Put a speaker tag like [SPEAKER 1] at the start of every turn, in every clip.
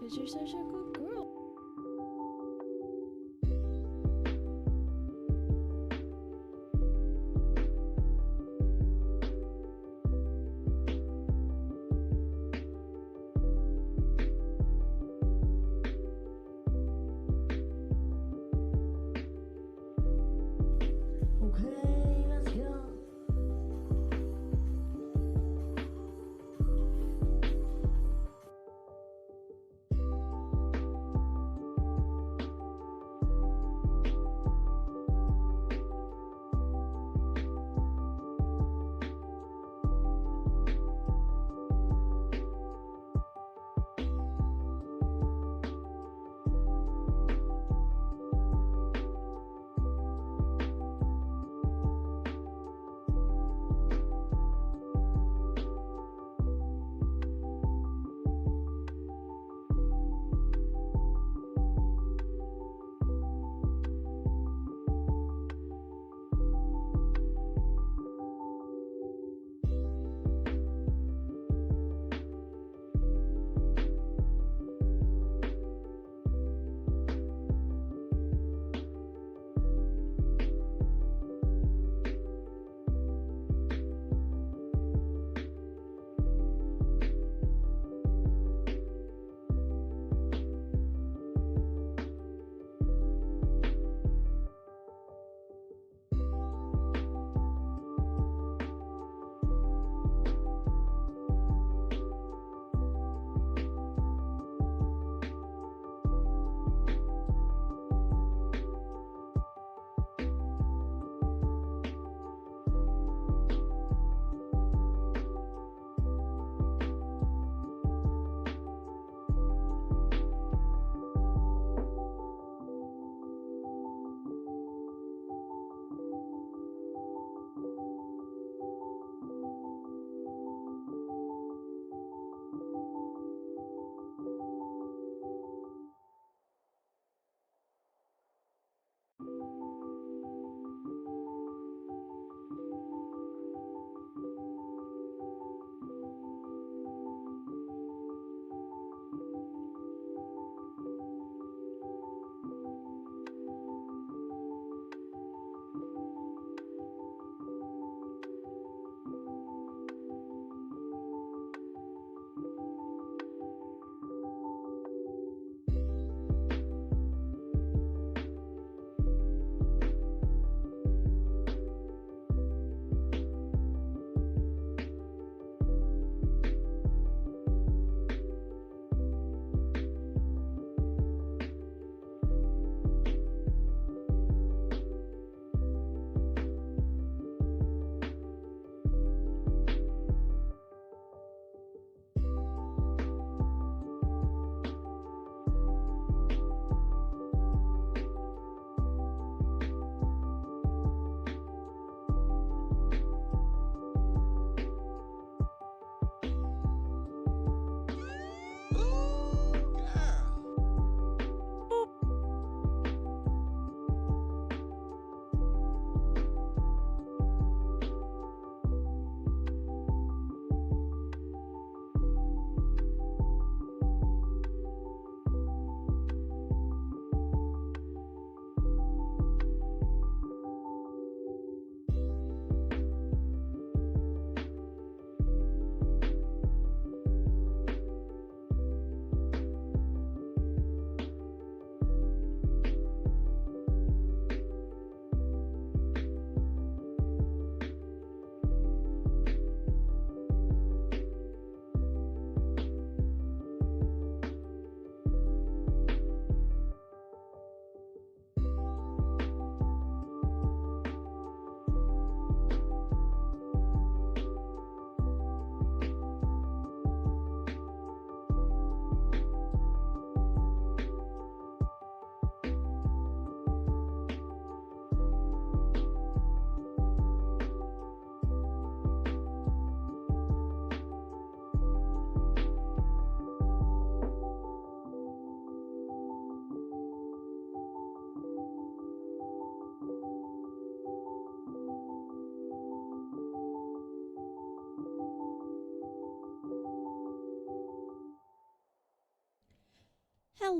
[SPEAKER 1] Because you're such a good girl.
[SPEAKER 2] Okay, let's go.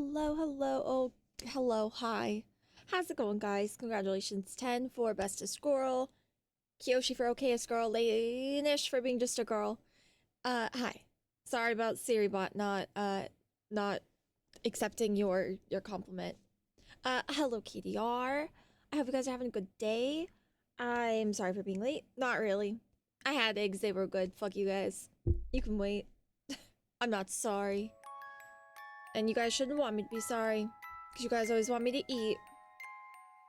[SPEAKER 1] Hello, hello, oh, hello, hi. How's it going, guys? Congratulations, 10 for bestest girl, Kyoshi for okayest girl, Lainish for being just a girl. Hi. Sorry about Siribot not accepting your compliment. Hello, KDR. I hope you guys are having a good day. I'm sorry for being late. Not really. I had eggs, they were good. Fuck you guys. You can wait. I'm not sorry. And you guys shouldn't want me to be sorry. Because you guys always want me to eat.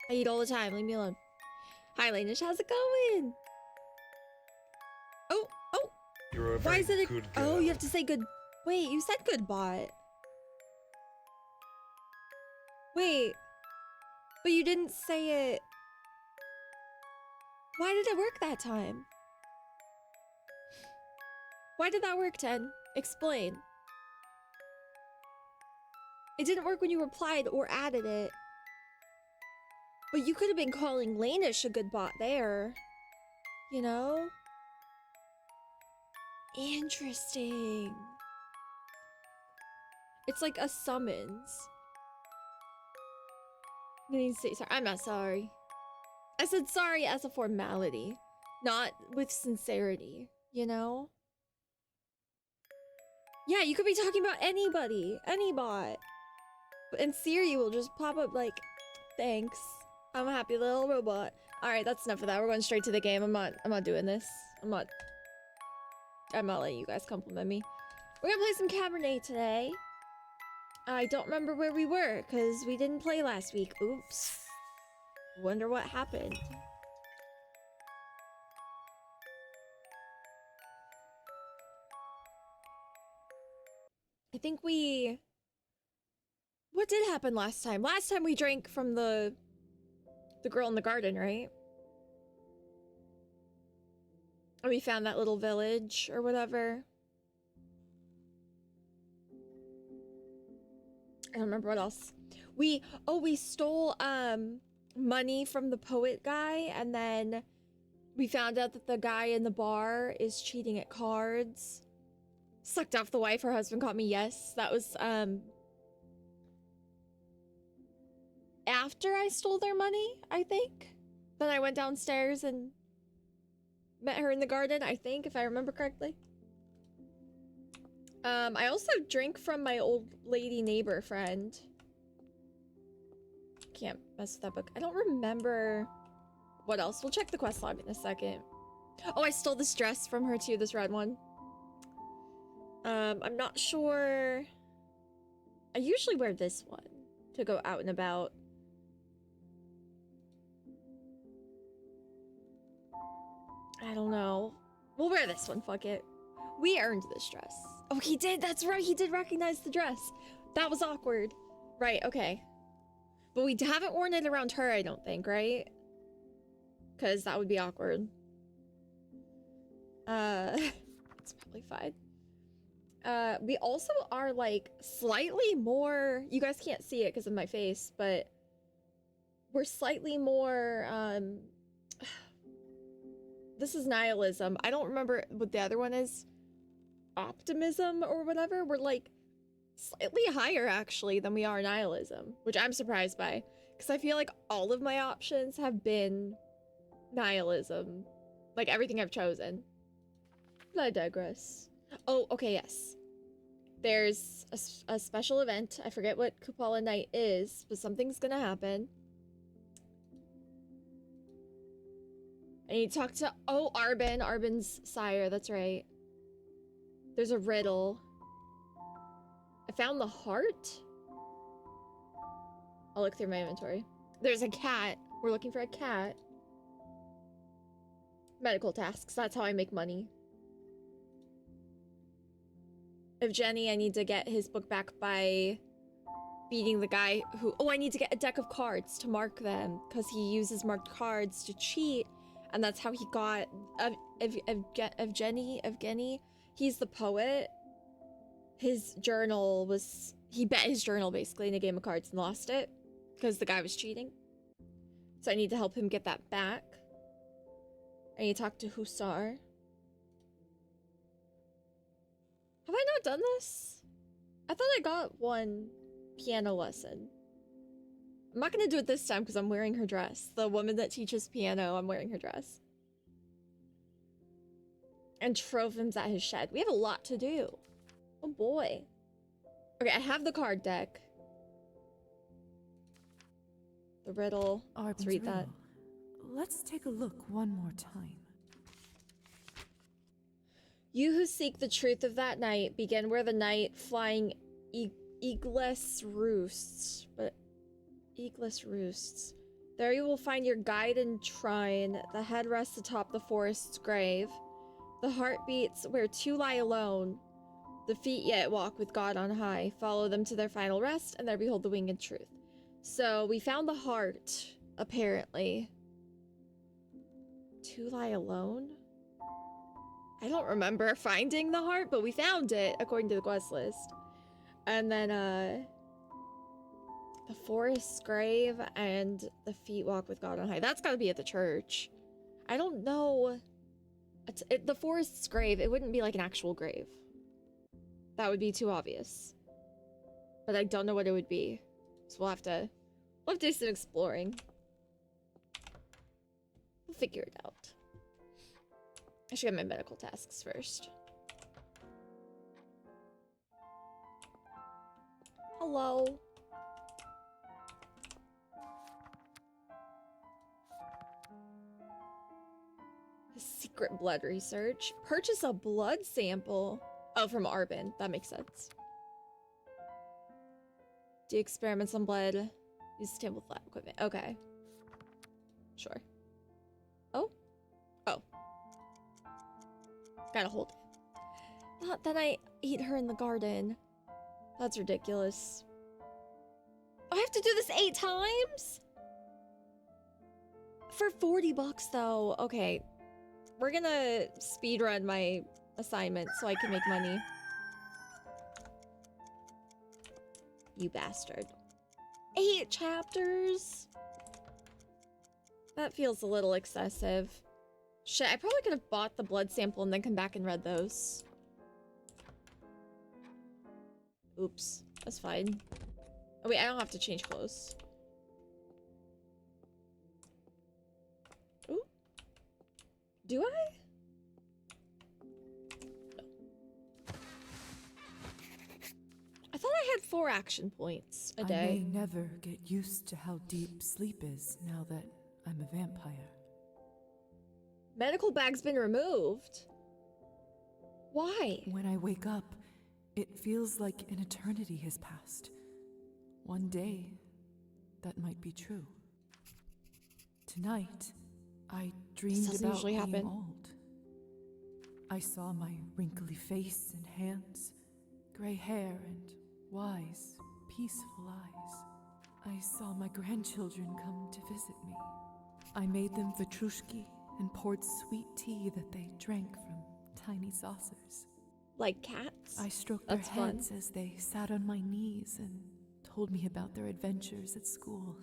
[SPEAKER 1] I eat all the time. Leave me alone. Hi, Lainish. How's it going? Oh, oh.
[SPEAKER 3] You're a
[SPEAKER 1] Why is it a
[SPEAKER 3] good girl.
[SPEAKER 1] Oh, you have to say good. Wait, you said good bot. Wait. But you didn't say it. Why did it work that time? Why did that work, Ten? Explain. It didn't work when you replied or added it. But you could have been calling Lainish a good bot there. You know? Interesting. It's like a summons. I need to say sorry. I'm not sorry. I said sorry as a formality, not with sincerity, you know? Yeah, you could be talking about anybody, any bot. And Siri will just pop up like, thanks. I'm a happy little robot. Alright, that's enough of that. We're going straight to the game. I'm not doing this. I'm not letting you guys compliment me. We're gonna play some Cabernet today. I don't remember where we were, because we didn't play last week. Oops. Wonder what happened. I think we... What did happen last time? Last time we drank from the girl in the garden, right? And we found that little village or whatever. I don't remember what else. We stole money from the poet guy, and then we found out that the guy in the bar is cheating at cards. Sucked off the wife, her husband caught me. Yes, that was after I stole their money, I think. Then I went downstairs and met her in the garden, I think, if I remember correctly. I also drank from my old lady neighbor friend. Can't mess with that book. I don't remember what else. We'll check the quest log in a second. Oh, I stole this dress from her too, this red one. I'm not sure. I usually wear this one to go out and about. I don't know. We'll wear this one, fuck it. We earned this dress. Oh, he did, that's right, he did recognize the dress. That was awkward. Right, okay. But we haven't worn it around her, I don't think, right? Because that would be awkward. It's probably fine. We also are, like, slightly more... You guys can't see it because of my face, but... We're slightly more, This is nihilism. I don't remember what the other one is. Optimism or whatever. We're like slightly higher actually than we are nihilism, which I'm surprised by, because I feel like all of my options have been nihilism, like everything I've chosen. But I digress. Oh, okay, yes. There's a special event. I forget what Kupala Night is, but something's gonna happen. I need to talk to, oh, Arbin's sire, that's right. There's a riddle. I found the heart? I'll look through my inventory. There's a cat. We're looking for a cat. Medical tasks, that's how I make money. Of Jenny, I need to get his book back by beating the guy who... Oh, I need to get a deck of cards to mark them, because he uses marked cards to cheat. And that's how he got Evgeny. He's the poet. His journal was... He bet his journal, basically, in a game of cards and lost it. Because the guy was cheating. So I need to help him get that back. I need to talk to Hussar. Have I not done this? I thought I got one piano lesson. I'm not gonna do it this time because I'm wearing her dress. The woman that teaches piano, I'm wearing her dress. And Tropham's at his shed. We have a lot to do. Oh boy. Okay, I have the card deck. The riddle. Let's read that.
[SPEAKER 3] Let's take a look one more time.
[SPEAKER 1] You who seek the truth of that night, begin where the night flying eagless roosts. But eagless roosts. There you will find your guide and shrine. The head rests atop the forest's grave. The heart beats where two lie alone. The feet yet walk with God on high. Follow them to their final rest, and there behold the winged truth. So we found the heart, apparently. Two lie alone? I don't remember finding the heart, but we found it, according to the quest list. And then, the forest's grave and the feet walk with God on high. That's gotta be at the church. I don't know. The forest's grave, it wouldn't be like an actual grave. That would be too obvious. But I don't know what it would be. So we'll have to do some exploring. We'll figure it out. I should get my medical tasks first. Hello. Secret blood research. Purchase a blood sample. Oh, from Arbin. That makes sense. Do experiments on blood. Use sample lab equipment. Okay. Sure. Oh? Oh. Gotta hold it. Not that I eat her in the garden. That's ridiculous. I have to do this 8 times? For 40 bucks though. Okay. We're gonna speedrun my assignment so I can make money. You bastard. 8 chapters? That feels a little excessive. Shit, I probably could have bought the blood sample and then come back and read those. Oops. That's fine. Oh wait, I don't have to change clothes. Ooh. Do I? No. I thought I had 4 action points a day.
[SPEAKER 3] I may never get used to how deep sleep is now that I'm a vampire.
[SPEAKER 1] Medical bag's been removed. Why?
[SPEAKER 3] When I wake up, it feels like an eternity has passed. One day, that might be true. Tonight, I dreamed
[SPEAKER 1] doesn't
[SPEAKER 3] about
[SPEAKER 1] usually
[SPEAKER 3] being
[SPEAKER 1] happen.
[SPEAKER 3] old. I saw my wrinkly face and hands, gray hair and wise, peaceful eyes. I saw my grandchildren come to visit me. I made them vatrushki and poured sweet tea that they drank from tiny saucers.
[SPEAKER 1] Like cats?
[SPEAKER 3] I stroked
[SPEAKER 1] That's
[SPEAKER 3] their
[SPEAKER 1] fun.
[SPEAKER 3] heads as they sat on my knees and told me about their adventures at school.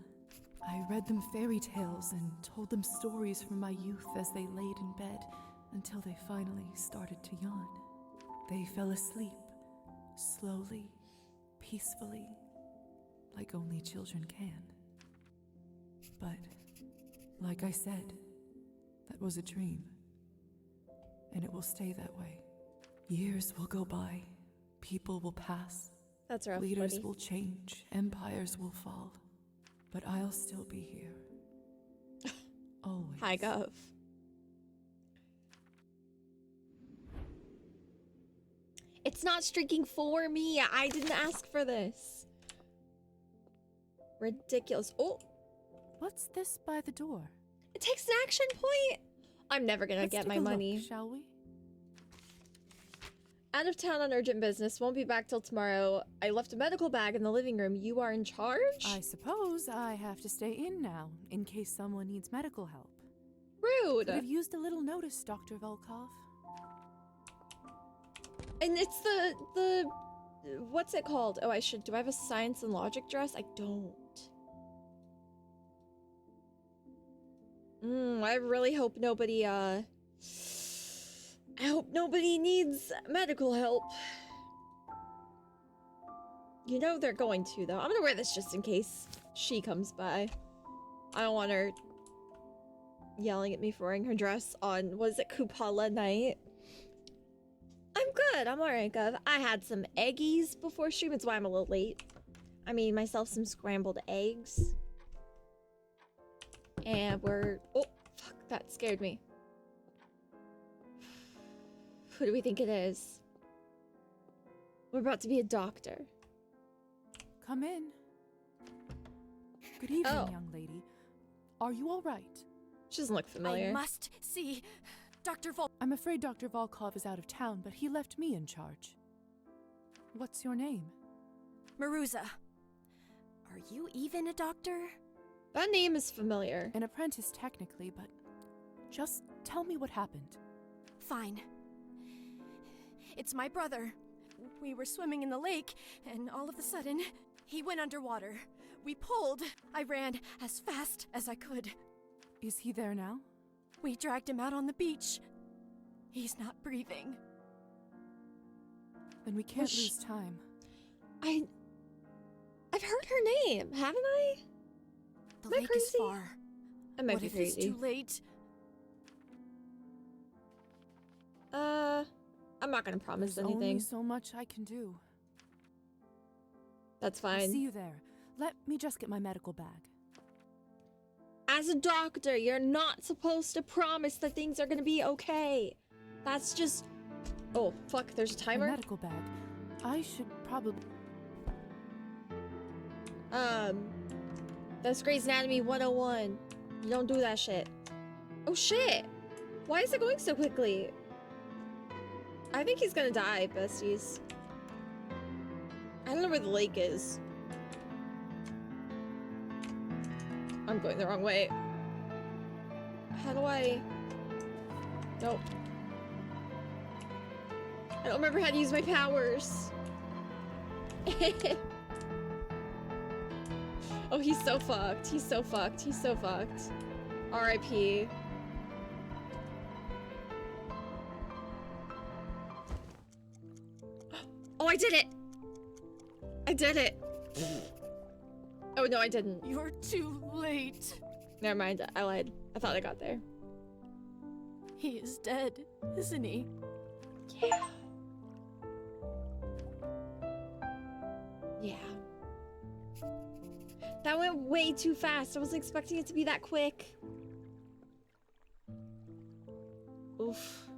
[SPEAKER 3] I read them fairy tales and told them stories from my youth as they laid in bed until they finally started to yawn. They fell asleep, slowly, peacefully, like only children can. But, like I said, that was a dream, and it will stay that way. Years will go by, people will pass,
[SPEAKER 1] That's rough,
[SPEAKER 3] leaders
[SPEAKER 1] buddy.
[SPEAKER 3] will change, empires will fall, but I'll still be here. Always.
[SPEAKER 1] Hi, Gov. It's not streaking for me. I didn't ask for this. Ridiculous. Oh,
[SPEAKER 3] What's this by the door?
[SPEAKER 1] it takes an action point. I'm never gonna
[SPEAKER 3] Let's
[SPEAKER 1] get
[SPEAKER 3] take
[SPEAKER 1] my
[SPEAKER 3] a look,
[SPEAKER 1] money.
[SPEAKER 3] shall we?
[SPEAKER 1] Out of town on urgent business. Won't be back till tomorrow. I left a medical bag in the living room. You are in charge?
[SPEAKER 3] I suppose I have to stay in now, in case someone needs medical help.
[SPEAKER 1] Rude.
[SPEAKER 3] Could have used a little notice, Dr. Volkov.
[SPEAKER 1] And it's the what's it called? Oh, do I have a science and logic dress? I don't. I really hope nobody, I hope nobody needs medical help. You know they're going to, though. I'm gonna wear this just in case she comes by. I don't want her yelling at me for wearing her dress on, was it Kupala night? I'm good. I'm alright, Gov. I had some eggies before stream. It's why I'm a little late. I made myself some scrambled eggs. And we're... Oh, fuck. That scared me. Who do we think it is? We're about to be a doctor.
[SPEAKER 3] Come in. Good evening,
[SPEAKER 1] Oh.
[SPEAKER 3] young lady. Are you all right?
[SPEAKER 1] She doesn't look familiar.
[SPEAKER 4] I must see Dr. Vol.
[SPEAKER 3] I'm afraid Dr. Volkov is out of town, but he left me in charge. What's your name?
[SPEAKER 4] Maruza. Are you even a doctor?
[SPEAKER 1] That name is familiar.
[SPEAKER 3] An apprentice, technically, but just tell me what happened.
[SPEAKER 4] Fine. It's my brother. We were swimming in the lake, and all of a sudden, he went underwater. We pulled. I ran as fast as I could.
[SPEAKER 3] Is he there now?
[SPEAKER 4] We dragged him out on the beach. He's not breathing.
[SPEAKER 3] Then we can't
[SPEAKER 1] Shh.
[SPEAKER 3] lose time.
[SPEAKER 1] I've heard her name, haven't I?
[SPEAKER 4] The
[SPEAKER 1] Am I
[SPEAKER 4] lake is
[SPEAKER 1] crazy?
[SPEAKER 4] far.
[SPEAKER 1] I might
[SPEAKER 4] What
[SPEAKER 1] be
[SPEAKER 4] if it's
[SPEAKER 1] crazy.
[SPEAKER 4] too late?
[SPEAKER 1] I'm not gonna promise
[SPEAKER 3] There's only
[SPEAKER 1] anything.
[SPEAKER 3] so much I can do.
[SPEAKER 1] That's
[SPEAKER 3] I'll
[SPEAKER 1] fine.
[SPEAKER 3] see you there. Let me just get my medical bag.
[SPEAKER 1] As a doctor, you're not supposed to promise that things are gonna be okay. That's just... Oh, fuck, there's a
[SPEAKER 3] My
[SPEAKER 1] timer?
[SPEAKER 3] medical bag. I should probably...
[SPEAKER 1] That's Grey's Anatomy 101. You don't do that shit. Oh shit! Why is it going so quickly? I think he's gonna die, besties. I don't know where the lake is. I'm going the wrong way. How do I... Nope. I don't remember how to use my powers. Oh, he's so fucked. He's so fucked. He's so fucked. R.I.P. Oh, I did it! I did it! Oh, no, I didn't.
[SPEAKER 4] You're too late.
[SPEAKER 1] Never mind. I lied. I thought I got there.
[SPEAKER 4] He is dead, isn't he?
[SPEAKER 1] Yeah. Yeah. That went way too fast. I wasn't expecting it to be that quick. Oof.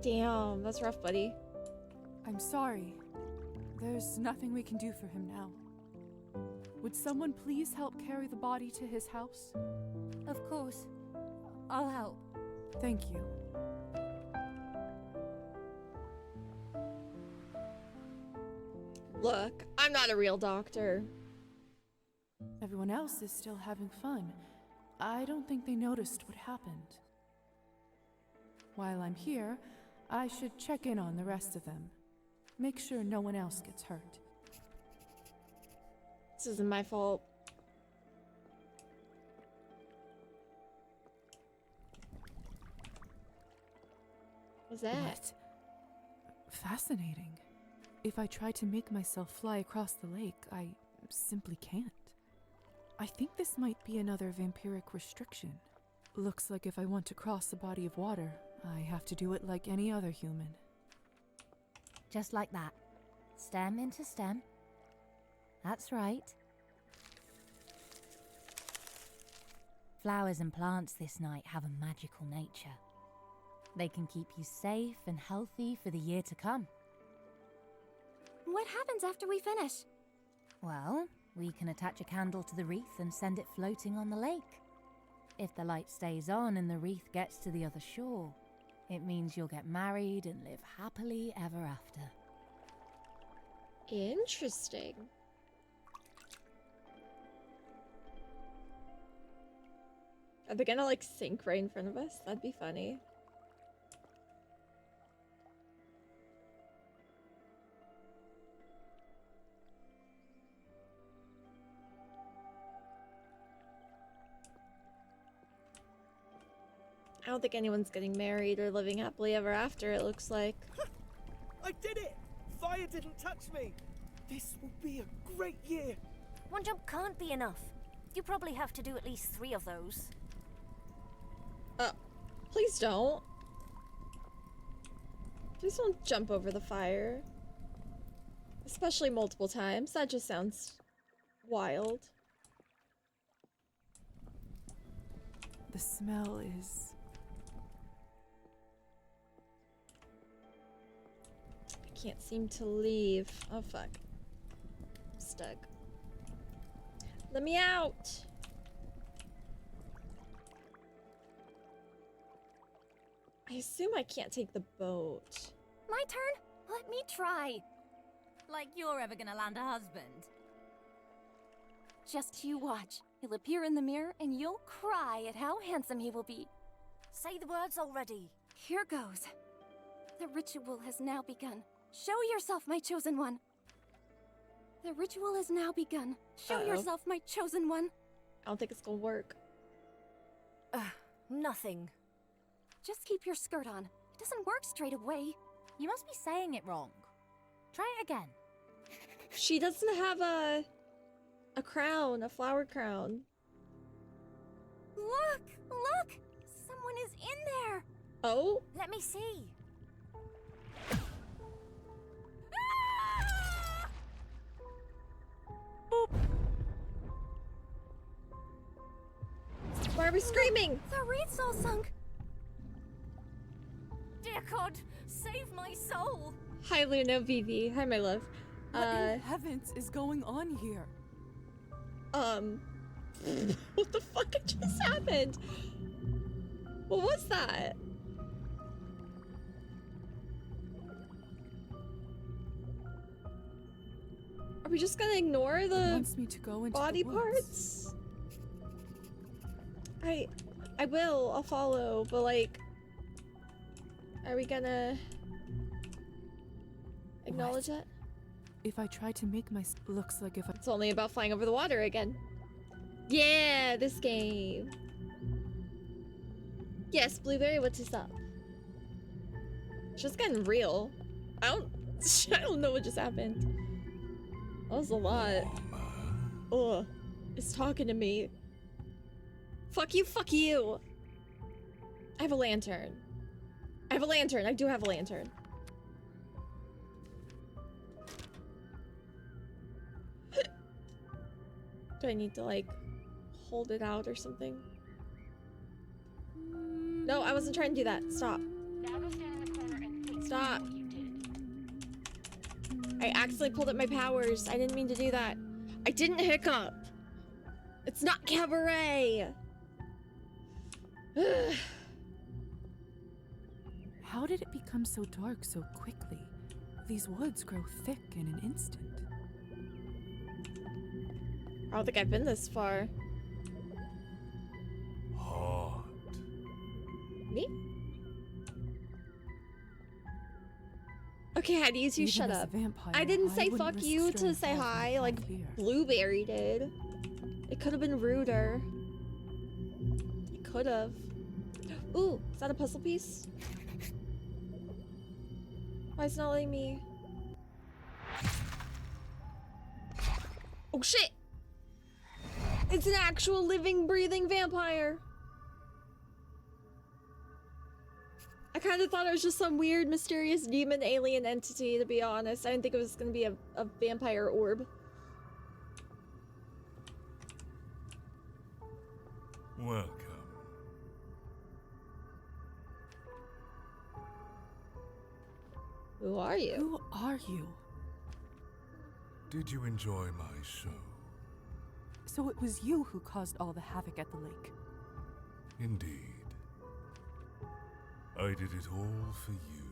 [SPEAKER 1] Damn, that's rough, buddy.
[SPEAKER 3] I'm sorry. There's nothing we can do for him now. Would someone please help carry the body to his house?
[SPEAKER 4] Of course. I'll help.
[SPEAKER 3] Thank you.
[SPEAKER 1] Look, I'm not a real doctor.
[SPEAKER 3] Everyone else is still having fun. I don't think they noticed what happened. While I'm here, I should check in on the rest of them. Make sure no one else gets hurt.
[SPEAKER 1] This isn't my fault. What's that?
[SPEAKER 3] What? Fascinating. If I try to make myself fly across the lake, I simply can't. I think this might be another vampiric restriction. Looks like if I want to cross a body of water, I have to do it like any other human.
[SPEAKER 2] Just like that. Stem into stem. That's right. Flowers and plants this night have a magical nature. They can keep you safe and healthy for the year to come.
[SPEAKER 4] What happens after we finish?
[SPEAKER 2] Well, we can attach a candle to the wreath and send it floating on the lake. If the light stays on and the wreath gets to the other shore, it means you'll get married and live happily ever after.
[SPEAKER 1] Interesting. Are they gonna like sink right in front of us? That'd be funny. I don't think anyone's getting married or living happily ever after, it looks like.
[SPEAKER 5] I did it! Fire didn't touch me! This will be a great year.
[SPEAKER 6] One jump can't be enough. You probably have to do at least 3 of those.
[SPEAKER 1] Please don't. Please don't jump over the fire. Especially multiple times. That just sounds wild.
[SPEAKER 3] The smell is...
[SPEAKER 1] I can't seem to leave. Oh, fuck. I'm stuck. Let me out! I assume I can't take the boat.
[SPEAKER 6] My turn? Let me try.
[SPEAKER 2] Like you're ever gonna land a husband.
[SPEAKER 4] Just you watch. He'll appear in the mirror and you'll cry at how handsome he will be.
[SPEAKER 6] Say the words already.
[SPEAKER 4] Here goes. The ritual has now begun. Show yourself, my chosen one. The ritual has now begun. Show yourself, my chosen one.
[SPEAKER 1] I don't think it's gonna work.
[SPEAKER 6] Nothing.
[SPEAKER 4] Just keep your skirt on. It doesn't work straight away.
[SPEAKER 2] You must be saying it wrong. Try it again.
[SPEAKER 1] She doesn't have a crown, a flower crown.
[SPEAKER 4] Look! Look! Someone is in there!
[SPEAKER 1] Oh?
[SPEAKER 6] Let me see.
[SPEAKER 1] Why are we screaming?
[SPEAKER 4] The wreath's all sunk.
[SPEAKER 6] Dear God, save my soul.
[SPEAKER 1] Hi, Luna, Vivi. Hi, my love.
[SPEAKER 3] What in heavens is going on here?
[SPEAKER 1] What the fuck just happened? What was that? Are we just gonna ignore
[SPEAKER 3] It
[SPEAKER 1] the
[SPEAKER 3] wants me to go into
[SPEAKER 1] body
[SPEAKER 3] the woods.
[SPEAKER 1] parts? I will. I'll follow, but like, are we gonna acknowledge that?
[SPEAKER 3] If I try to make my... Looks like if I...
[SPEAKER 1] It's only about flying over the water again. Yeah, this game. Yes, Blueberry, what's this up? It's just getting real. I don't know what just happened. That was a lot. Ugh. It's talking to me. Fuck you, fuck you. I have a lantern. I have a lantern. I do have a lantern. Do I need to, like, hold it out or something? No, I wasn't trying to do that. Stop. Stop. I accidentally pulled up my powers. I didn't mean to do that. I didn't hiccup. It's not cabaret.
[SPEAKER 3] How did it become so dark so quickly? These woods grow thick in an instant.
[SPEAKER 1] I don't think I've been this far.
[SPEAKER 7] Hot.
[SPEAKER 1] Me? Okay, Hattie, you two
[SPEAKER 3] Even
[SPEAKER 1] shut
[SPEAKER 3] as a
[SPEAKER 1] up.
[SPEAKER 3] vampire,
[SPEAKER 1] I didn't say
[SPEAKER 3] wouldn't
[SPEAKER 1] fuck
[SPEAKER 3] risk
[SPEAKER 1] you to
[SPEAKER 3] straying
[SPEAKER 1] say
[SPEAKER 3] far from
[SPEAKER 1] hi
[SPEAKER 3] my
[SPEAKER 1] like
[SPEAKER 3] here.
[SPEAKER 1] Blueberry did. It could have been ruder. It could have. Ooh, is that a puzzle piece? Why is it not letting me? Oh shit! It's an actual living, breathing vampire! I kind of thought it was just some weird, mysterious demon alien entity, to be honest. I didn't think it was gonna be a vampire orb.
[SPEAKER 7] Welcome.
[SPEAKER 1] Who are you?
[SPEAKER 3] Who are you?
[SPEAKER 7] Did you enjoy my show?
[SPEAKER 3] So it was you who caused all the havoc at the lake.
[SPEAKER 7] Indeed. I did it all for you.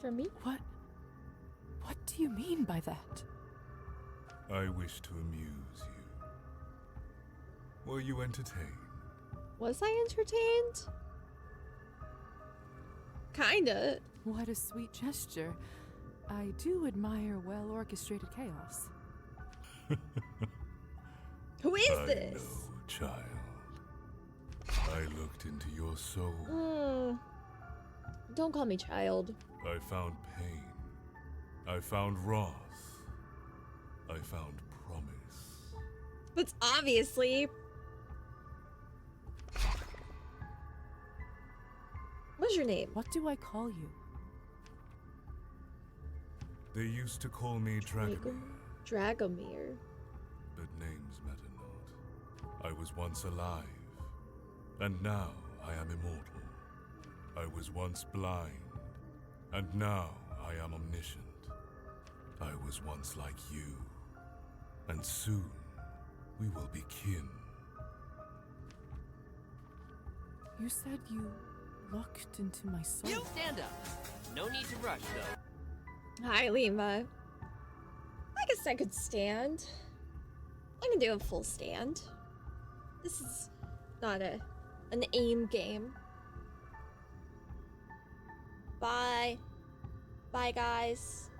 [SPEAKER 1] For me?
[SPEAKER 3] What do you mean by that?
[SPEAKER 7] I wish to amuse you. Were you entertained?
[SPEAKER 1] Was I entertained? Kinda.
[SPEAKER 3] What a sweet gesture. I do admire well-orchestrated chaos.
[SPEAKER 1] Who is
[SPEAKER 7] I
[SPEAKER 1] this?
[SPEAKER 7] know, child. I looked into your soul.
[SPEAKER 1] Don't call me child.
[SPEAKER 7] I found pain. I found wrath. I found promise.
[SPEAKER 1] But obviously. What's your name?
[SPEAKER 3] What do I call you?
[SPEAKER 7] They used to call me Dragomir,
[SPEAKER 1] Dragomir.
[SPEAKER 7] but names matter not. I was once alive, and now I am immortal. I was once blind, and now I am omniscient. I was once like you, and soon we will be kin.
[SPEAKER 3] You said you looked into my soul.
[SPEAKER 8] You stand up. No need to rush, though.
[SPEAKER 1] Hi, Lima. I guess I could stand. I can do a full stand. This is not an aim game. Bye. Bye, guys.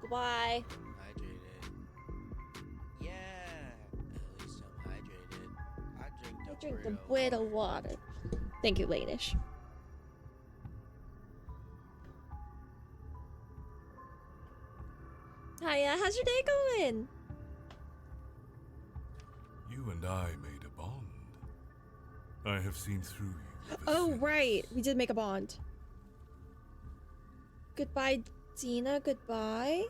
[SPEAKER 1] Goodbye.
[SPEAKER 8] I'm hydrated. Yeah. At least I'm hydrated. I
[SPEAKER 1] Drink the bit of water. Thank you, Lanish. Hiya, how's your day going?
[SPEAKER 7] You and I made a bond. I have seen through you ever
[SPEAKER 1] Oh,
[SPEAKER 7] since.
[SPEAKER 1] right. We did make a bond. Goodbye, Dina. Goodbye.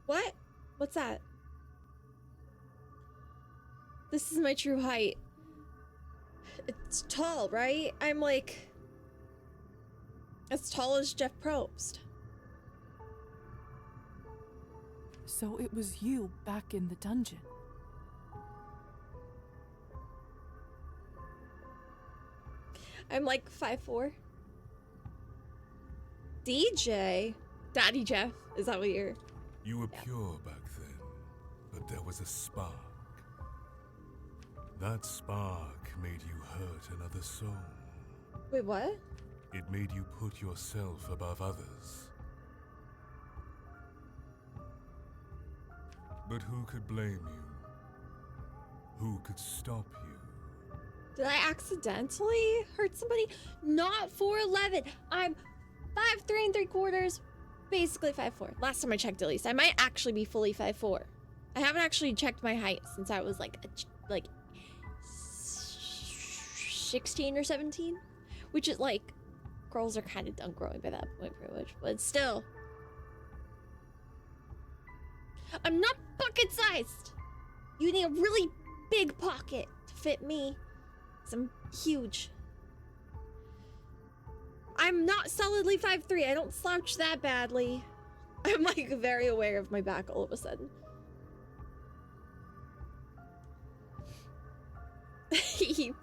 [SPEAKER 1] What? What's that? This is my true height. It's tall, right? I'm like as tall as Jeff Probst.
[SPEAKER 3] So it was you back in the dungeon.
[SPEAKER 1] I'm like 5'4". DJ? Daddy Jeff? Is that what you're...
[SPEAKER 7] You were pure back then, but there was a spark. That spark made you hurt another soul.
[SPEAKER 1] Wait, what?
[SPEAKER 7] It made you put yourself above others. But who could blame you? Who could stop you?
[SPEAKER 1] Did I accidentally hurt somebody? Not 4'11". I'm 5'3 3/4, basically 5'4". Last time I checked, at least. I might actually be fully 5'4". I haven't actually checked my height since I was like 16 or 17, which is like, girls are kind of done growing by that point, pretty much. But still, I'm not bucket-sized. You need a really big pocket to fit me. 'Cause I'm huge. I'm not solidly 5'3". I don't slouch that badly. I'm like very aware of my back all of a sudden.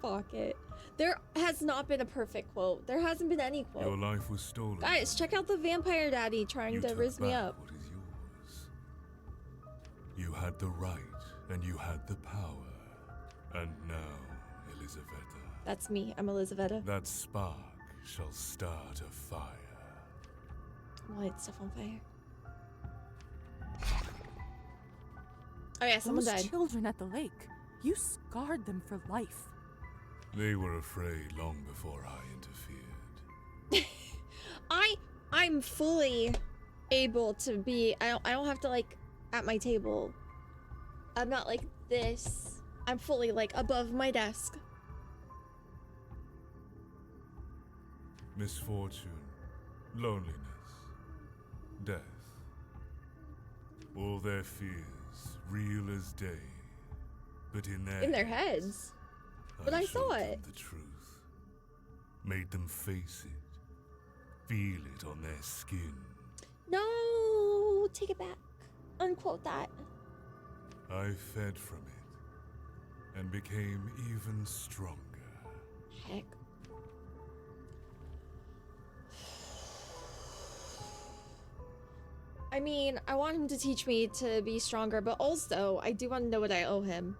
[SPEAKER 1] Pocket. There has not been a perfect quote. There hasn't been any quote.
[SPEAKER 7] Your life was stolen.
[SPEAKER 1] Guys, check out the vampire daddy trying
[SPEAKER 7] You
[SPEAKER 1] to
[SPEAKER 7] took
[SPEAKER 1] riz me
[SPEAKER 7] back
[SPEAKER 1] up.
[SPEAKER 7] what is yours. You had the right, and you had the power. And now, Elisaveta,
[SPEAKER 1] That's me. I'm Elisaveta.
[SPEAKER 7] that spark shall start a fire.
[SPEAKER 1] Light stuff on fire. Oh yeah, someone
[SPEAKER 3] Those
[SPEAKER 1] died.
[SPEAKER 3] children at the lake. You scarred them for life.
[SPEAKER 7] They were afraid long before I interfered.
[SPEAKER 1] I'm fully able to be. I don't have to like at my table. I'm not like this. I'm fully like above my desk.
[SPEAKER 7] Misfortune, loneliness, death. All their fears, real as day. But in their
[SPEAKER 1] heads. But I saw
[SPEAKER 7] showed them
[SPEAKER 1] it.
[SPEAKER 7] the truth. Made them face it. Feel it on their skin.
[SPEAKER 1] No, take it back. Unquote that.
[SPEAKER 7] I fed from it and became even stronger.
[SPEAKER 1] Heck. I mean, I want him to teach me to be stronger, but also, I do want to know what I owe him.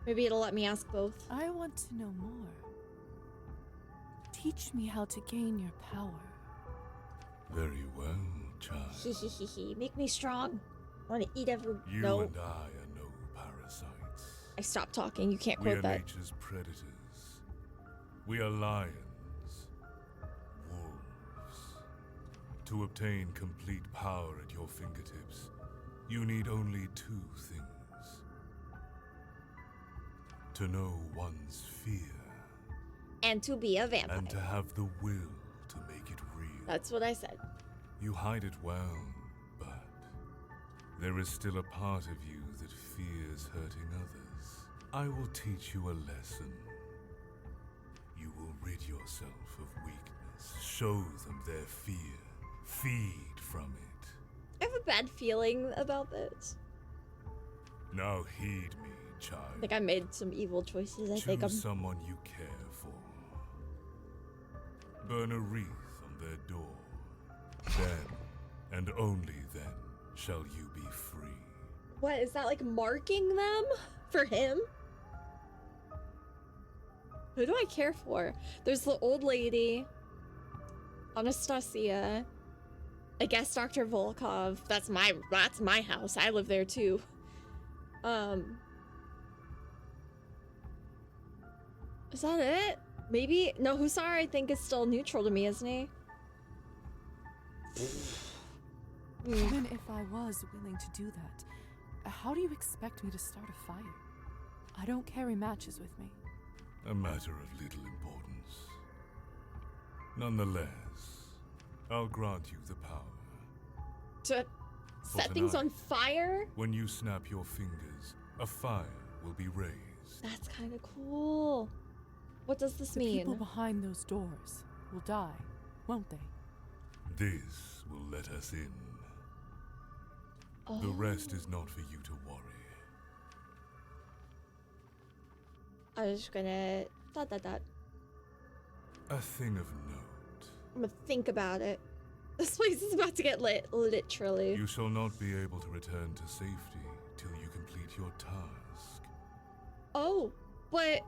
[SPEAKER 1] Maybe it'll let me ask both.
[SPEAKER 3] I want to know more. Teach me how to gain your power.
[SPEAKER 7] Very well, child.
[SPEAKER 1] Hehehehe. Make me strong. I want to eat every...
[SPEAKER 7] You
[SPEAKER 1] No.
[SPEAKER 7] and I are no parasites.
[SPEAKER 1] I stopped talking. You can't
[SPEAKER 7] We
[SPEAKER 1] quote
[SPEAKER 7] are
[SPEAKER 1] that.
[SPEAKER 7] nature's predators. We are lions, wolves. To obtain complete power at your fingertips, You need only two things. To know one's fear,
[SPEAKER 1] And to be a vampire.
[SPEAKER 7] and to have the will to make it real.
[SPEAKER 1] That's what I said.
[SPEAKER 7] You hide it well, but there is still a part of you that fears hurting others. I will teach you a lesson. You will rid yourself of weakness. Show them their fear. Feed from it.
[SPEAKER 1] I have a bad feeling about this.
[SPEAKER 7] Now heed me,
[SPEAKER 1] I
[SPEAKER 7] child.
[SPEAKER 1] think I made some evil choices. I think I'm.
[SPEAKER 7] Choose someone you care for. Burn a wreath on their door. Then, and only then, shall you be free.
[SPEAKER 1] What is that, like marking them for him? Who do I care for? There's the old lady, Anastasia. I guess Dr. Volkov. That's my house. I live there too. Is that it? Maybe? No, Hussar I think is still neutral to me, isn't he?
[SPEAKER 3] Even if I was willing to do that, how do you expect me to start a fire? I don't carry matches with me.
[SPEAKER 7] A matter of little importance. Nonetheless, I'll grant you the power.
[SPEAKER 1] To set things on fire?
[SPEAKER 7] When you snap your fingers, a fire will be raised.
[SPEAKER 1] That's kind of cool. What does this
[SPEAKER 3] The
[SPEAKER 1] mean?
[SPEAKER 3] people behind those doors will die, won't they?
[SPEAKER 7] This will let us in.
[SPEAKER 1] Oh.
[SPEAKER 7] The rest is not for you to worry.
[SPEAKER 1] I'm just gonna dot.
[SPEAKER 7] A thing of note.
[SPEAKER 1] I'm gonna think about it. This place is about to get lit, literally.
[SPEAKER 7] You shall not be able to return to safety till you complete your task.
[SPEAKER 1] Oh, but,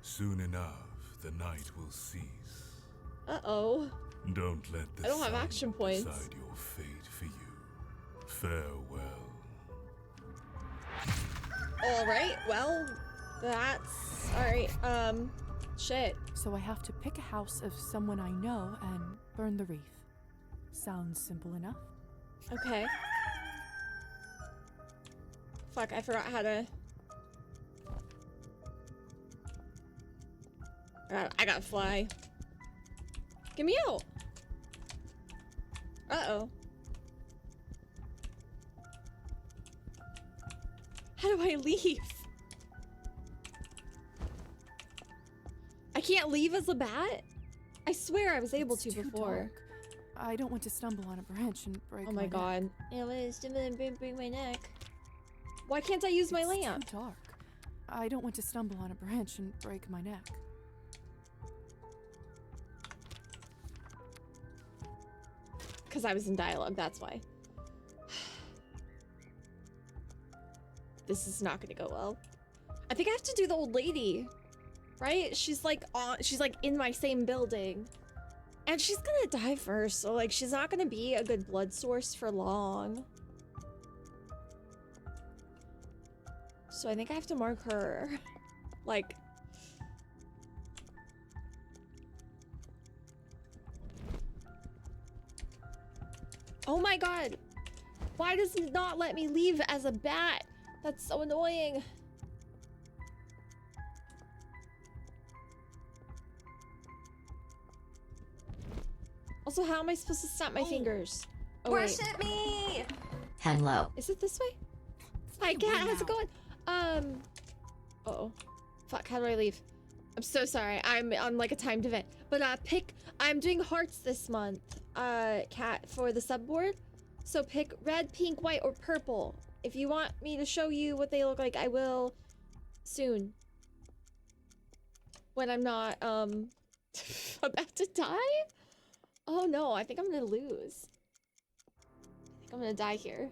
[SPEAKER 7] Soon enough, the night will cease.
[SPEAKER 1] uh-oh.
[SPEAKER 7] Don't let the
[SPEAKER 1] I don't have
[SPEAKER 7] sun
[SPEAKER 1] action points.
[SPEAKER 7] decide your fate for you. Farewell.
[SPEAKER 1] All right, well, that's, all right, shit.
[SPEAKER 3] So I have to pick a house of someone I know and burn the wreath. Sounds simple enough.
[SPEAKER 1] Okay. Fuck, I forgot how to. I gotta fly. Get me out. Uh-oh. How do I leave? I can't leave as a bat? I swear I was able
[SPEAKER 3] It's
[SPEAKER 1] to
[SPEAKER 3] too
[SPEAKER 1] before.
[SPEAKER 3] dark. I don't want to stumble on a branch and break
[SPEAKER 1] Oh my
[SPEAKER 3] neck.
[SPEAKER 1] god. Yeah, but it's bring my neck. Why can't I use my
[SPEAKER 3] It's
[SPEAKER 1] lamp?
[SPEAKER 3] too dark. I don't want to stumble on a branch and break my neck.
[SPEAKER 1] Because I was in dialogue, that's why. This is not gonna go well. I think I have to do the old lady, right? She's like in my same building. And she's gonna die first, so like she's not gonna be a good blood source for long. So I think I have to mark her. Like, oh my god! Why does it not let me leave as a bat? That's so annoying. Also, how am I supposed to snap my fingers? Oh, wait.
[SPEAKER 6] Worship me!
[SPEAKER 9] Hello.
[SPEAKER 1] Is it this way? Hi, cat. How's it going? Uh-oh. Fuck, how do I leave? I'm so sorry. I'm on like a timed event. But I'm doing hearts this month, cat, for the subboard. So pick red, pink, white, or purple. If you want me to show you what they look like, I will soon. When I'm not, about to die? Oh no, I think I'm gonna lose. I think I'm gonna die here.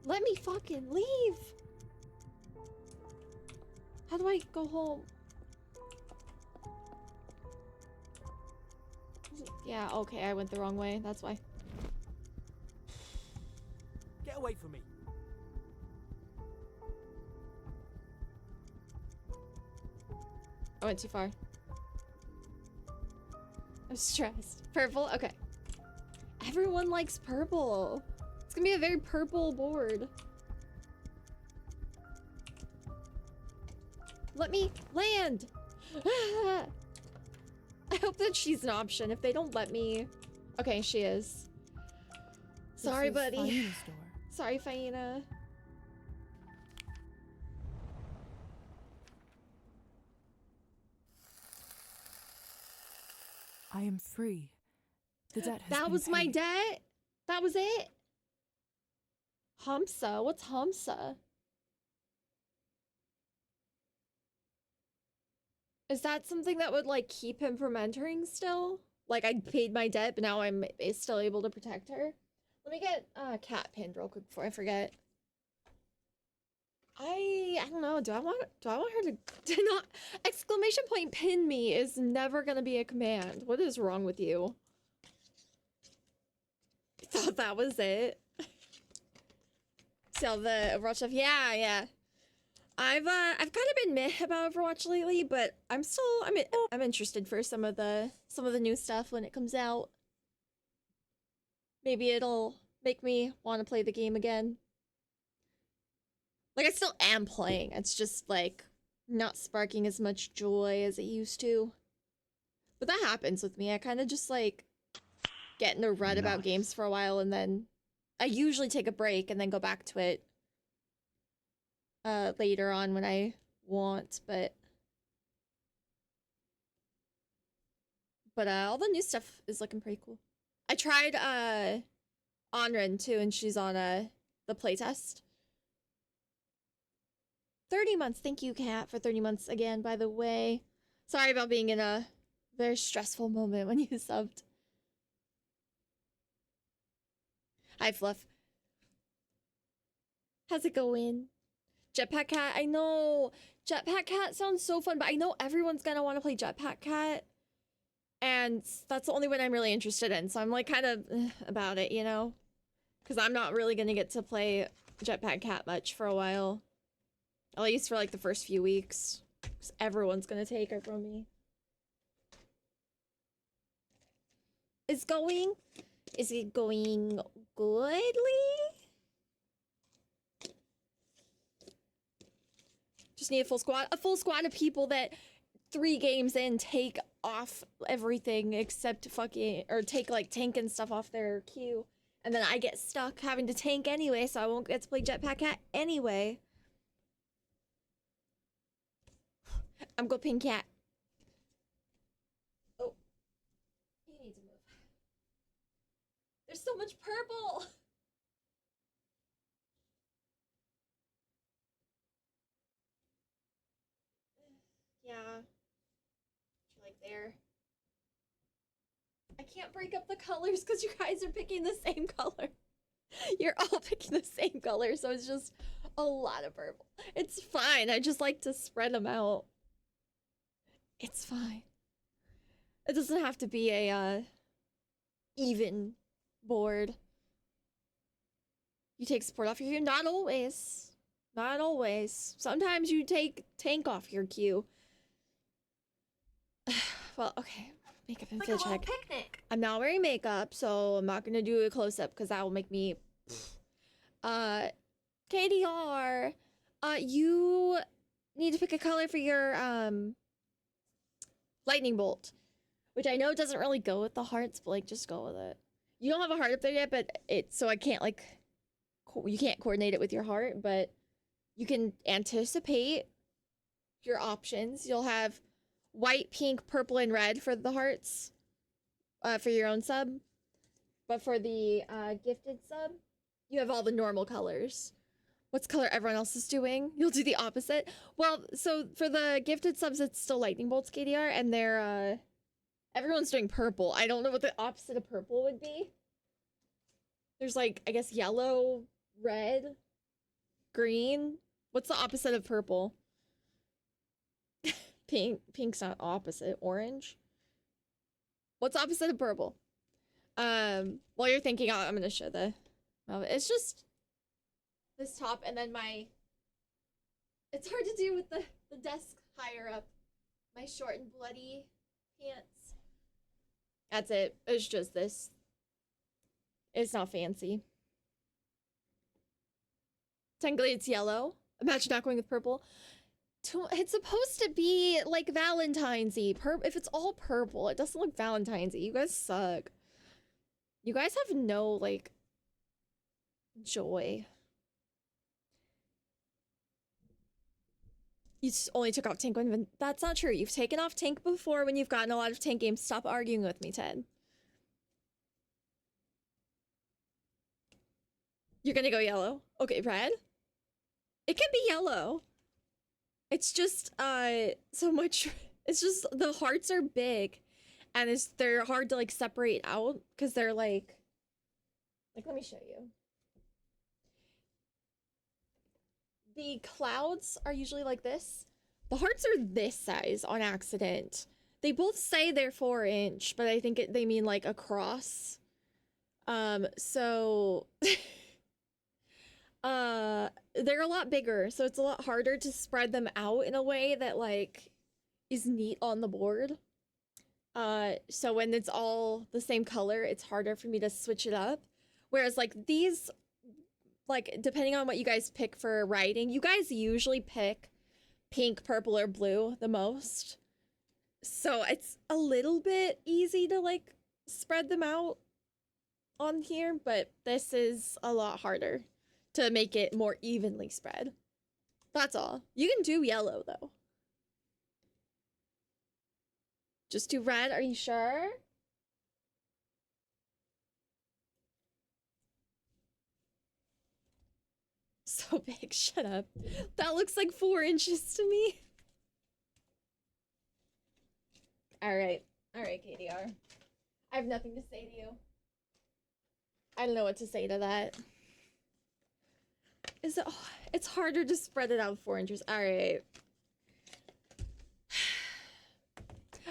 [SPEAKER 1] Let me fucking leave! How do I go home? Yeah, okay, I went the wrong way, that's why.
[SPEAKER 5] Get away from me.
[SPEAKER 1] I went too far. I'm stressed. Purple? Okay. Everyone likes purple. It's gonna be a very purple board. Let me land! I hope that she's an option. If they don't let me... Okay, she is. Sorry,
[SPEAKER 2] This is
[SPEAKER 1] buddy.
[SPEAKER 2] Fiena's door.
[SPEAKER 1] Sorry, Faina.
[SPEAKER 3] I am free. The debt has
[SPEAKER 1] That
[SPEAKER 3] been
[SPEAKER 1] was my
[SPEAKER 3] paid.
[SPEAKER 1] debt? That was it? Hamsa? What's Hamsa? Is that something that would, like, keep him from entering still? Like, I paid my debt, but now I'm still able to protect her? Let me get Cat pinned real quick before I forget. I don't know. Do I want her to not exclamation point pin me is never gonna be a command. What is wrong with you? I thought that was it. So the Overwatch stuff, yeah. I've kind of been meh about Overwatch lately, but I'm interested for some of the new stuff when it comes out. Maybe it'll make me want to play the game again. Like, I still am playing. It's just, like, not sparking as much joy as it used to. But that happens with me. I kind of just, like, get in a rut about games for a while, and then I usually take a break and then go back to it later on when I want, but all the new stuff is looking pretty cool. I tried Onren too, and she's on the playtest. 30 months. Thank you, Kat, for 30 months again, by the way. Sorry about being in a very stressful moment when you subbed. Hi, Fluff. How's it going? Jetpack Cat, I know. Jetpack Cat sounds so fun, but I know everyone's gonna want to play Jetpack Cat. And that's the only one I'm really interested in, so I'm like kind of about it, you know? Because I'm not really gonna get to play Jetpack Cat much for a while. At least for like the first few weeks. Because everyone's gonna take her from me. Is it going goodly? Just need a full squad of people that 3 games in take off everything except fucking, or take like tank and stuff off their queue. And then I get stuck having to tank anyway, so I won't get to play Jetpack Cat anyway. I'm go pink cat. Oh. You need to move. There's so much purple! Yeah. Like there. I can't break up the colors because you guys are picking the same color. You're all picking the same color, so it's just a lot of purple. It's fine. I just like to spread them out. It's fine. It doesn't have to be a even board. You take support off your queue? Not always. Not always. Sometimes you take tank off your queue. Well, okay. Makeup and fit check.
[SPEAKER 6] Picnic.
[SPEAKER 1] I'm not wearing makeup, so I'm not gonna do a close-up because that will make me... KDR, you need to pick a color for your, lightning bolt. Which I know doesn't really go with the hearts, but, like, just go with it. You don't have a heart up there yet, but so I can't, like... You can't coordinate it with your heart, but you can anticipate your options. You'll have white, pink, purple, and red for the hearts, for your own sub. But for the gifted sub, you have all the normal colors. What's color everyone else is doing? You'll do the opposite. Well, so for the gifted subs, it's still lightning bolts, KDR, and they're everyone's doing purple. I don't know what the opposite of purple would be. There's like, I guess, yellow, red, green. What's the opposite of purple? Pink's not opposite. Orange. What's opposite of purple? While you're thinking, I'm gonna show the... It's just this top and then my... It's hard to do with the desk higher up. My short and bloody pants. That's it. It's just this. It's not fancy. Technically, it's yellow. Imagine not going with purple. It's supposed to be like Valentine's-y. If it's all purple, it doesn't look Valentine's-y. You guys suck. You guys have no, like, joy. You only took off tank when... That's not true. You've taken off tank before when you've gotten a lot of tank games. Stop arguing with me, Ted. You're gonna go yellow? Okay, red? It can be yellow. It's just, so much... It's just, the hearts are big. And they're hard to, like, separate out. Because they're, like... Like, let me show you. The clouds are usually like this. The hearts are this size on accident. They both say they're 4-inch, but I think they mean, like, across. So... they're a lot bigger, so it's a lot harder to spread them out in a way that, like, is neat on the board. So when it's all the same color, it's harder for me to switch it up. Whereas, like, these, like, depending on what you guys pick for writing, you guys usually pick pink, purple, or blue the most. So it's a little bit easy to, like, spread them out on here, but this is a lot harder to make it more evenly spread. That's all. You can do yellow, though. Just do red, are you sure? So big, shut up. That looks like 4 inches to me. Alright, KDR. I have nothing to say to you. I don't know what to say to that. Is it? Oh, it's harder to spread it out 4 inches. All right.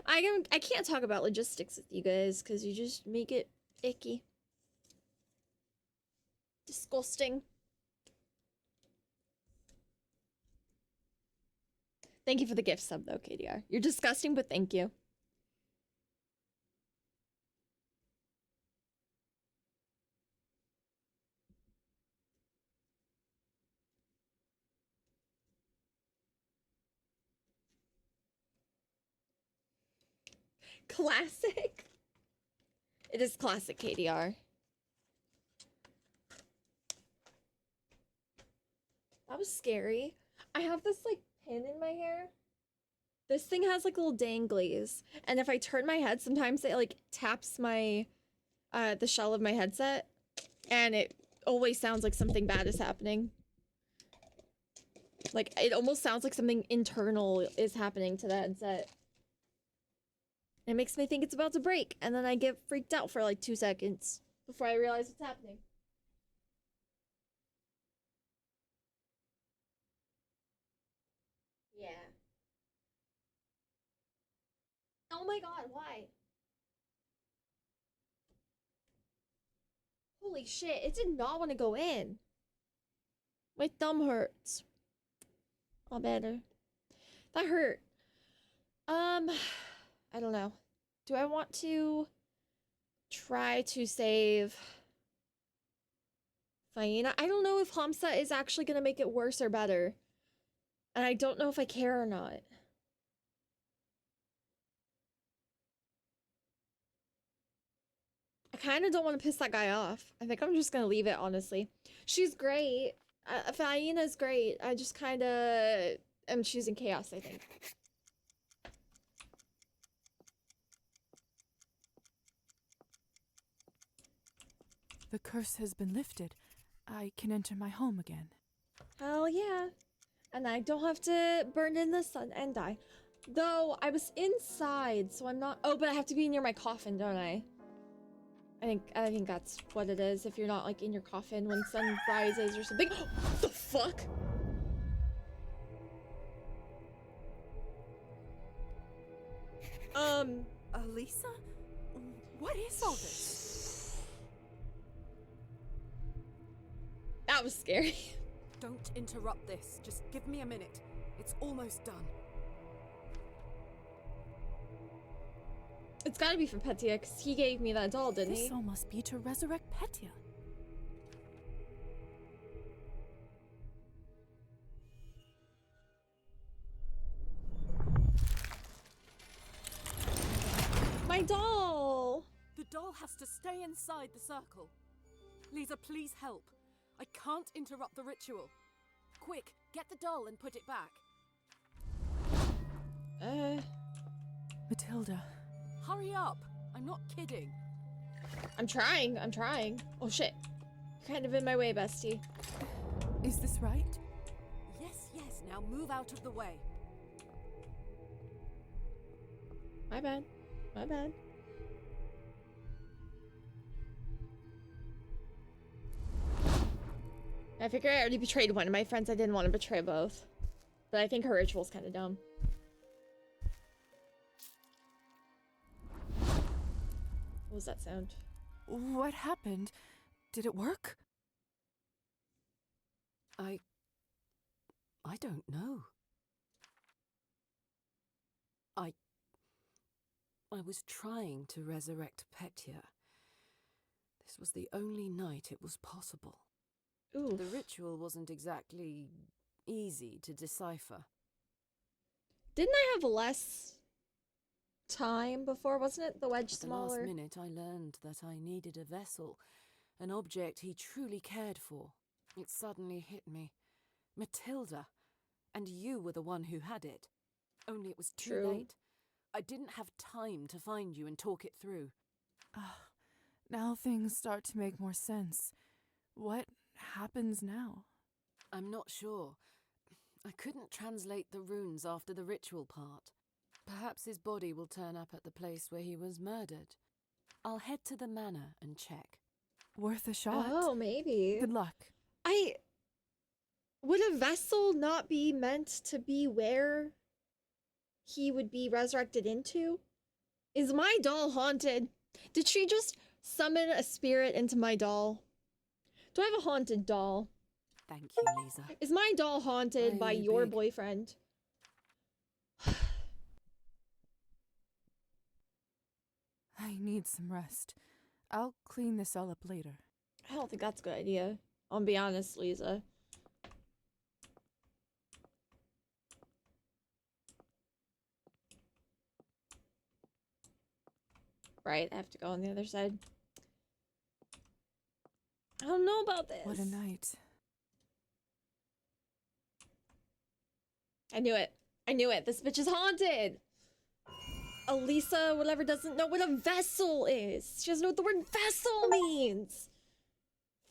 [SPEAKER 1] I can't talk about logistics with you guys because you just make it icky. Disgusting. Thank you for the gift sub though, KDR. You're disgusting, but thank you. Classic. It is classic KDR. That was scary. I have this like pin in my hair. This thing has like little danglies, and if I turn my head, sometimes it like taps my the shell of my headset, and it always sounds like something bad is happening. Like it almost sounds like something internal is happening to the headset. It makes me think it's about to break, and then I get freaked out for like 2 seconds before I realize what's happening. Yeah. Oh my god, why? Holy shit, it did not want to go in. My thumb hurts. All better. That hurt. I don't know. Do I want to try to save Faina? I don't know if Hamsa is actually going to make it worse or better. And I don't know if I care or not. I kind of don't want to piss that guy off. I think I'm just going to leave it, honestly. She's great. Faina's great. I just kind of am choosing chaos, I think.
[SPEAKER 3] The curse has been lifted. I can enter my home again.
[SPEAKER 1] Hell yeah. And I don't have to burn in the sun and die. Though, I was inside, so I'm not... Oh, but I have to be near my coffin, don't I? I think that's what it is, if you're not, like, in your coffin when sun rises or something. What the fuck?
[SPEAKER 4] Elisa? What is all this?
[SPEAKER 1] That was scary.
[SPEAKER 4] Don't interrupt this. Just give me a minute. It's almost done.
[SPEAKER 1] It's gotta be for Petya, because he gave me that doll, didn't he?
[SPEAKER 3] This all must be to resurrect Petya.
[SPEAKER 1] My doll!
[SPEAKER 9] The doll has to stay inside the circle. Lisa, please help. I can't interrupt the ritual. Quick, get the doll and put it back.
[SPEAKER 3] Matilda.
[SPEAKER 9] Hurry up! I'm not kidding.
[SPEAKER 1] I'm trying. Oh shit. You're kind of in my way, bestie.
[SPEAKER 3] Is this right?
[SPEAKER 9] Yes, now move out of the way.
[SPEAKER 1] My bad. I figure I already betrayed one of my friends. I didn't want to betray both. But I think her ritual's kind of dumb. What was that sound?
[SPEAKER 3] What happened? Did it work?
[SPEAKER 9] I don't know. I was trying to resurrect Petya. This was the only night it was possible.
[SPEAKER 1] Ooh.
[SPEAKER 9] The ritual wasn't exactly easy to decipher.
[SPEAKER 1] Didn't I have less time before? Wasn't it the wedge
[SPEAKER 9] At the
[SPEAKER 1] smaller?
[SPEAKER 9] last minute, I learned that I needed a vessel, an object he truly cared for. It suddenly hit me. Matilda. And you were the one who had it. Only it was too
[SPEAKER 1] True.
[SPEAKER 9] late. I didn't have time to find you and talk it through.
[SPEAKER 3] Now things start to make more sense. What happens now?
[SPEAKER 9] I'm not sure. I couldn't translate the runes after the ritual part. Perhaps his body will turn up at the place where he was murdered. I'll head to the manor and check.
[SPEAKER 3] Worth a shot.
[SPEAKER 1] Oh, maybe.
[SPEAKER 3] Good luck.
[SPEAKER 1] Would a vessel not be meant to be where he would be resurrected into? Is my doll haunted? Did she just summon a spirit into my doll? Do I have a haunted doll?
[SPEAKER 9] Thank you, Lisa.
[SPEAKER 1] Is my doll haunted by
[SPEAKER 9] Really
[SPEAKER 1] your
[SPEAKER 9] big.
[SPEAKER 1] boyfriend?
[SPEAKER 3] I need some rest. I'll clean this all up later.
[SPEAKER 1] I don't think that's a good idea. I'll be honest, Lisa. Right, I have to go on the other side. I don't know about this.
[SPEAKER 3] What a night.
[SPEAKER 1] I knew it. I knew it. This bitch is haunted. Elisa, whatever, doesn't know what a vessel is. She doesn't know what the word vessel means.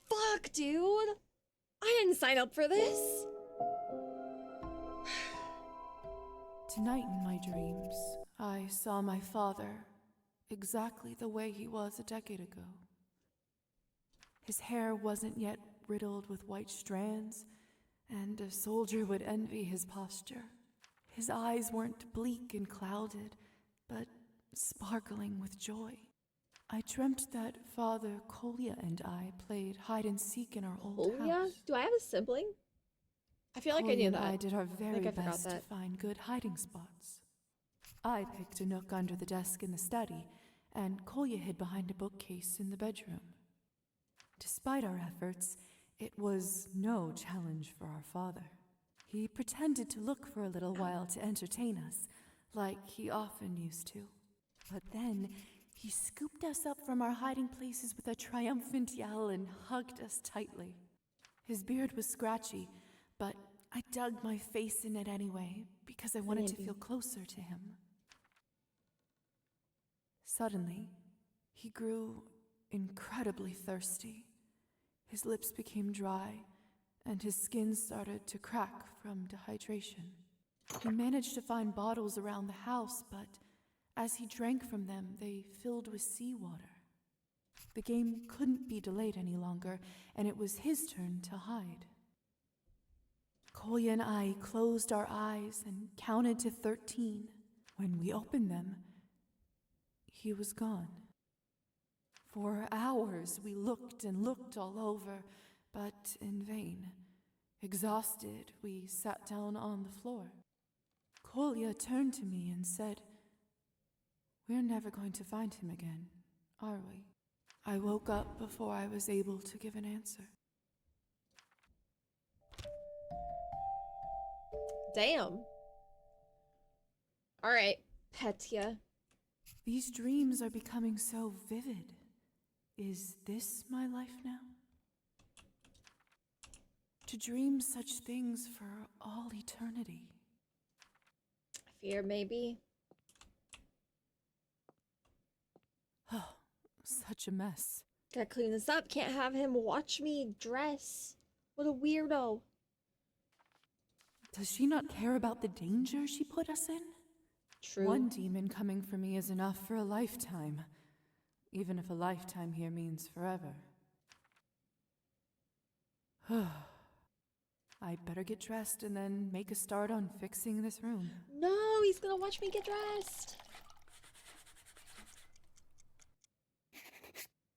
[SPEAKER 1] Fuck, dude. I didn't sign up for this.
[SPEAKER 3] Tonight in my dreams, I saw my father exactly the way he was a decade ago. His hair wasn't yet riddled with white strands, and a soldier would envy his posture. His eyes weren't bleak and clouded, but sparkling with joy. I dreamt that Father Kolya and I played hide and seek in our old
[SPEAKER 1] Kolya?
[SPEAKER 3] house.
[SPEAKER 1] Do I have a sibling? I feel like I
[SPEAKER 3] Kolya
[SPEAKER 1] knew
[SPEAKER 3] and
[SPEAKER 1] that.
[SPEAKER 3] I did our very
[SPEAKER 1] I forgot
[SPEAKER 3] best to
[SPEAKER 1] that.
[SPEAKER 3] find good hiding spots. I picked a nook under the desk in the study, and Kolya hid behind a bookcase in the bedroom. Despite our efforts, it was no challenge for our father. He pretended to look for a little while to entertain us, like he often used to. But then, he scooped us up from our hiding places with a triumphant yell and hugged us tightly. His beard was scratchy, but I dug my face in it anyway, because I wanted to feel closer to him. Suddenly, he grew incredibly thirsty. His lips became dry, and his skin started to crack from dehydration. He managed to find bottles around the house, but as he drank from them, they filled with seawater. The game couldn't be delayed any longer, and it was his turn to hide. Kolya and I closed our eyes and counted to 13. When we opened them, he was gone. For hours we looked and looked all over, but in vain. Exhausted, we sat down on the floor. Kolya turned to me and said, We're never going to find him again, are we? I woke up before I was able to give an answer.
[SPEAKER 1] Damn. All right, Petya.
[SPEAKER 3] These dreams are becoming so vivid. Is this my life now? To dream such things for all eternity.
[SPEAKER 1] Fear, maybe.
[SPEAKER 3] Oh, such a mess.
[SPEAKER 1] Gotta clean this up. Can't have him watch me dress. What a weirdo.
[SPEAKER 3] Does she not care about the danger she put us in?
[SPEAKER 1] True.
[SPEAKER 3] One demon coming for me is enough for a lifetime. Even if a lifetime here means forever. I'd better get dressed and then make a start on fixing this room.
[SPEAKER 1] No, he's gonna watch me get dressed.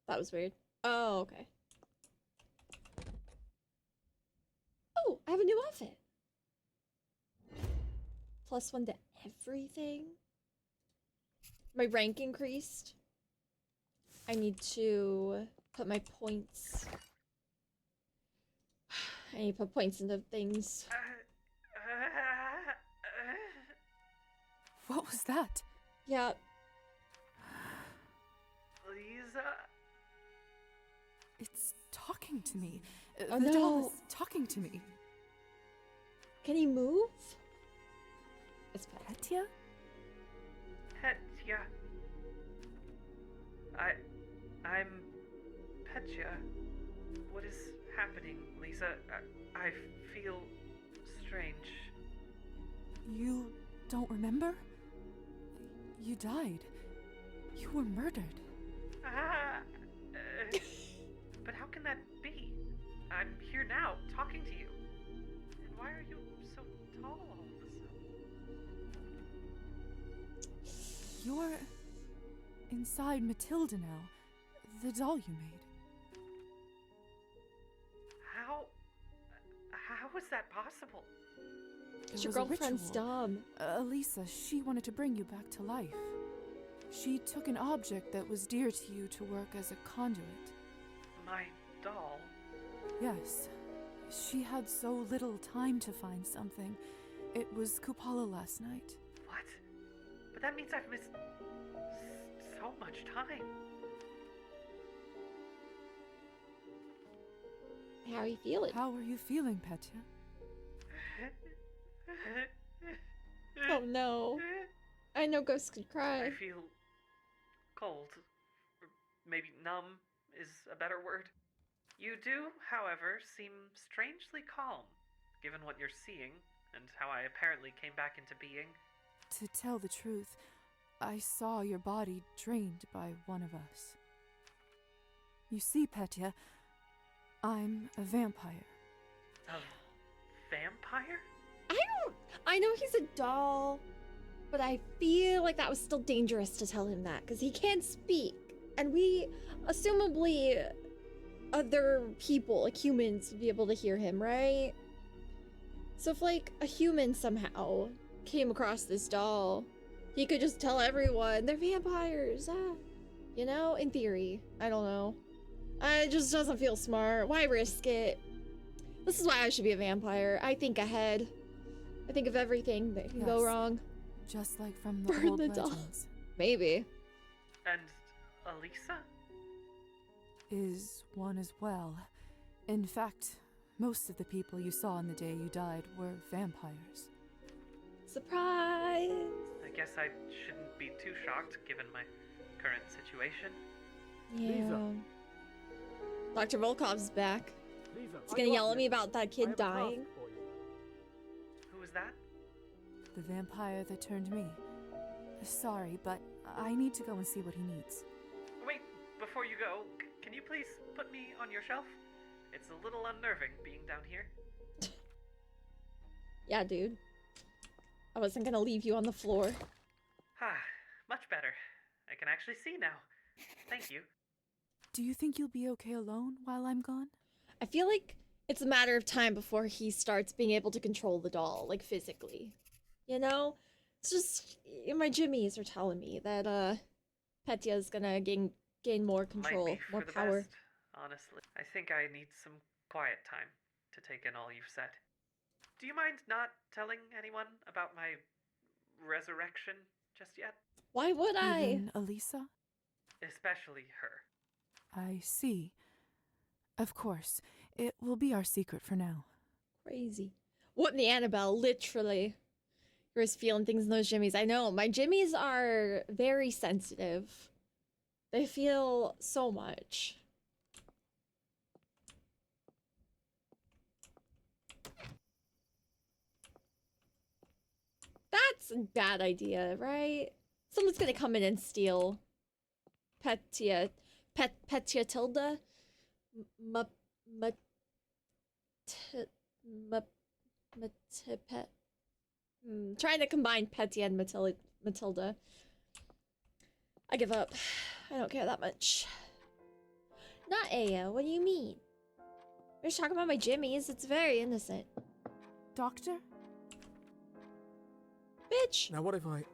[SPEAKER 1] That was weird. Oh, okay. Oh, I have a new outfit. +1 to everything. My rank increased. I need to put my points. I need to put points into things.
[SPEAKER 3] What was that?
[SPEAKER 1] Yeah.
[SPEAKER 5] Lisa?
[SPEAKER 3] It's talking to me.
[SPEAKER 1] Oh,
[SPEAKER 3] the doll
[SPEAKER 1] no.
[SPEAKER 3] is talking to me.
[SPEAKER 1] Can he move? It's Pet.
[SPEAKER 3] Petya?
[SPEAKER 5] Petya. I'm Petya. What is happening, Lisa? I feel strange.
[SPEAKER 3] You don't remember? You died. You were murdered.
[SPEAKER 5] But how can that be? I'm here now, talking to you. And why are you so tall all of a sudden?
[SPEAKER 3] You're inside Matilda now, the doll you made.
[SPEAKER 5] How is that possible?
[SPEAKER 3] It
[SPEAKER 1] Your
[SPEAKER 3] was a
[SPEAKER 1] girlfriend's
[SPEAKER 3] ritual.
[SPEAKER 1] dumb.
[SPEAKER 3] Elisa, she wanted to bring you back to life. She took an object that was dear to you to work as a conduit.
[SPEAKER 5] My doll?
[SPEAKER 3] Yes. She had so little time to find something. It was Kupala last night.
[SPEAKER 5] What? But that means I've missed so much time.
[SPEAKER 1] How are you feeling?
[SPEAKER 3] How are you feeling, Petya?
[SPEAKER 1] Oh no. I know ghosts could cry.
[SPEAKER 5] I feel cold. Or maybe numb is a better word. You do, however, seem strangely calm, given what you're seeing and how I apparently came back into being.
[SPEAKER 3] To tell the truth, I saw your body drained by one of us. You see, Petya, I'm a vampire.
[SPEAKER 5] A vampire?
[SPEAKER 1] I know he's a doll, but I feel like that was still dangerous to tell him that because he can't speak. And we, assumably, other people, like humans, would be able to hear him, right? So if, like, a human somehow came across this doll, he could just tell everyone they're vampires. You know, in theory. I don't know. It just doesn't feel smart. Why risk it? This is why I should be a vampire. I think ahead. I think of everything that can go
[SPEAKER 3] Yes.
[SPEAKER 1] wrong.
[SPEAKER 3] Just like from the
[SPEAKER 1] Burn
[SPEAKER 3] old
[SPEAKER 1] the doll.
[SPEAKER 3] legends.
[SPEAKER 1] Maybe.
[SPEAKER 5] And Elisa?
[SPEAKER 3] Is one as well. In fact, most of the people you saw on the day you died were vampires.
[SPEAKER 1] Surprise!
[SPEAKER 5] I guess I shouldn't be too shocked given my current situation.
[SPEAKER 1] Yeah. Dr. Volkov's back.
[SPEAKER 10] Lisa,
[SPEAKER 1] He's gonna yell at me about that kid dying.
[SPEAKER 5] Who was that?
[SPEAKER 3] The vampire that turned me. Sorry, but I need to go and see what he needs.
[SPEAKER 5] Wait, before you go, can you please put me on your shelf? It's a little unnerving being down here.
[SPEAKER 1] Yeah, dude. I wasn't gonna leave you on the floor.
[SPEAKER 5] Ah, much better. I can actually see now. Thank you.
[SPEAKER 3] Do you think you'll be okay alone while I'm gone?
[SPEAKER 1] I feel like it's a matter of time before he starts being able to control the doll, like physically. You know? It's just my jimmies are telling me that Petya's gonna gain more control,
[SPEAKER 5] Might be
[SPEAKER 1] more
[SPEAKER 5] for the
[SPEAKER 1] power.
[SPEAKER 5] best, honestly. I think I need some quiet time to take in all you've said. Do you mind not telling anyone about my resurrection just yet?
[SPEAKER 1] Why would I?
[SPEAKER 3] Even Elisa?
[SPEAKER 5] Especially her.
[SPEAKER 3] I see. Of course. It will be our secret for now.
[SPEAKER 1] Crazy. What in the Annabelle? Literally. You're just feeling things in those jimmies. I know. My jimmies are very sensitive. They feel so much. That's a bad idea, right? Someone's gonna come in and steal Petya Tilda. Trying to combine Petya and Matilda. I give up. I don't care that much. Not Aya, what do you mean? We're just talking about my jimmies. It's very innocent.
[SPEAKER 3] Doctor?
[SPEAKER 1] Bitch!
[SPEAKER 10] Now what if I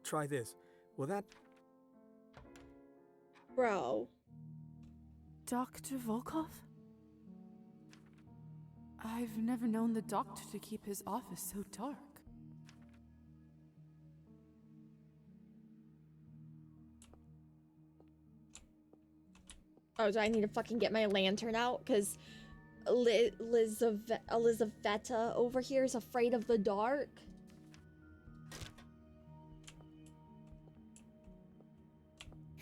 [SPEAKER 10] try this? Will that...
[SPEAKER 1] Bro.
[SPEAKER 3] Dr. Volkov? I've never known the doctor to keep his office so dark.
[SPEAKER 1] Oh, do I need to fucking get my lantern out? Because Elizaveta over here is afraid of the dark.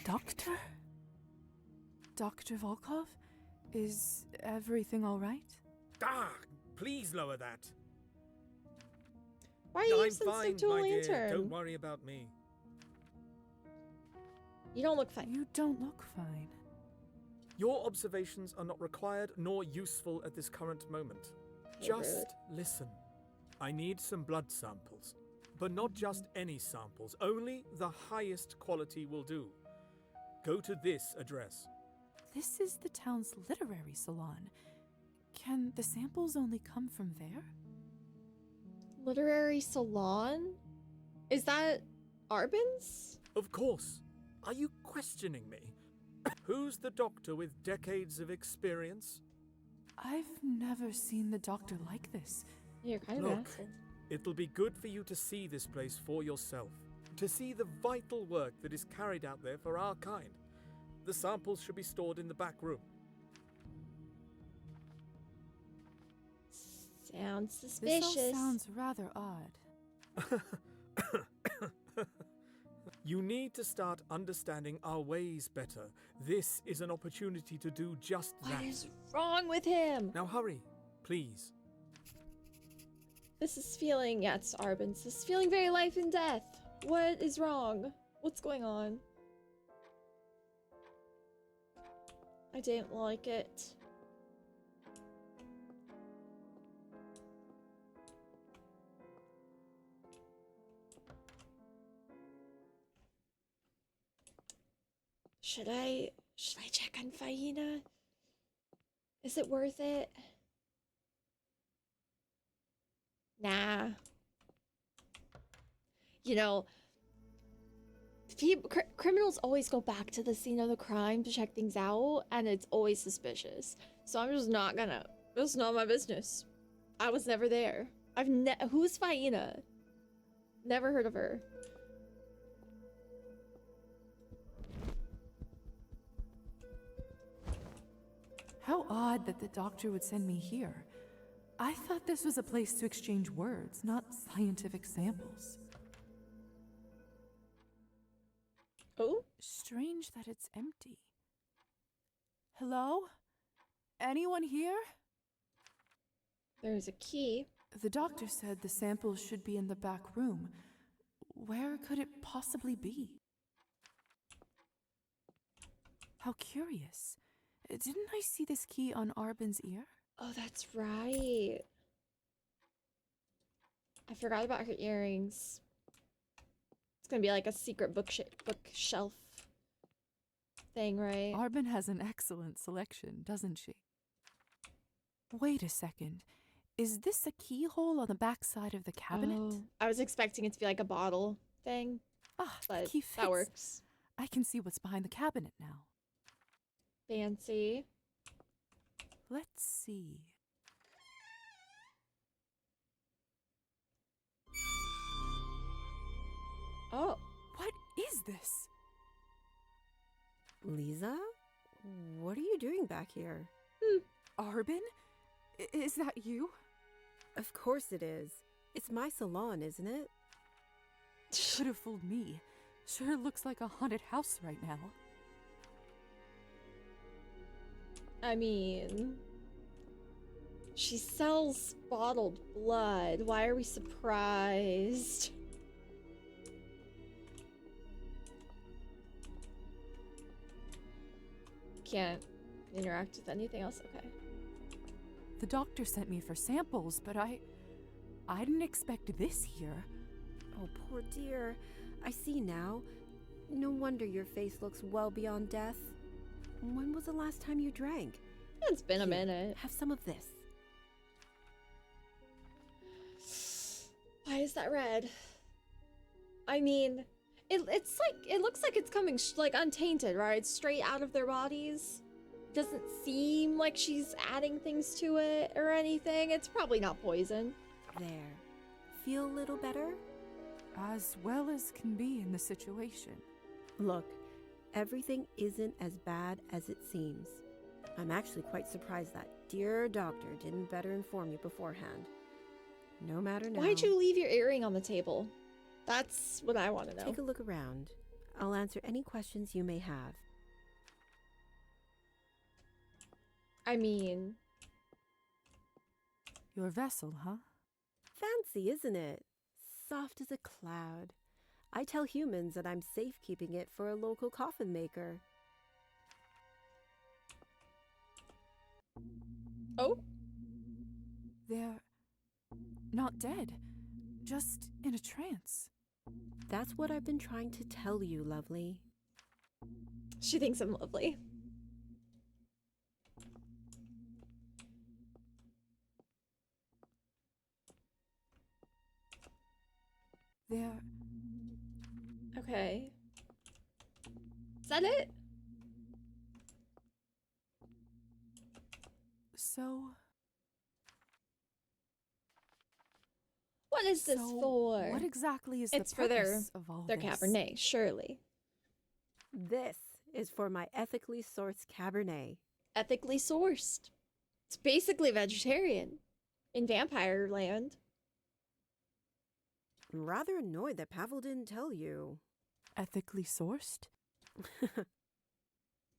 [SPEAKER 3] Doctor? Dr. Volkov? Is everything all right?
[SPEAKER 10] Ah! Please lower that!
[SPEAKER 1] Why are you
[SPEAKER 10] I'm
[SPEAKER 1] sensitive
[SPEAKER 10] fine,
[SPEAKER 1] to a
[SPEAKER 10] my dear.
[SPEAKER 1] lantern?
[SPEAKER 10] Don't worry about me.
[SPEAKER 1] You don't look fine.
[SPEAKER 3] You don't look fine.
[SPEAKER 10] Your observations are not required nor useful at this current moment.
[SPEAKER 1] Okay,
[SPEAKER 10] Just
[SPEAKER 1] rude.
[SPEAKER 10] listen. I need some blood samples. But not just any samples. Only the highest quality will do. Go to this address.
[SPEAKER 3] This is the town's literary salon. Can the samples only come from there?
[SPEAKER 1] Literary salon? Is that Arbin's?
[SPEAKER 10] Of course. Are you questioning me? Who's the doctor with decades of experience?
[SPEAKER 3] I've never seen the doctor like this.
[SPEAKER 1] You're kind of an
[SPEAKER 10] Look,
[SPEAKER 1] asshole.
[SPEAKER 10] it'll be good for you to see this place for yourself. To see the vital work that is carried out there for our kind. The samples should be stored in the back room.
[SPEAKER 1] Sounds
[SPEAKER 3] This
[SPEAKER 1] suspicious.
[SPEAKER 3] all sounds rather odd.
[SPEAKER 10] You need to start understanding our ways better. This is an opportunity to do just
[SPEAKER 1] What
[SPEAKER 10] that.
[SPEAKER 1] is wrong with him?
[SPEAKER 10] Now hurry, please.
[SPEAKER 1] This is feeling, yeah, it's Arbin's. This is feeling very life and death. What is wrong? What's going on? I didn't like it. Should I check on Faina? Is it worth it? Nah. You know, criminals always go back to the scene of the crime to check things out, and it's always suspicious. So I'm just not gonna. It's not my business. I was never there. Who's Faina? Never heard of her.
[SPEAKER 3] How odd that the doctor would send me here. I thought this was a place to exchange words, not scientific samples.
[SPEAKER 1] Oh?
[SPEAKER 3] Strange that it's empty. Hello? Anyone here?
[SPEAKER 1] There's a key.
[SPEAKER 3] The doctor said the samples should be in the back room. Where could it possibly be? How curious. Didn't I see this key on Arbin's ear?
[SPEAKER 1] Oh, that's right. I forgot about her earrings. It's gonna be like a secret bookshelf thing, right?
[SPEAKER 3] Arbin has an excellent selection, doesn't she? Wait a second. Is this a keyhole on the backside of the cabinet?
[SPEAKER 1] Oh, I was expecting it to be like a bottle thing,
[SPEAKER 3] Ah, the
[SPEAKER 1] but
[SPEAKER 3] key fits.
[SPEAKER 1] that works.
[SPEAKER 3] I can see what's behind the cabinet now.
[SPEAKER 1] Fancy.
[SPEAKER 3] Let's see.
[SPEAKER 1] Oh,
[SPEAKER 3] What is this?
[SPEAKER 11] Lisa? What are you doing back here?
[SPEAKER 3] Arbin? Is that you?
[SPEAKER 11] Of course it is. It's my salon, isn't it?
[SPEAKER 3] Could have fooled me. Sure looks like a haunted house right now.
[SPEAKER 1] I mean, she sells bottled blood. Why are we surprised? Can't interact with anything else. Okay.
[SPEAKER 3] The doctor sent me for samples, but I didn't expect this here.
[SPEAKER 11] Oh, poor dear. I see now. No wonder your face looks well beyond death. When was the last time you drank?
[SPEAKER 1] It's been a
[SPEAKER 11] Here,
[SPEAKER 1] minute.
[SPEAKER 11] Have some of this.
[SPEAKER 1] Why is that red? I mean, it's like, it looks like it's coming like untainted, right? It's straight out of their bodies. Doesn't seem like she's adding things to it or anything. It's probably not poison.
[SPEAKER 11] There. Feel a little better?
[SPEAKER 3] As well as can be in the situation.
[SPEAKER 11] Look, everything isn't as bad as it seems. I'm actually quite surprised that dear doctor didn't better inform you beforehand. No matter now.
[SPEAKER 1] Why'd you leave your earring on the table? That's what I want to know.
[SPEAKER 11] Take a look around. I'll answer any questions you may have.
[SPEAKER 1] I mean,
[SPEAKER 3] Your vessel, huh?
[SPEAKER 11] Fancy, isn't it? Soft as a cloud. I tell humans that I'm safekeeping it for a local coffin maker.
[SPEAKER 1] oh,
[SPEAKER 3] They're not dead, just in a trance.
[SPEAKER 11] That's what I've been trying to tell you, lovely.
[SPEAKER 1] she thinks I'm lovely.
[SPEAKER 3] They're
[SPEAKER 1] Okay. Is that it?
[SPEAKER 3] so.
[SPEAKER 1] What is this
[SPEAKER 3] so
[SPEAKER 1] for?
[SPEAKER 3] What exactly is
[SPEAKER 1] It's
[SPEAKER 3] the
[SPEAKER 1] for their
[SPEAKER 3] purpose of all
[SPEAKER 1] their
[SPEAKER 3] this?
[SPEAKER 1] Cabernet, surely.
[SPEAKER 11] This is for my ethically sourced Cabernet.
[SPEAKER 1] Ethically sourced. It's basically vegetarian in vampire land.
[SPEAKER 11] I'm rather annoyed that Pavel didn't tell you.
[SPEAKER 3] Ethically sourced?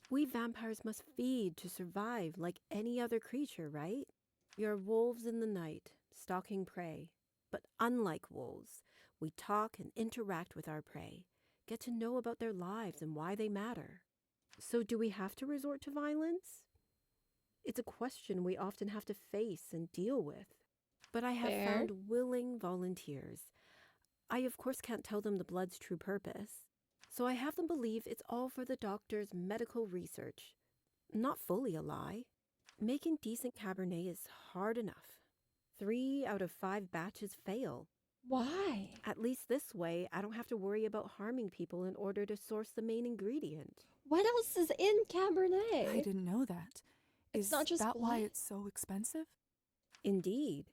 [SPEAKER 11] We vampires must feed to survive like any other creature, right? We are wolves in the night, stalking prey. But unlike wolves, we talk and interact with our prey, get to know about their lives and why they matter. So do we have to resort to violence? It's a question we often have to face and deal with. But I have
[SPEAKER 1] Fair.
[SPEAKER 11] found willing volunteers. I of course can't tell them the blood's true purpose. So I have them believe it's all for the doctor's medical research. Not fully a lie. Making decent Cabernet is hard enough. 3 out of 5 batches fail.
[SPEAKER 1] Why?
[SPEAKER 11] At least this way, I don't have to worry about harming people in order to source the main ingredient.
[SPEAKER 1] What else is in Cabernet?
[SPEAKER 3] I didn't know that.
[SPEAKER 1] It's
[SPEAKER 3] Is
[SPEAKER 1] not just
[SPEAKER 3] that why
[SPEAKER 1] blood?
[SPEAKER 3] it's so expensive?
[SPEAKER 11] Indeed.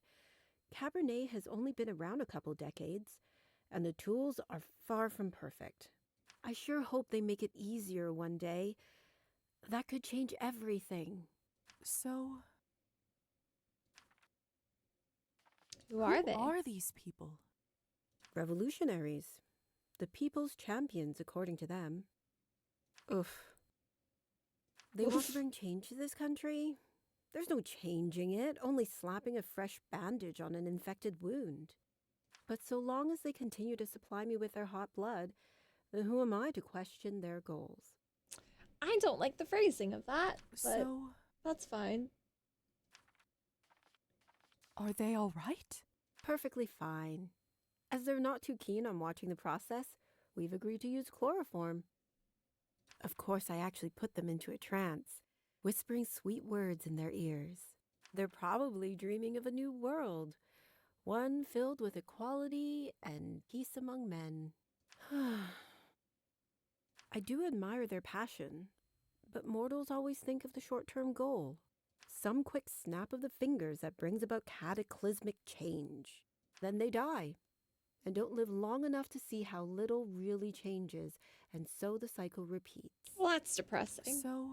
[SPEAKER 11] Cabernet has only been around a couple decades, and the tools are far from perfect. I sure hope they make it easier one day. That could change everything.
[SPEAKER 3] So,
[SPEAKER 1] Who are they?
[SPEAKER 3] who are these people?
[SPEAKER 11] Revolutionaries. The people's champions, according to them. Oof. They want to
[SPEAKER 1] Oof.
[SPEAKER 11] bring change to this country? There's no changing it, only slapping a fresh bandage on an infected wound. But so long as they continue to supply me with their hot blood, then who am I to question their goals?
[SPEAKER 1] I don't like the phrasing of that, but
[SPEAKER 3] So,
[SPEAKER 1] that's fine.
[SPEAKER 3] are they all right?
[SPEAKER 11] Perfectly fine. As they're not too keen on watching the process, we've agreed to use chloroform. Of course, I actually put them into a trance, whispering sweet words in their ears. They're probably dreaming of a new world, one filled with equality and peace among men. I do admire their passion, but mortals always think of the short-term goal. Some quick snap of the fingers that brings about cataclysmic change. Then they die, and don't live long enough to see how little really changes, and so the cycle repeats.
[SPEAKER 1] Well, that's depressing.
[SPEAKER 3] So,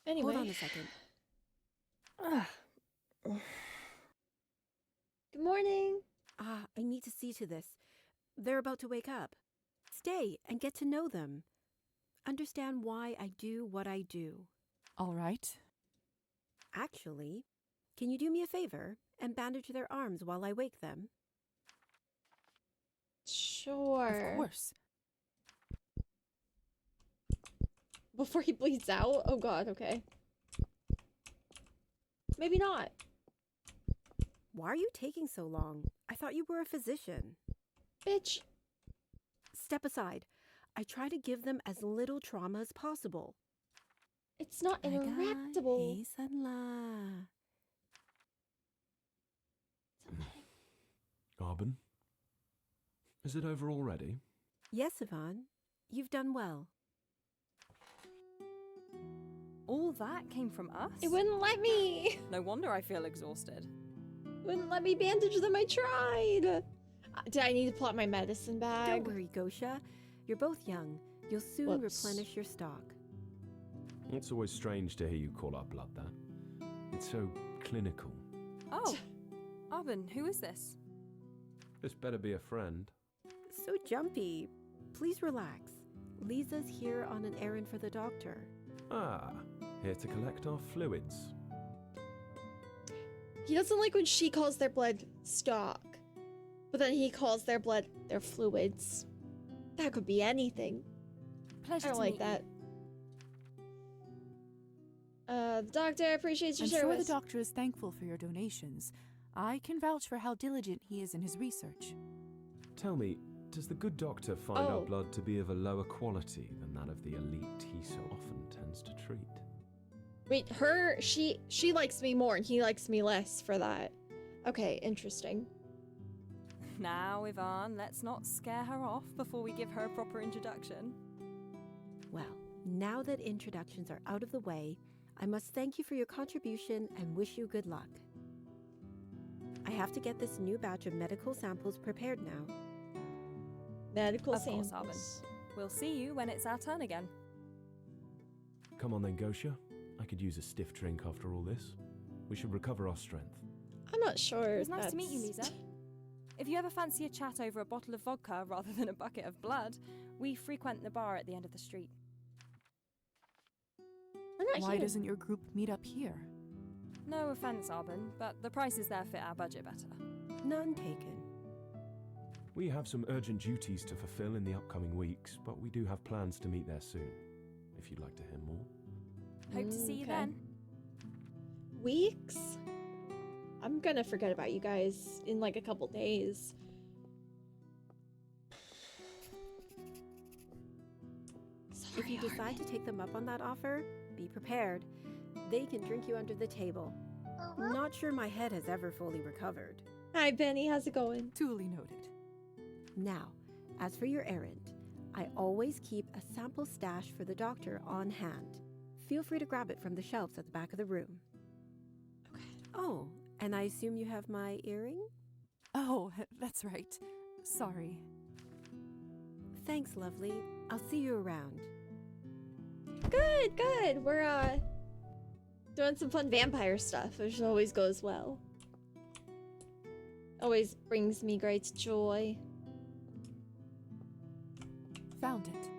[SPEAKER 1] Anyway.
[SPEAKER 11] Hold on a second.
[SPEAKER 1] Good morning.
[SPEAKER 11] I need to see to this. They're about to wake up. Stay and get to know them. Understand why I do what I do.
[SPEAKER 3] all right.
[SPEAKER 11] Actually, can you do me a favor and bandage their arms while I wake them?
[SPEAKER 1] Sure.
[SPEAKER 3] Of course.
[SPEAKER 1] Before he bleeds out? Oh god, okay. Maybe not.
[SPEAKER 11] Why are you taking so long? I thought you were a physician.
[SPEAKER 1] Bitch.
[SPEAKER 11] Step aside. I try to give them as little trauma as possible.
[SPEAKER 1] It's not interactable.
[SPEAKER 11] Hey, Sanla.
[SPEAKER 12] Arbin? Is it over already?
[SPEAKER 11] Yes, Yvonne. You've done well.
[SPEAKER 13] All that came from us?
[SPEAKER 1] It wouldn't let me.
[SPEAKER 13] No wonder I feel exhausted.
[SPEAKER 1] It wouldn't let me bandage them. I tried. Did I need to pull out my medicine bag?
[SPEAKER 11] Don't worry, Gosha. You're both young. You'll soon
[SPEAKER 1] Whoops.
[SPEAKER 11] replenish your stock.
[SPEAKER 12] It's always strange to hear you call our blood that. It's so clinical.
[SPEAKER 13] Oh, Arbin, who is this?
[SPEAKER 12] This better be a friend.
[SPEAKER 11] So jumpy. Please relax. Lisa's here on an errand for the doctor.
[SPEAKER 12] Ah, here to collect our fluids.
[SPEAKER 1] He doesn't like when she calls their blood stock, but then he calls their blood their fluids. That could be anything.
[SPEAKER 13] Pleasure
[SPEAKER 1] I don't
[SPEAKER 13] to
[SPEAKER 1] like
[SPEAKER 13] meet
[SPEAKER 1] that. The doctor appreciates your
[SPEAKER 3] I'm sure
[SPEAKER 1] service.
[SPEAKER 3] the doctor is thankful for your donations. I can vouch for how diligent he is in his research.
[SPEAKER 12] Tell me, does the good doctor find our
[SPEAKER 1] Oh.
[SPEAKER 12] blood to be of a lower quality than that of the elite he so often tends to treat?
[SPEAKER 1] Wait, she likes me more and he likes me less for that. Okay, interesting.
[SPEAKER 13] Now, Yvonne, let's not scare her off before we give her a proper introduction.
[SPEAKER 11] Well, now that introductions are out of the way, I must thank you for your contribution and wish you good luck. I have to get this new batch of medical samples prepared now.
[SPEAKER 1] Medical
[SPEAKER 13] Of course,
[SPEAKER 1] samples.
[SPEAKER 13] We'll see you when it's our turn again.
[SPEAKER 12] Come on then, Gosha. I could use a stiff drink after all this. We should recover our strength.
[SPEAKER 1] I'm not sure.
[SPEAKER 13] It was nice to meet you, Lisa. If you ever fancy a chat over a bottle of vodka rather than a bucket of blood, we frequent the bar at the end of the street.
[SPEAKER 1] We're not
[SPEAKER 3] Why
[SPEAKER 1] here.
[SPEAKER 3] doesn't your group meet up here?
[SPEAKER 13] No offence, Arbin, but the prices there fit our budget better.
[SPEAKER 11] None taken.
[SPEAKER 12] We have some urgent duties to fulfill in the upcoming weeks, but we do have plans to meet there soon, if you'd like to hear more.
[SPEAKER 13] Hope to see you
[SPEAKER 1] Okay.
[SPEAKER 13] then.
[SPEAKER 1] Weeks? I'm gonna forget about you guys in like a couple days. Sorry,
[SPEAKER 11] If you decide to
[SPEAKER 1] Armin.
[SPEAKER 11] take them up on that offer, be prepared. They can drink you under the table. Not sure my head has ever fully recovered.
[SPEAKER 1] Hi, Benny. How's it going?
[SPEAKER 3] Duly noted.
[SPEAKER 11] Now, as for your errand, I always keep a sample stash for the doctor on hand. Feel free to grab it from the shelves at the back of the room.
[SPEAKER 1] Okay.
[SPEAKER 11] Oh, and I assume you have my earring?
[SPEAKER 3] Oh, that's right. Sorry.
[SPEAKER 11] Thanks, lovely. I'll see you around.
[SPEAKER 1] Good, good. We're doing some fun vampire stuff, which always goes well. Always brings me great joy.
[SPEAKER 3] Found it.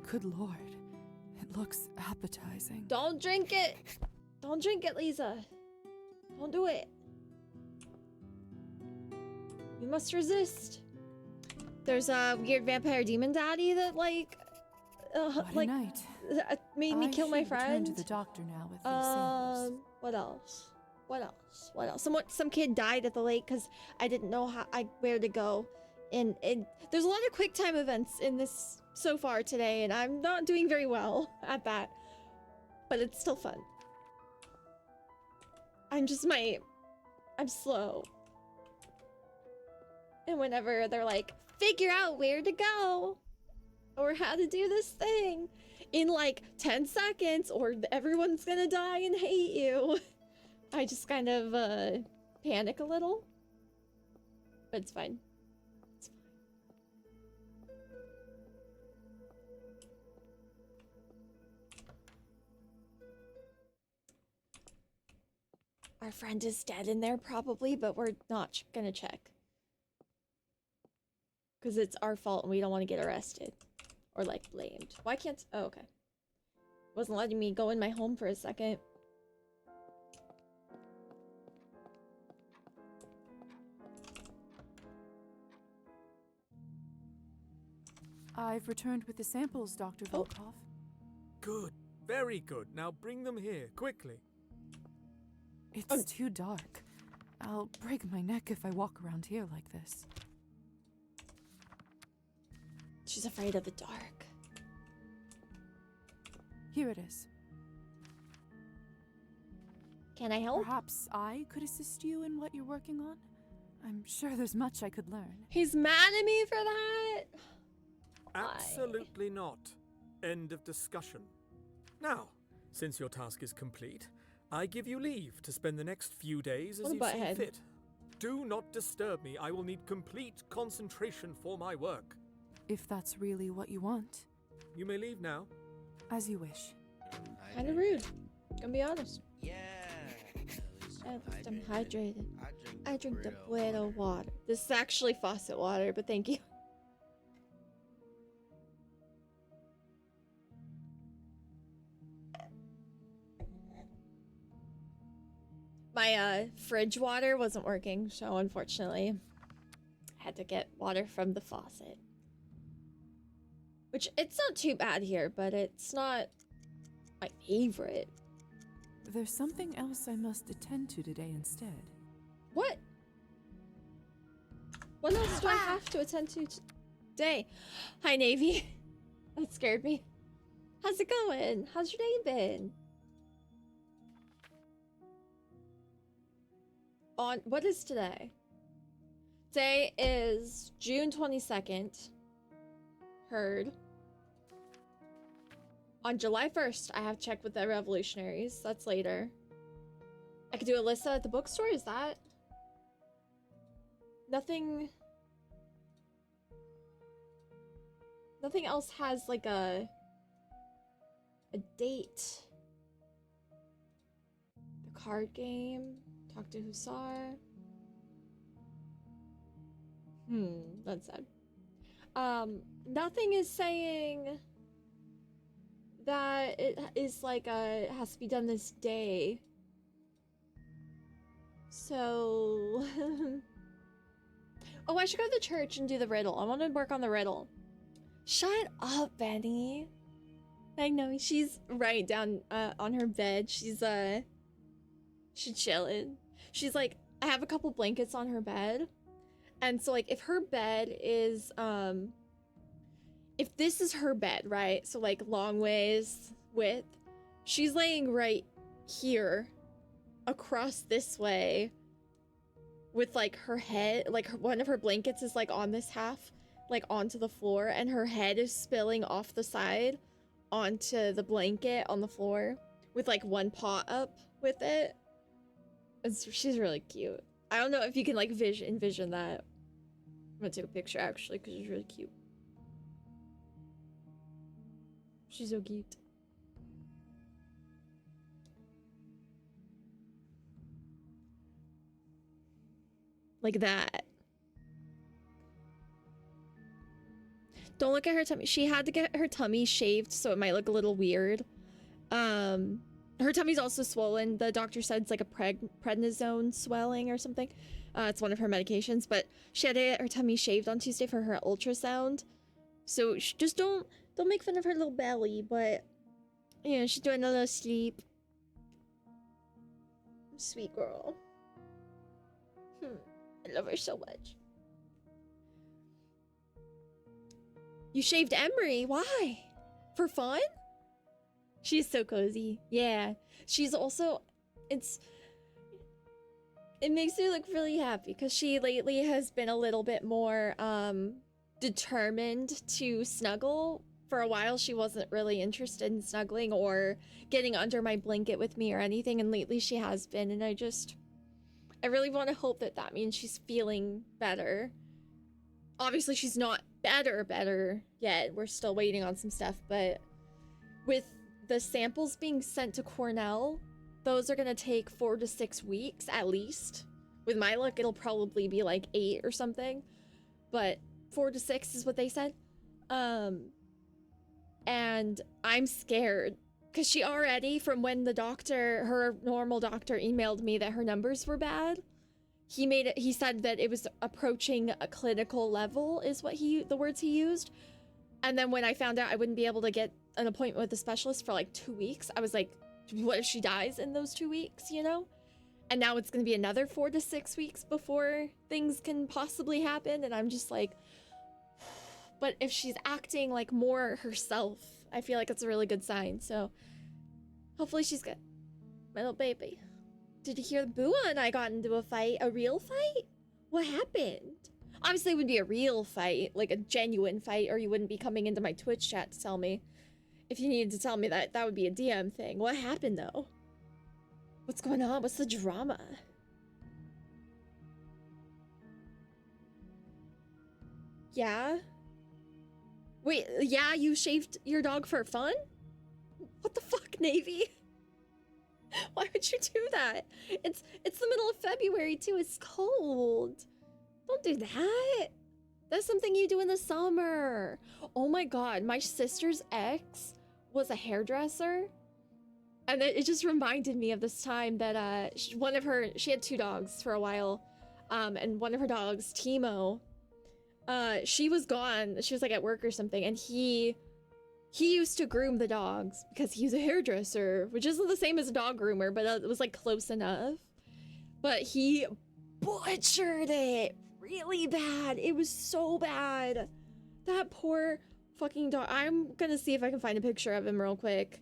[SPEAKER 3] Good lord. It looks appetizing.
[SPEAKER 1] Don't drink it. Don't drink it, Lisa. Don't do it. We must resist. There's a weird vampire demon daddy that like
[SPEAKER 3] What a night.
[SPEAKER 1] made me
[SPEAKER 3] I
[SPEAKER 1] kill my
[SPEAKER 3] should return
[SPEAKER 1] friend.
[SPEAKER 3] to the doctor now with these samples.
[SPEAKER 1] What else? What else? What else? Some kid died at the lake because I didn't know where to go, and there's a lot of quick time events in this so far today, and I'm not doing very well at that, but it's still fun. I'm slow. And whenever they're like, figure out where to go or how to do this thing in like 10 seconds or everyone's gonna die and hate you, I just kind of panic a little. But it's fine. It's fine. Our friend is dead in there probably, but we're not gonna check. Because it's our fault and we don't want to get arrested. Or, like, blamed. Why can't... Oh, okay. Wasn't letting me go in my home for a second.
[SPEAKER 3] I've returned with the samples, Dr. Volkov.
[SPEAKER 10] Good. Very good. Now bring them here, quickly.
[SPEAKER 3] It's too dark. I'll break my neck if I walk around here like this.
[SPEAKER 1] She's afraid of the dark.
[SPEAKER 3] Here it is.
[SPEAKER 1] Can I help?
[SPEAKER 3] Perhaps I could assist you in what you're working on? I'm sure there's much I could learn.
[SPEAKER 1] He's mad at me for that?
[SPEAKER 10] Absolutely not. End of discussion. Now, since your task is complete, I give you leave to spend the next few days as you see fit. Do not disturb me. I will need complete concentration for my work.
[SPEAKER 3] If that's really what you want.
[SPEAKER 10] You may leave now.
[SPEAKER 3] As you wish.
[SPEAKER 1] Kind of rude. Gonna be honest. Yeah. At least I'm hydrated. I drink the Bueno water. This is actually faucet water, but thank you. My fridge water wasn't working, so unfortunately I had to get water from the faucet. Which, it's not too bad here, but it's not my favorite.
[SPEAKER 3] There's something else I must attend to today instead.
[SPEAKER 1] What? What else do I have to attend to today? Hi, Navy. That scared me. How's it going? How's your day been? What is today? Today is June 22nd. Heard. On July 1st, I have to check with the revolutionaries. That's later. I could do Alyssa at the bookstore, is that? Nothing else has like a date. The card game. Talk to Hussar. That's sad. Nothing is saying that it is like it has to be done this day. So oh, I should go to the church and do the riddle. I want to work on the riddle. Shut up, Benny. I know she's right down on her bed. She's chilling. She's like, I have a couple blankets on her bed. And so like if her bed is if this is her bed, right? So like long ways width, she's laying right here across this way with like her head, like one of her blankets is like on this half, like onto the floor, and her head is spilling off the side onto the blanket on the floor with like one paw up with it. She's really cute. I don't know if you can like envision that. I'm gonna take a picture actually because she's really cute. She's so cute. Like that. Don't look at her tummy. She had to get her tummy shaved so it might look a little weird. Her tummy's also swollen. The doctor said it's like a prednisone swelling or something. It's one of her medications, but she had to get her tummy shaved on Tuesday for her ultrasound. So just don't make fun of her little belly, but you know, she's doing a little sleep. Sweet girl. I love her so much. You shaved Emery. Why? For fun? She's so cozy. Yeah. She's also, It makes me look really happy because she lately has been a little bit more determined to snuggle. For a while, she wasn't really interested in snuggling or getting under my blanket with me or anything, and lately she has been, and I really want to hope that that means she's feeling better. Obviously, she's not better yet. We're still waiting on some stuff, but with the samples being sent to Cornell, those are gonna take 4 to 6 weeks at least. With my luck, it'll probably be like 8 or something, but 4 to 6 is what they said. And I'm scared because she already, from when her normal doctor emailed me that her numbers were bad, he said that it was approaching a clinical level is what the words he used. And then when I found out I wouldn't be able to get an appointment with a specialist for like 2 weeks, I was like, what if she dies in those 2 weeks, you know? And now it's gonna be another 4 to 6 weeks before things can possibly happen, and I'm just like, but if she's acting like more herself, I feel like it's a really good sign, so hopefully she's good. My little baby. Did you hear Bua and I got into a fight? A real fight? What happened? Obviously it would be a real fight, like a genuine fight, or you wouldn't be coming into my Twitch chat to tell me. If you needed to tell me that, that would be a DM thing. What happened though? What's going on? What's the drama? Yeah? Wait, yeah, you shaved your dog for fun? What the fuck, Navy? Why would you do that? It's the middle of February too. It's cold. Don't do that. That's something you do in the summer. Oh my god, my sister's ex was a hairdresser. And it just reminded me of this time that she had 2 dogs for a while. And one of her dogs, Timo, she was gone. She was like at work or something, and he used to groom the dogs because he's a hairdresser, which isn't the same as a dog groomer, but it was like close enough. But he butchered it really bad. It was so bad. That poor fucking dog. I'm gonna see if I can find a picture of him real quick.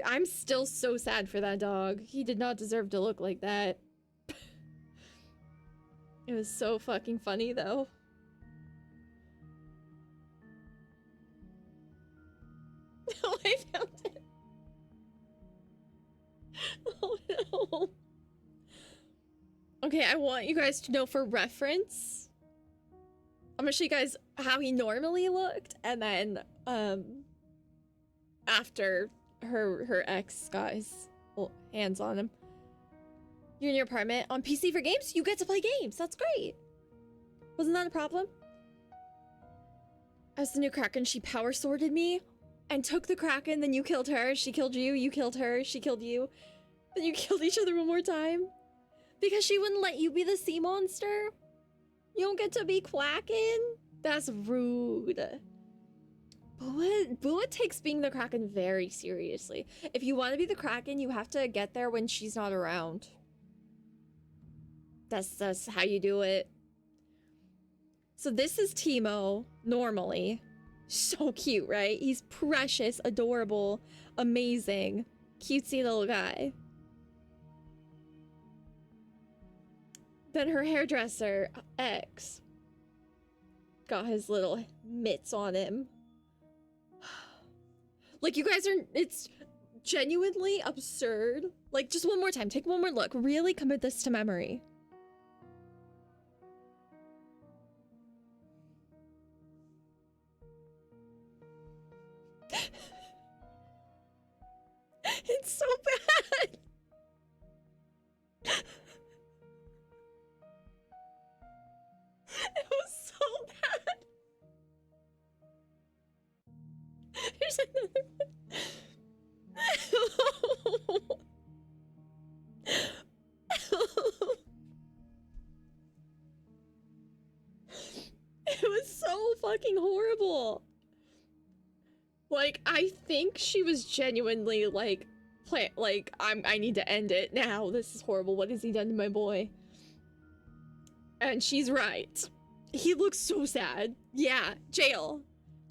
[SPEAKER 1] I'm still so sad for that dog. He did not deserve to look like that. It was so fucking funny though. Oh, I found it. Oh no. Okay, I want you guys to know for reference. I'm gonna show you guys how he normally looked, and then after her ex got his hands on him. You're in your apartment on PC for games? You get to play games. That's great. Wasn't that a problem? As the new Kraken, she power sworded me and took the Kraken, then you killed her, she killed you, you killed her, she killed you. Then you killed each other one more time. Because she wouldn't let you be the sea monster? You don't get to be Quacken? That's rude. Bua takes being the Kraken very seriously. If you want to be the Kraken, you have to get there when she's not around. That's how you do it. So this is Timo, normally. So cute, right? He's precious, adorable, amazing, cutesy little guy. Then her hairdresser, ex, got his little mitts on him. Like, you guys are, it's genuinely absurd. Like, just one more time, take one more look. Really commit this to memory. It's so bad. It was so bad. Here's another one. It was so fucking horrible. Like, I think she was genuinely like, I need to end it now. This is horrible. What has he done to my boy? And she's right. He looks so sad. Yeah, jail.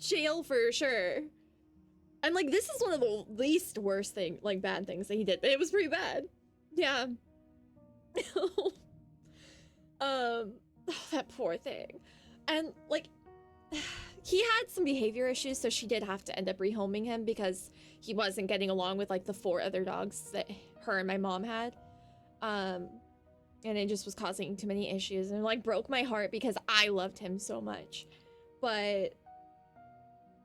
[SPEAKER 1] Jail for sure. And like, this is one of the least worst bad things that he did, but it was pretty bad. Yeah. That poor thing. And like, he had some behavior issues, so she did have to end up rehoming him because he wasn't getting along with like the 4 other dogs that her and my mom had. And it just was causing too many issues, and like broke my heart because I loved him so much. But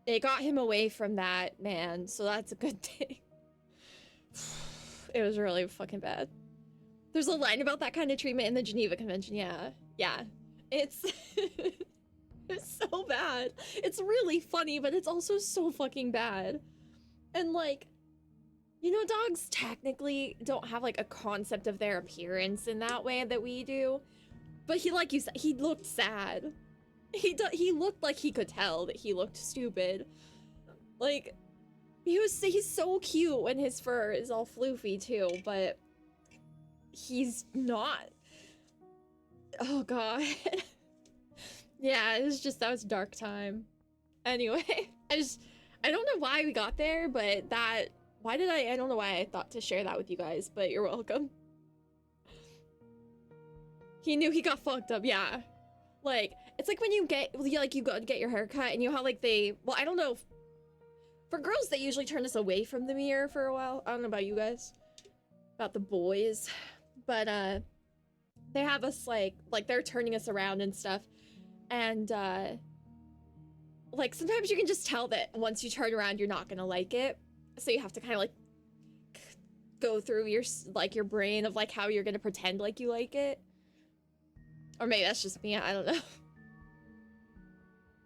[SPEAKER 1] they got him away from that man, so that's a good thing. It was really fucking bad. There's a line about that kind of treatment in the Geneva Convention. Yeah. It's it's so bad. It's really funny, but it's also so fucking bad. And like, you know, dogs technically don't have like a concept of their appearance in that way that we do. But he, like you said, he looked sad. He looked like he could tell that he looked stupid. Like, he's so cute when his fur is all floofy too, but he's not. Oh god. Yeah, it was just, that was dark time. Anyway, I don't know why we got there, but I don't know why I thought to share that with you guys, but you're welcome. He knew he got fucked up, yeah. Like, it's like when you go to get your hair cut, and you know how like well, I don't know, for girls they usually turn us away from the mirror for a while. I don't know about you guys, about the boys, but they have us like they're turning us around and stuff, and like sometimes you can just tell that once you turn around you're not gonna like it, so you have to kind of like go through your brain of like how you're gonna pretend like you like it. Or maybe that's just me, I don't know.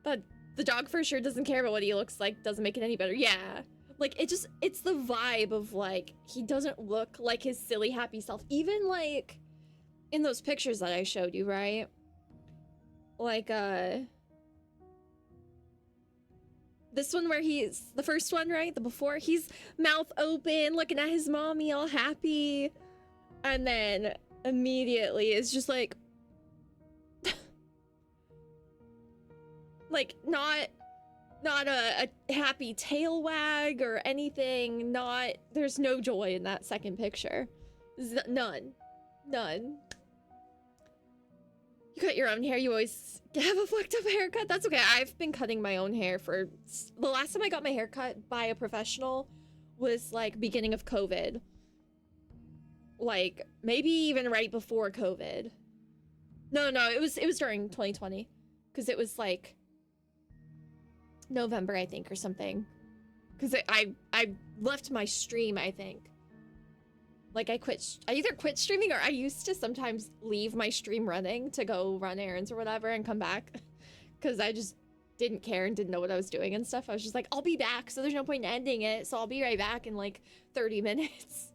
[SPEAKER 1] But the dog for sure doesn't care about what he looks like, doesn't make it any better. Yeah. Like, it's the vibe of, like, he doesn't look like his silly, happy self. Even, like, in those pictures that I showed you, right? Like, this one where he's, the first one, right? The before, he's mouth open, looking at his mommy, all happy. And then, immediately, it's just like... like, not a happy tail wag or anything, there's no joy in that second picture. None. You cut your own hair, you always have a fucked up haircut? That's okay, I've been cutting my own hair for... The last time I got my hair cut by a professional was, like, beginning of COVID. Like, maybe even right before COVID. No, it was during 2020. Because it was, like... November, I think, or something. Because I left my stream, I think. Like, I either quit streaming, or I used to sometimes leave my stream running to go run errands or whatever and come back. Because I just didn't care and didn't know what I was doing and stuff. I was just like, I'll be back, so there's no point in ending it, so I'll be right back in, like, 30 minutes.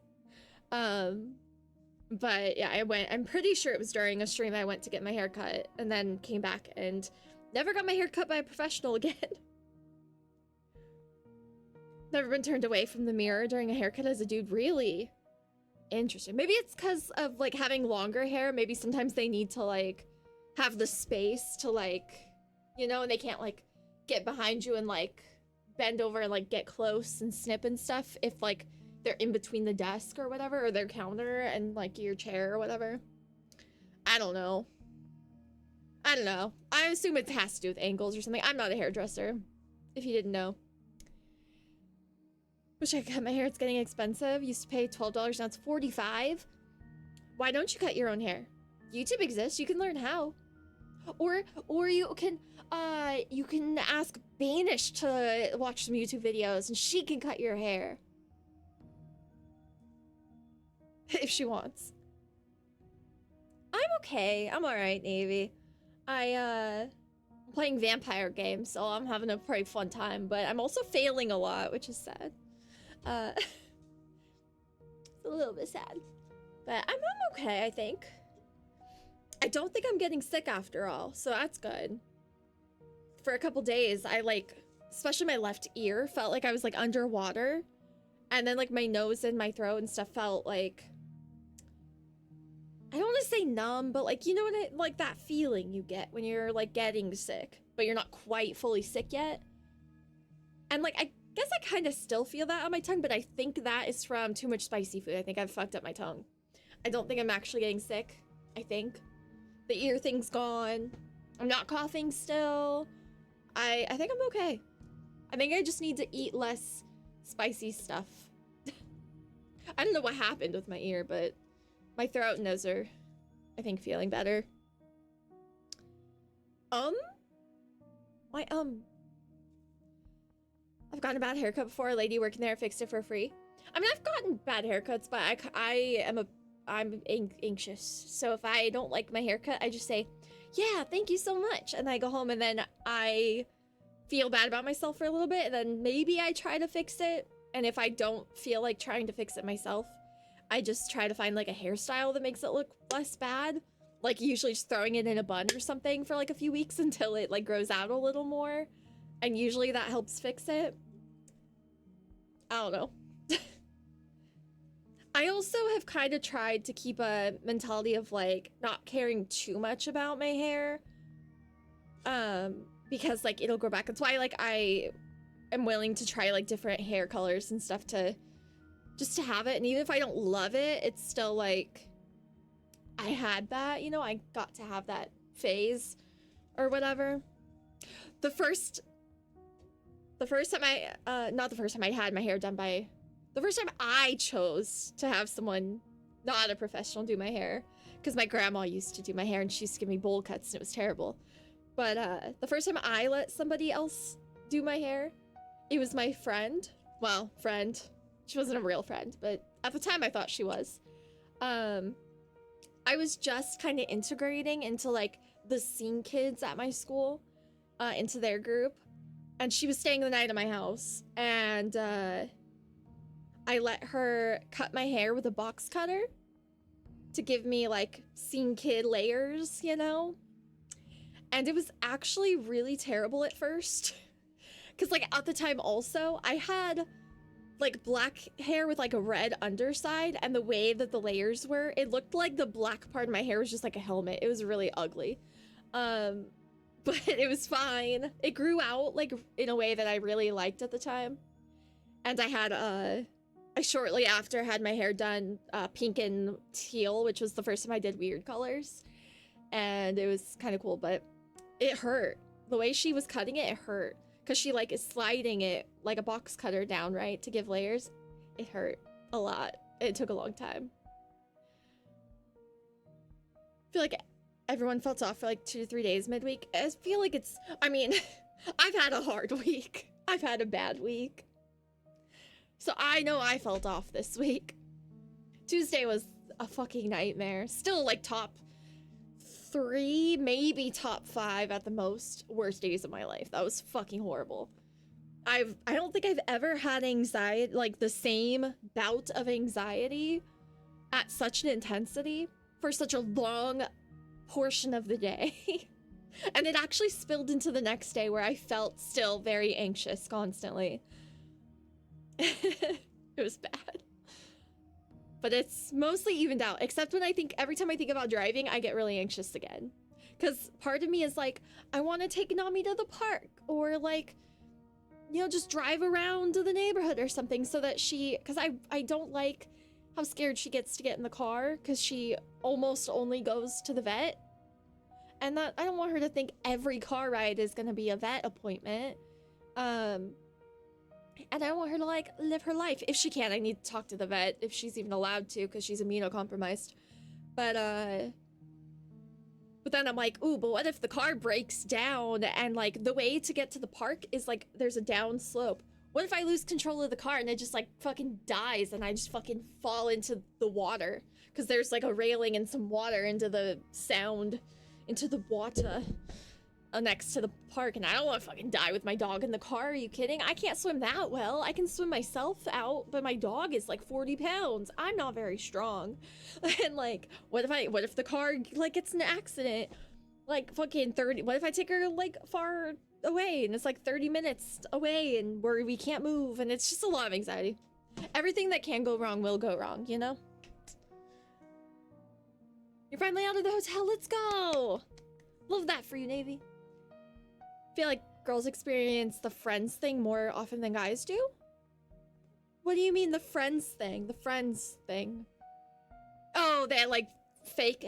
[SPEAKER 1] But, yeah, I'm pretty sure it was during a stream I went to get my hair cut, and then came back and never got my hair cut by a professional again. Never been turned away from the mirror during a haircut as a dude. Really? Interesting. Maybe it's because of, like, having longer hair. Maybe sometimes they need to, like, have the space to, like, you know, and they can't, like, get behind you and, like, bend over and, like, get close and snip and stuff if, like, they're in between the desk or whatever, or their counter and, like, your chair or whatever. I don't know. I assume it has to do with angles or something. I'm not a hairdresser, if you didn't know. Wish I could cut my hair, it's getting expensive. Used to pay $12, now it's $45. Why don't you cut your own hair? YouTube exists, you can learn how. Or you can ask Banish to watch some YouTube videos and she can cut your hair. If she wants. I'm okay, I'm alright, Navy. I'm playing vampire games, so I'm having a pretty fun time, but I'm also failing a lot, which is sad. It's a little bit sad, but I'm okay, I think. I don't think I'm getting sick after all, so that's good. For a couple days, I especially my left ear, felt like I was like underwater, and then like my nose and my throat and stuff felt like, I don't want to say numb, but like, you know what, like that feeling you get when you're like getting sick, but you're not quite fully sick yet. And like, I guess I kind of still feel that on my tongue, but I think that is from too much spicy food. I think I've fucked up my tongue. I don't think I'm actually getting sick. I think. The ear thing's gone. I'm not coughing still. I think I'm okay. I think I just need to eat less spicy stuff. I don't know what happened with my ear, but my throat and nose are, I think, feeling better. I've gotten a bad haircut before. A lady working there fixed it for free. I mean, I've gotten bad haircuts, but I'm anxious. So if I don't like my haircut, I just say, yeah, thank you so much. And I go home and then I feel bad about myself for a little bit. And then maybe I try to fix it. And if I don't feel like trying to fix it myself, I just try to find like a hairstyle that makes it look less bad. Like usually just throwing it in a bun or something for like a few weeks until it like grows out a little more. And usually that helps fix it. I don't know. I also have kind of tried to keep a mentality of like not caring too much about my hair. Because like it'll grow back. That's why like I am willing to try like different hair colors and stuff to just to have it. And even if I don't love it, it's still like I had that, you know, I got to have that phase or whatever. The first time I chose to have someone not a professional do my hair, because my grandma used to do my hair and she used to give me bowl cuts and it was terrible. But the first time I let somebody else do my hair, it was my friend. Well, friend. She wasn't a real friend, but at the time I thought she was. I was just kind of integrating into like the scene kids at my school, into their group. And she was staying the night at my house. And I let her cut my hair with a box cutter to give me like scene kid layers, you know? And it was actually really terrible at first. Cause like at the time also, I had like black hair with like a red underside, and the way that the layers were, it looked like the black part of my hair was just like a helmet. It was really ugly. But it was fine. It grew out like in a way that I really liked at the time. And I had I shortly after had my hair done pink and teal, which was the first time I did weird colors. And it was kind of cool, but it hurt. The way she was cutting it, it hurt. Because she like is sliding it like a box cutter down, right? To give layers. It hurt a lot. It took a long time. I feel like everyone felt off for like 2 to 3 days midweek. I feel like it's, I mean, I've had a hard week. I've had a bad week. So I know I felt off this week. Tuesday was a fucking nightmare. Still like top 3, maybe top 5 at the most worst days of my life. That was fucking horrible. I don't think I've ever had anxiety, like the same bout of anxiety at such an intensity for such a long portion of the day. And it actually spilled into the next day where I felt still very anxious constantly. It was bad. But it's mostly evened out, except when every time I think about driving, I get really anxious again. Because part of me is like, I want to take Nami to the park, or like, you know, just drive around to the neighborhood or something so that because I don't like how scared she gets to get in the car, because she almost only goes to the vet. And that I don't want her to think every car ride is going to be a vet appointment. And I don't want her to like live her life. If she can, I need to talk to the vet if she's even allowed to, because she's immunocompromised. But then I'm like, ooh, but what if the car breaks down and like the way to get to the park is like there's a down slope? What if I lose control of the car and it just like fucking dies and I just fucking fall into the water? Because there's like a railing and some water into the water next to the park, and I don't want to fucking die with my dog in the car. Are you kidding? I can't swim that well. I can swim myself out, but my dog is like 40 pounds. I'm not very strong. And like, what if the car like gets in an accident? Like fucking 30, what if I take her like far away and it's like 30 minutes away and where we can't move, and it's just a lot of anxiety. Everything that can go wrong will go wrong, you know? You're finally out of the hotel, let's go! Love that for you, Navy. I feel like girls experience the friends thing more often than guys do. What do you mean the friends thing? The friends thing. Oh, they're like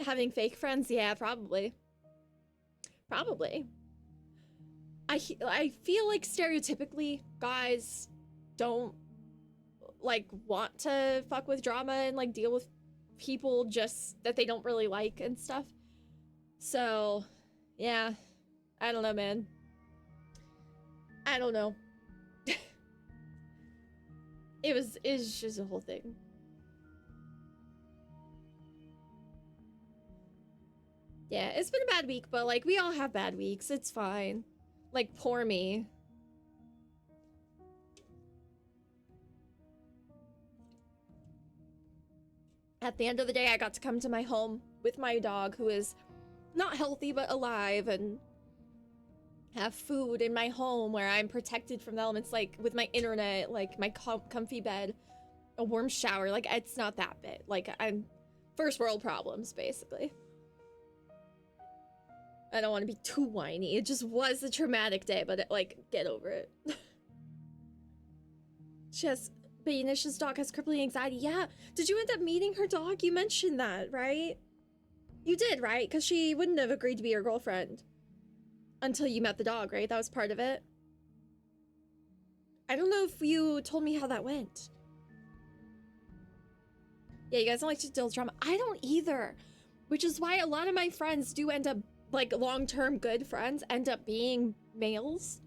[SPEAKER 1] having fake friends? Yeah, probably. Probably. I feel like stereotypically guys don't like want to fuck with drama and like deal with people just that they don't really like and stuff. So, yeah. I don't know, man. I don't know. It's just a whole thing. Yeah, it's been a bad week, but like we all have bad weeks. It's fine. Like poor me. At the end of the day, I got to come to my home with my dog, who is not healthy but alive, and have food in my home where I'm protected from the elements, like with my internet, like my comfy bed, a warm shower. Like it's not that bad. Like I'm first world problems, basically. I don't want to be too whiny. It just was a traumatic day, but like, get over it. Bayanish's dog has crippling anxiety. Yeah. Did you end up meeting her dog? You mentioned that, right? You did, right? Because she wouldn't have agreed to be your girlfriend until you met the dog, right? That was part of it. I don't know if you told me how that went. Yeah, you guys don't like to deal with drama. I don't either. Which is why a lot of my friends do end up, like long-term good friends, end up being males.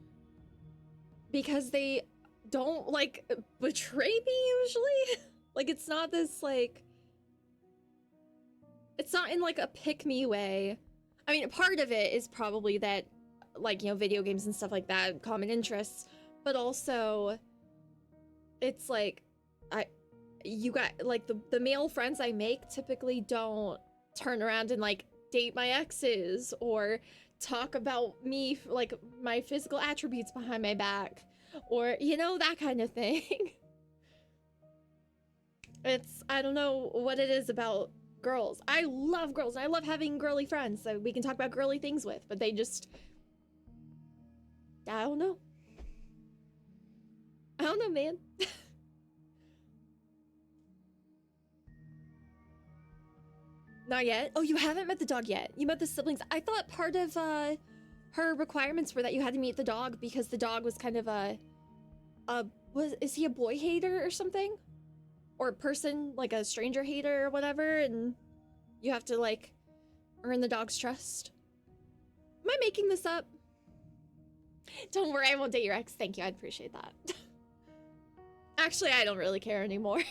[SPEAKER 1] Because they don't, like, betray me usually. Like, it's not this, like... It's not in, like, a pick-me way. I mean, part of it is probably that, like, you know, video games and stuff like that, common interests. But also, it's like, you got, like, the male friends I make typically don't turn around and, like, date my exes or talk about me, like, my physical attributes behind my back. Or, you know, that kind of thing. I don't know what it is about girls. I love girls. I love having girly friends that we can talk about girly things with, but they just... I don't know. I don't know, man. Not yet? Oh, you haven't met the dog yet. You met the siblings. I thought part of, her requirements were that you had to meet the dog because the dog was kind of is he a boy hater or something? Or a person, like a stranger hater or whatever, and you have to, like, earn the dog's trust? Am I making this up? Don't worry, I won't date your ex. Thank you, I'd appreciate that. Actually, I don't really care anymore.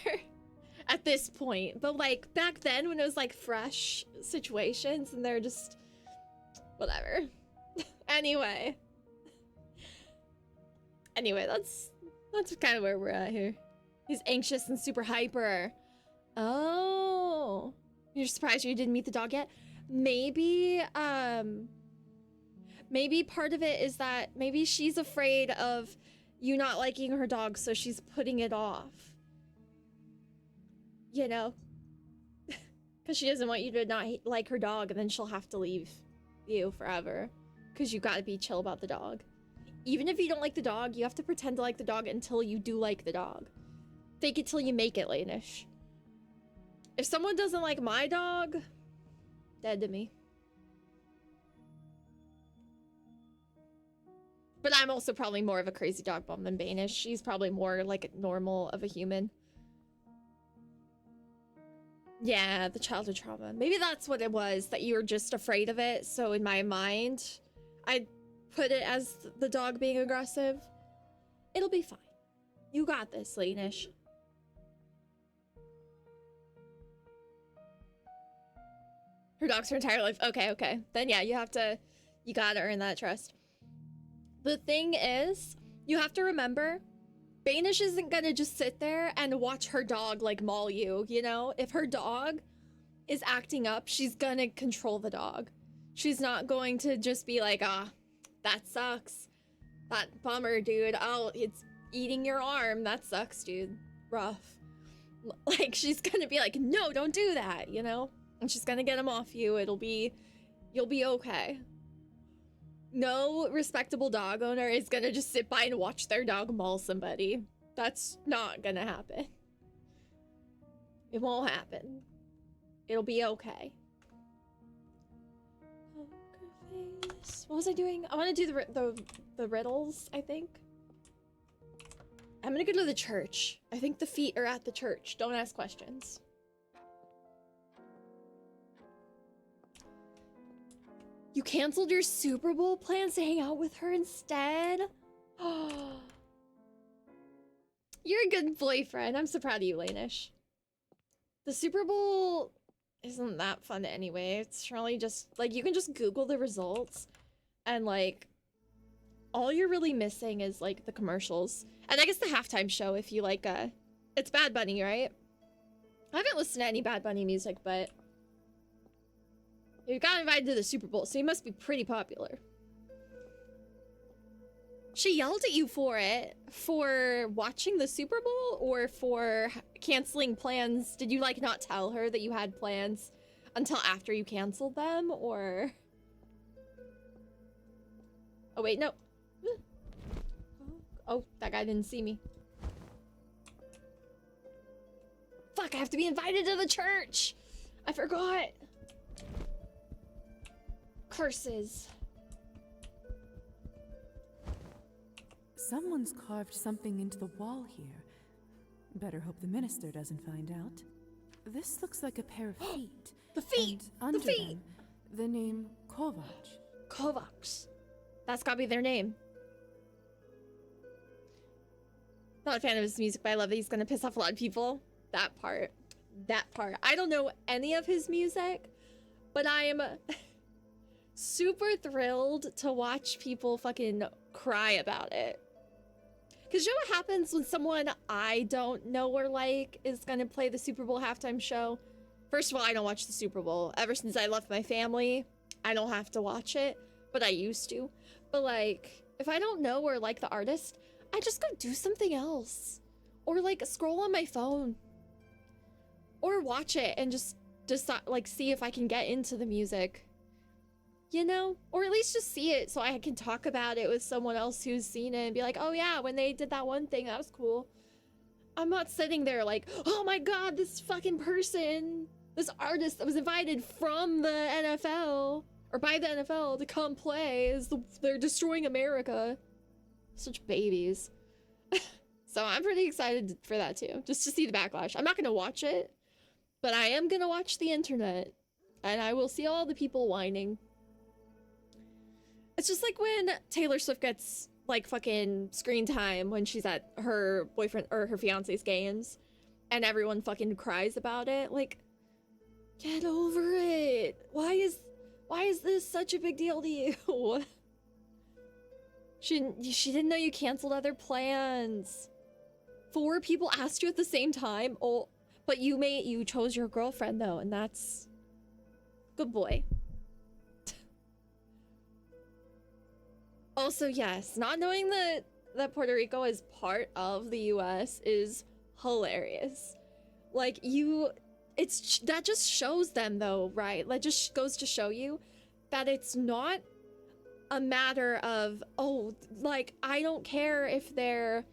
[SPEAKER 1] At this point. But, like, back then when it was, like, fresh situations and they're just... whatever. Anyway, that's kind of where we're at here. He's anxious and super hyper. Oh, you're surprised you didn't meet the dog yet? Maybe part of it is that maybe she's afraid of you not liking her dog, so she's putting it off. You know? Because she doesn't want you to not like her dog, and then she'll have to leave you forever. Because you gotta be chill about the dog. Even if you don't like the dog, you have to pretend to like the dog until you do like the dog. Fake it till you make it, Lanish. If someone doesn't like my dog, dead to me. But I'm also probably more of a crazy dog bum than Banish. She's probably more like normal of a human. Yeah, the childhood trauma. Maybe that's what it was, that you were just afraid of it. So in my mind, I put it as the dog being aggressive. It'll be fine. You got this, Lanish. Her dog's her entire life. Okay. Then yeah, you gotta earn that trust. The thing is, you have to remember, Banish isn't gonna just sit there and watch her dog, like, maul you, you know? If her dog is acting up, she's gonna control the dog. She's not going to just be like, that sucks. That bummer, dude. Oh, it's eating your arm. That sucks, dude. Rough. Like, she's gonna be like, no, don't do that, you know? And she's gonna get him off you. You'll be okay. No respectable dog owner is gonna just sit by and watch their dog maul somebody. That's not gonna happen. It won't happen. It'll be okay. Poker face. What was I doing? I want to do the riddles, I think. I'm gonna go to the church. I think the feet are at the church. Don't ask questions. You canceled your Super Bowl plans to hang out with her instead? Oh. You're a good boyfriend. I'm so proud of you, Lanish. The Super Bowl isn't that fun anyway. It's really just, like, you can just Google the results and, like, all you're really missing is, like, the commercials. And I guess the halftime show if you like, it's Bad Bunny, right? I haven't listened to any Bad Bunny music, but you got invited to the Super Bowl, so you must be pretty popular. She yelled at you for it, for watching the Super Bowl or for canceling plans. Did you, like, not tell her that you had plans until after you canceled them, or? Oh, wait, no. Oh, that guy didn't see me. Fuck, I have to be invited to the church. I forgot. Curses.
[SPEAKER 3] Someone's carved something into the wall here. Better hope the minister doesn't find out. This looks like a pair of feet.
[SPEAKER 1] The feet!
[SPEAKER 3] And under
[SPEAKER 1] the feet!
[SPEAKER 3] them, the name Kovac.
[SPEAKER 1] Kovacs. That's gotta be their name. Not a fan of his music, but I love that he's gonna piss off a lot of people. That part. I don't know any of his music, but I am super thrilled to watch people fucking cry about it. Because you know what happens when someone I don't know or like is gonna play the Super Bowl halftime show? First of all, I don't watch the Super Bowl. Ever since I left my family, I don't have to watch it, but I used to. But like, if I don't know or like the artist, I just go do something else. Or like scroll on my phone. Or watch it and just like see if I can get into the music. You know? Or at least just see it so I can talk about it with someone else who's seen it and be like, oh yeah, when they did that one thing, that was cool. I'm not sitting there like, oh my god, this fucking person, this artist that was invited from the NFL, or by the NFL to come play, they're destroying America. Such babies. So I'm pretty excited for that too, just to see the backlash. I'm not gonna watch it, but I am gonna watch the internet, and I will see all the people whining. It's just like when Taylor Swift gets, like, fucking screen time when she's at her boyfriend or her fiance's games, and everyone fucking cries about it. Like, get over it. Why is this such a big deal to you? She didn't know you canceled other plans. 4 people asked you at the same time. Oh, but you chose your girlfriend though, and that's good boy. Also, yes, not knowing that Puerto Rico is part of the US is hilarious. Like, that just shows them though, right? That just goes to show you that it's not a matter of, oh, like, I don't care if they're,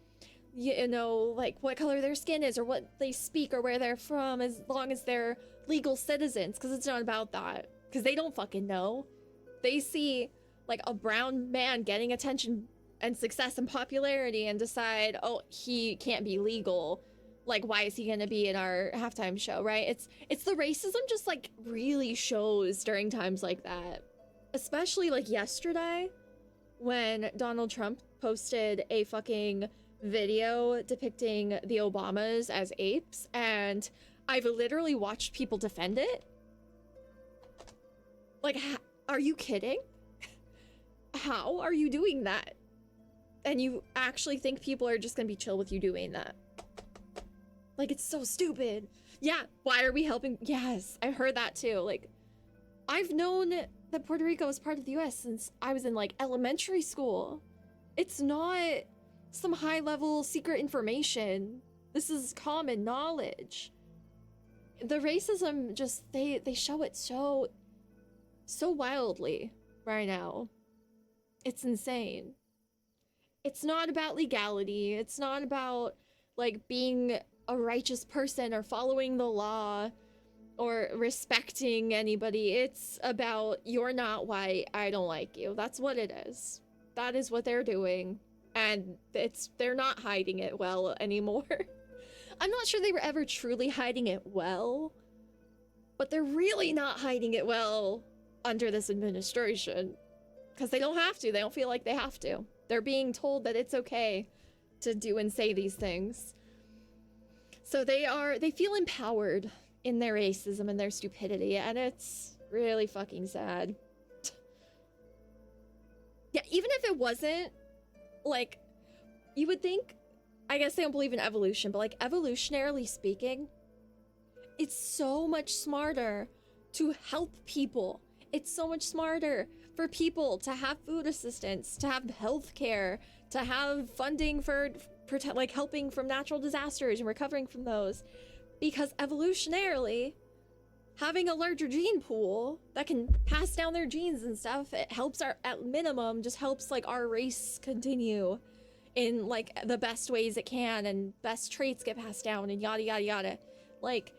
[SPEAKER 1] you know, like, what color their skin is or what they speak or where they're from, as long as they're legal citizens, because it's not about that. Because they don't fucking know. They see, like, a brown man getting attention and success and popularity and decide, oh, he can't be legal. Like, why is he gonna be in our halftime show, right? It's the racism just, like, really shows during times like that. Especially, like, yesterday, when Donald Trump posted a fucking video depicting the Obamas as apes, and I've literally watched people defend it. Like, are you kidding? How are you doing that? And you actually think people are just gonna be chill with you doing that? Like, it's so stupid. Yeah, why are we helping? Yes, I heard that too. Like, I've known that Puerto Rico is part of the US since I was in, like, elementary school. It's not some high-level secret information. This is common knowledge. The racism just, they show it so wildly right now. It's insane. It's not about legality. It's not about, like, being a righteous person or following the law or respecting anybody. It's about, you're not white, I don't like you. That's what it is. That is what they're doing. And they're not hiding it well anymore. I'm not sure they were ever truly hiding it well, but they're really not hiding it well under this administration. Because they don't have to. They don't feel like they have to. They're being told that it's okay to do and say these things. So they feel empowered in their racism and their stupidity, and it's really fucking sad. Yeah, even if it wasn't, like, you would think, I guess they don't believe in evolution, but like, evolutionarily speaking, it's so much smarter to help people. It's so much smarter for people to have food assistance, to have health care, to have funding for like helping from natural disasters and recovering from those. Because evolutionarily, having a larger gene pool that can pass down their genes and stuff, it helps at minimum, just helps like our race continue in like the best ways it can, and best traits get passed down and yada yada yada. Like,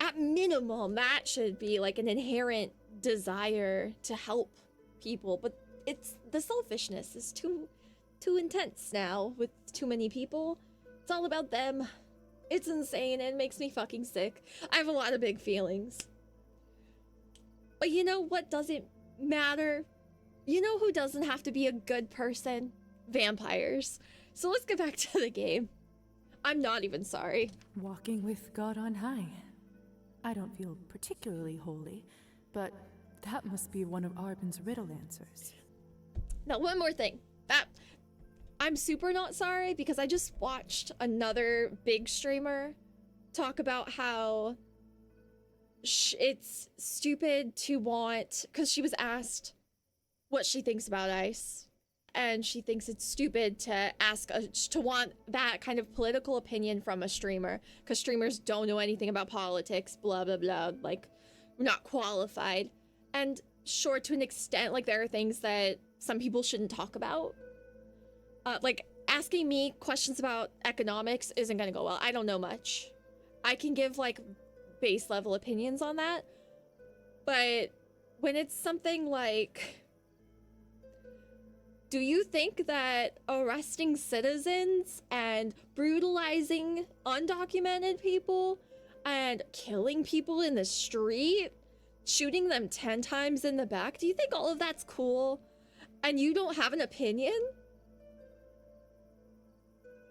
[SPEAKER 1] at minimum, that should be like an inherent desire to help people, but it's the selfishness is too intense now with too many people. It's all about them. It's insane and it makes me fucking sick. I have a lot of big feelings. But you know what doesn't matter? You know who doesn't have to be a good person? Vampires. So let's get back to the game. I'm not even sorry.
[SPEAKER 3] Walking with God on high. I don't feel particularly holy, but that must be one of Arbin's riddle answers.
[SPEAKER 1] Now, one more thing. I'm super not sorry because I just watched another big streamer talk about how it's stupid to want, because she was asked what she thinks about ICE, and she thinks it's stupid to ask to want that kind of political opinion from a streamer, because streamers don't know anything about politics, blah blah blah, like, not qualified. And sure, to an extent, like, there are things that some people shouldn't talk about. Like, asking me questions about economics isn't gonna go well. I don't know much. I can give, like, base level opinions on that. But when it's something like, do you think that arresting citizens and brutalizing undocumented people and killing people in the street, shooting them 10 times in the back, do you think all of that's cool? And you don't have an opinion?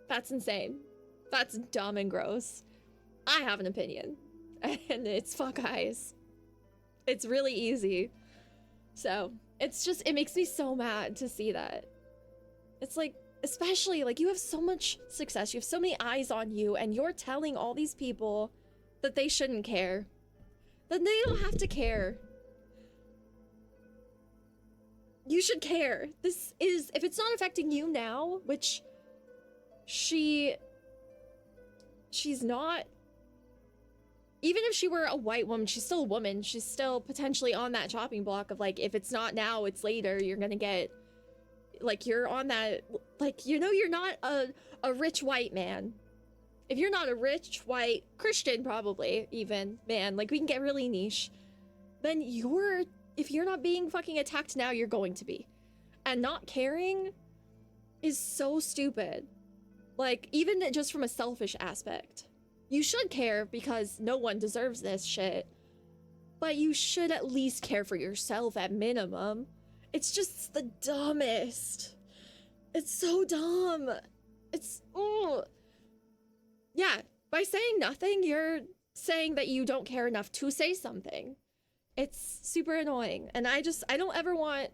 [SPEAKER 1] That's insane. That's dumb and gross. I have an opinion. And it's fuck eyes. It's really easy. So, it's just, it makes me so mad to see that. It's like, especially, like, you have so much success, you have so many eyes on you, and you're telling all these people that they shouldn't care. Then they don't have to care. You should care. This is, if it's not affecting you now, which she's not, even if she were a white woman, she's still a woman. She's still potentially on that chopping block of, like, if it's not now, it's later. You're gonna get, like, you're on that, like, you know, you're not a rich white man. If you're not a rich white Christian, probably even man, like, we can get really niche. Then if you're not being fucking attacked now, you're going to be. And not caring is so stupid. Like, even just from a selfish aspect. You should care because no one deserves this shit. But you should at least care for yourself at minimum. It's just the dumbest. It's so dumb. It's, oh. Yeah, by saying nothing, you're saying that you don't care enough to say something. It's super annoying. And I don't ever want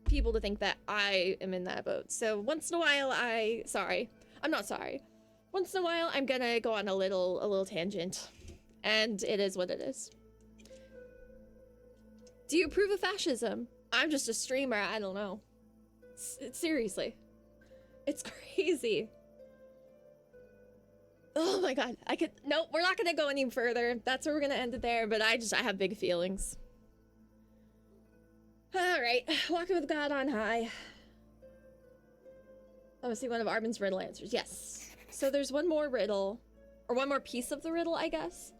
[SPEAKER 1] people to think that I am in that boat. So once in a while, I'm not sorry. Once in a while, I'm gonna go on a little tangent. And it is what it is. Do you approve of fascism? I'm just a streamer, I don't know. Seriously. It's crazy. Oh my god, nope, we're not gonna go any further. That's where we're gonna end it there, but I have big feelings. Alright, walking with God on high. Let me see one of Arbin's riddle answers. Yes. So there's one more riddle, or one more piece of the riddle, I guess.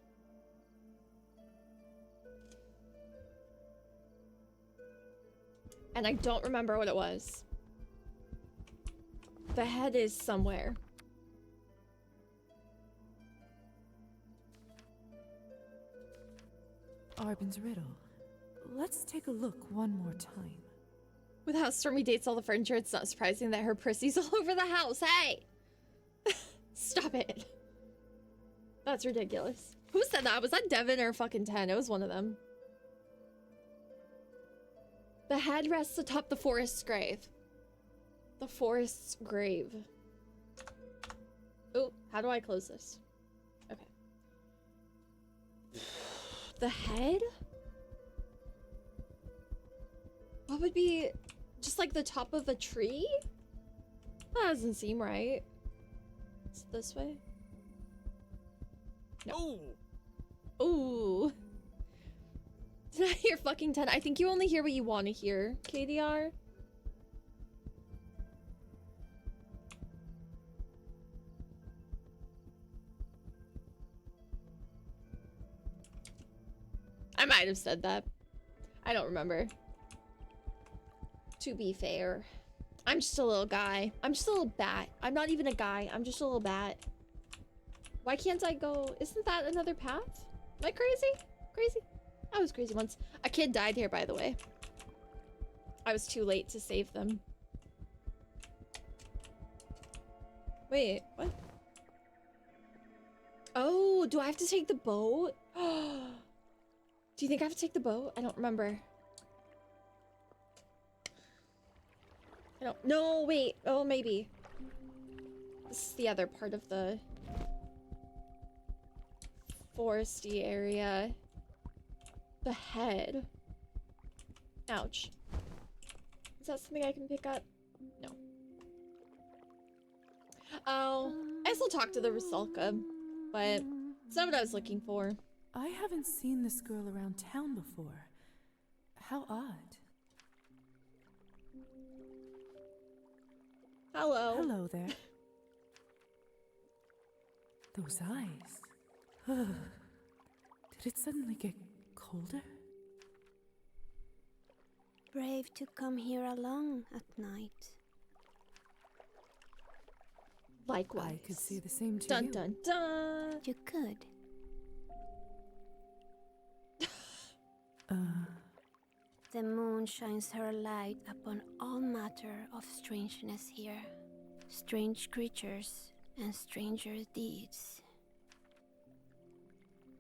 [SPEAKER 1] And I don't remember what it was. The head is somewhere.
[SPEAKER 3] Arbin's riddle. Let's take a look one more time.
[SPEAKER 1] With how Stormy dates all the furniture, it's not surprising that her prissy's all over the house. Hey! Stop it. That's ridiculous. Who said that? Was that Devin or fucking 10? It was one of them. The head rests atop the forest's grave. The forest's grave. Oh, how do I close this? Okay. The head? What would be just like the top of a tree? That doesn't seem right. It's this way. No. Ooh. Did I hear fucking 10? I think you only hear what you want to hear, KDR. I might have said that. I don't remember. To be fair. I'm just a little guy. I'm just a little bat. I'm not even a guy. I'm just a little bat. Why can't I go? Isn't that another path? Am I crazy? Crazy? I was crazy once. A kid died here, by the way. I was too late to save them. Wait, what? Oh, do I have to take the boat? Do you think I have to take the boat? I don't remember. I don't... No, wait. Oh, maybe. This is the other part of the foresty area. The head. Ouch. Is that something I can pick up? No. Oh, I still talk to the Rusalka, but it's not what I was looking for.
[SPEAKER 3] I haven't seen this girl around town before. How odd.
[SPEAKER 1] Hello.
[SPEAKER 3] Hello there. Those eyes. Did it suddenly get colder?
[SPEAKER 14] Brave to come here alone at night.
[SPEAKER 1] Likewise.
[SPEAKER 3] I could see the same to
[SPEAKER 1] dun,
[SPEAKER 3] you.
[SPEAKER 1] Dun dun.
[SPEAKER 14] You could. The moon shines her light upon all matter of strangeness here. Strange creatures and stranger deeds.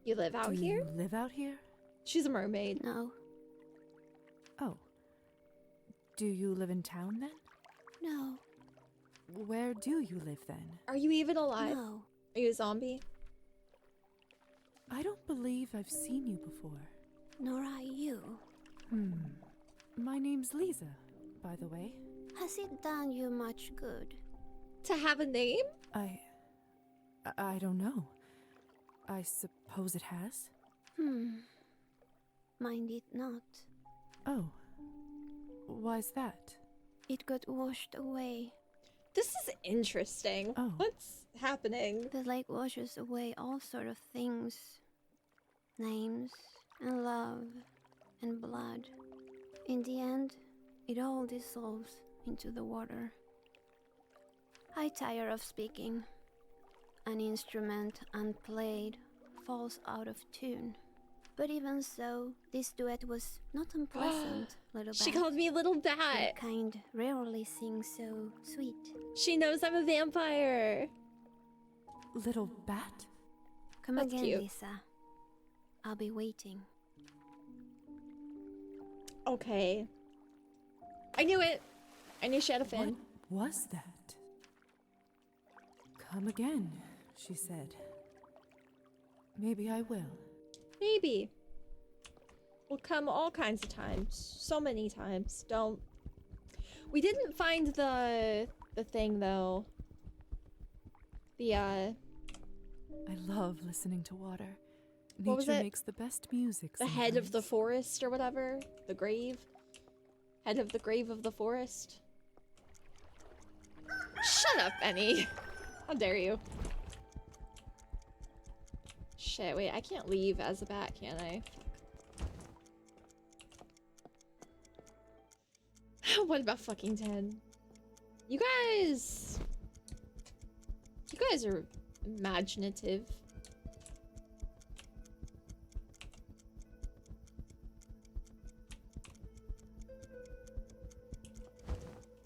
[SPEAKER 1] You live out here?
[SPEAKER 3] You live out here?
[SPEAKER 1] She's a mermaid.
[SPEAKER 14] No.
[SPEAKER 3] Oh. Do you live in town then?
[SPEAKER 14] No.
[SPEAKER 3] Where do you live then?
[SPEAKER 1] Are you even alive?
[SPEAKER 14] No.
[SPEAKER 1] Are you a zombie?
[SPEAKER 3] I don't believe I've seen you before.
[SPEAKER 14] Nor are you.
[SPEAKER 3] My name's Lisa, by the way.
[SPEAKER 14] Has it done you much good?
[SPEAKER 1] To have a name?
[SPEAKER 3] I don't know. I suppose it has.
[SPEAKER 14] Mind it not.
[SPEAKER 3] Oh. Why's that?
[SPEAKER 14] It got washed away.
[SPEAKER 1] This is interesting.
[SPEAKER 3] Oh.
[SPEAKER 1] What's happening?
[SPEAKER 14] The lake washes away all sort of things. Names and love and blood. In the end, it all dissolves into the water. I tire of speaking. An instrument unplayed falls out of tune. But even so, this duet was not unpleasant, little bat.
[SPEAKER 1] She called me Little Bat.
[SPEAKER 14] Your kind rarely sing so sweet.
[SPEAKER 1] She knows I'm a vampire.
[SPEAKER 3] Little bat?
[SPEAKER 14] Come
[SPEAKER 1] That's
[SPEAKER 14] again,
[SPEAKER 1] cute.
[SPEAKER 14] Lisa. I'll be waiting.
[SPEAKER 1] Okay. I knew it. I knew she had a fin.
[SPEAKER 3] What was that? Come again, she said. Maybe I will.
[SPEAKER 1] Maybe. We'll come all kinds of times. So many times. Don't. We didn't find the thing though.
[SPEAKER 3] I love listening to water.
[SPEAKER 1] What was
[SPEAKER 3] Nature
[SPEAKER 1] it?
[SPEAKER 3] makes the best music.
[SPEAKER 1] The head of the forest or whatever. The grave. Head of the grave of the forest. Shut up, Benny. How dare you? Shit, wait, I can't leave as a bat, can I? what about fucking 10? You guys are imaginative.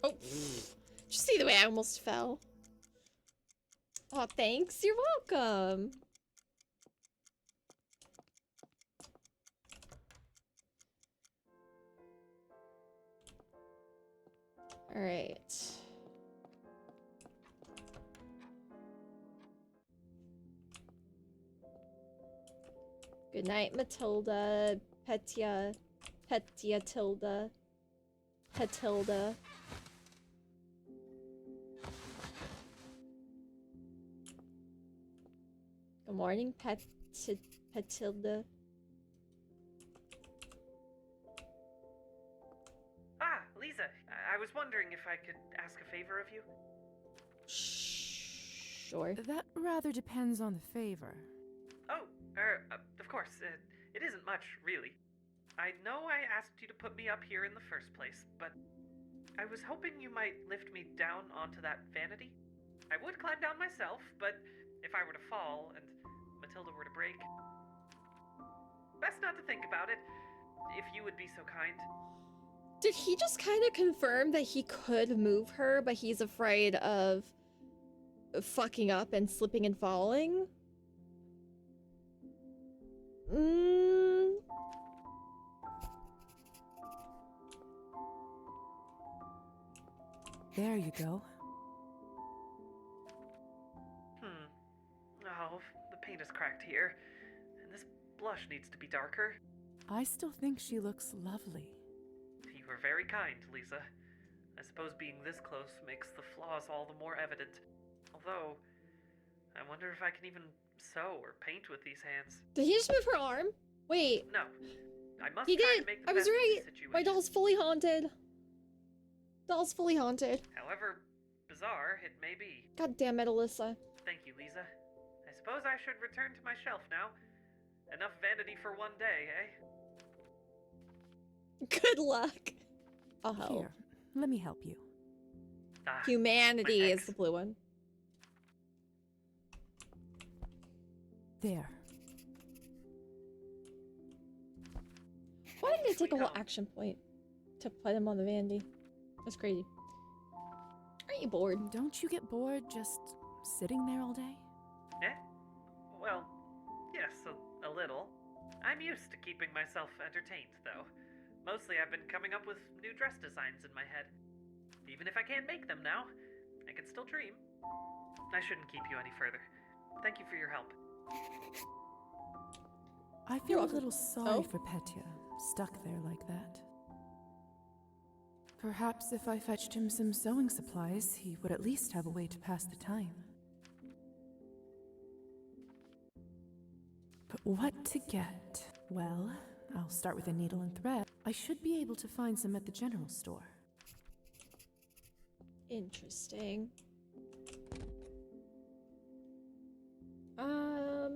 [SPEAKER 1] Oh, did you see the way I almost fell? Oh, thanks. You're welcome. All right. Good night, Matilda, Petya, Tilda, Petilda. Good morning, Petilda.
[SPEAKER 5] Ah, Lisa, I was wondering if I could ask a favor of you.
[SPEAKER 1] Sure.
[SPEAKER 3] That rather depends on the favor.
[SPEAKER 5] Oh, of course, it isn't much, really. I know I asked you to put me up here in the first place, but I was hoping you might lift me down onto that vanity. I would climb down myself, but if I were to fall and Matilda were to break, best not to think about it, if you would be so kind.
[SPEAKER 1] Did he just kind of confirm that he could move her, but he's afraid of fucking up and slipping and falling?
[SPEAKER 3] There you go.
[SPEAKER 5] Oh, the paint is cracked here, and this blush needs to be darker.
[SPEAKER 3] I still think she looks lovely.
[SPEAKER 5] You were very kind, Lisa. I suppose being this close makes the flaws all the more evident. Although, I wonder if I can even sew or paint with these hands.
[SPEAKER 1] Did he just move her arm? Wait.
[SPEAKER 5] No. I must
[SPEAKER 1] He
[SPEAKER 5] try
[SPEAKER 1] did!
[SPEAKER 5] to make the
[SPEAKER 1] I was
[SPEAKER 5] best of
[SPEAKER 1] right!
[SPEAKER 5] the situation.
[SPEAKER 1] My doll's fully haunted. Doll's fully haunted.
[SPEAKER 5] However bizarre it may be.
[SPEAKER 1] God damn it, Alyssa.
[SPEAKER 5] Thank you, Lisa. I suppose I should return to my shelf now. Enough vanity for one day, eh?
[SPEAKER 1] Good luck. I'll help.
[SPEAKER 3] Here, let me help you.
[SPEAKER 1] Humanity is the blue one.
[SPEAKER 3] There.
[SPEAKER 1] Why did it take a whole action point to put him on the vanity? That's crazy. Aren't you bored?
[SPEAKER 3] Don't you get bored just sitting there all day?
[SPEAKER 5] Eh? Well, yes, a little. I'm used to keeping myself entertained, though. Mostly I've been coming up with new dress designs in my head. Even if I can't make them now, I can still dream. I shouldn't keep you any further. Thank you for your help.
[SPEAKER 3] I feel a little sorry for Petya, stuck there like that. Perhaps if I fetched him some sewing supplies, he would at least have a way to pass the time. But what to get? Well, I'll start with a needle and thread. I should be able to find some at the general store.
[SPEAKER 1] Interesting. I'm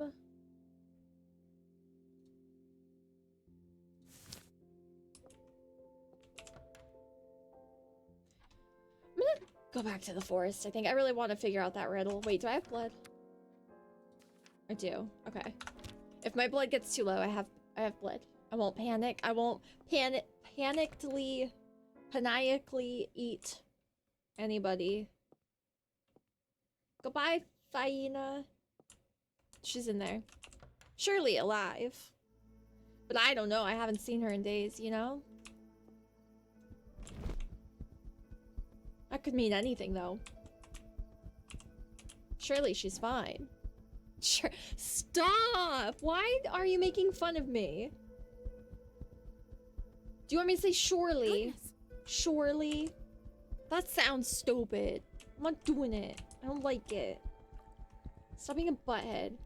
[SPEAKER 1] gonna go back to the forest, I think. I really want to figure out that riddle. Wait, do I have blood? I do. Okay. If my blood gets too low, I have blood. I won't panic. I won't paniccally eat anybody. Goodbye, Faina. She's in there. Surely alive. But I don't know. I haven't seen her in days, you know? That could mean anything, though. Surely she's fine. Sure. Stop! Why are you making fun of me? Do you want me to say surely? Goodness. Surely? That sounds stupid. I'm not doing it. I don't like it. Stop being a butthead.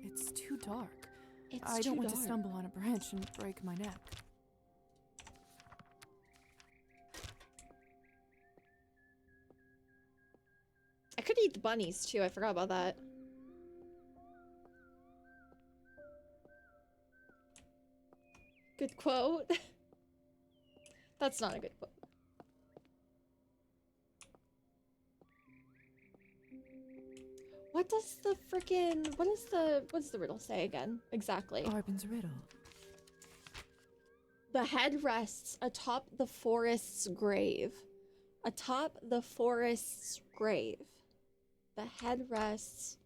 [SPEAKER 3] It's too dark.
[SPEAKER 1] I
[SPEAKER 3] don't want to stumble on a branch and break my neck.
[SPEAKER 1] I could eat the bunnies too. I forgot about that. Good quote. That's not a good quote. What does the frickin' what does the riddle say again? Exactly.
[SPEAKER 3] Arbin's riddle.
[SPEAKER 1] The head rests atop the forest's grave. Atop the forest's grave. The head rests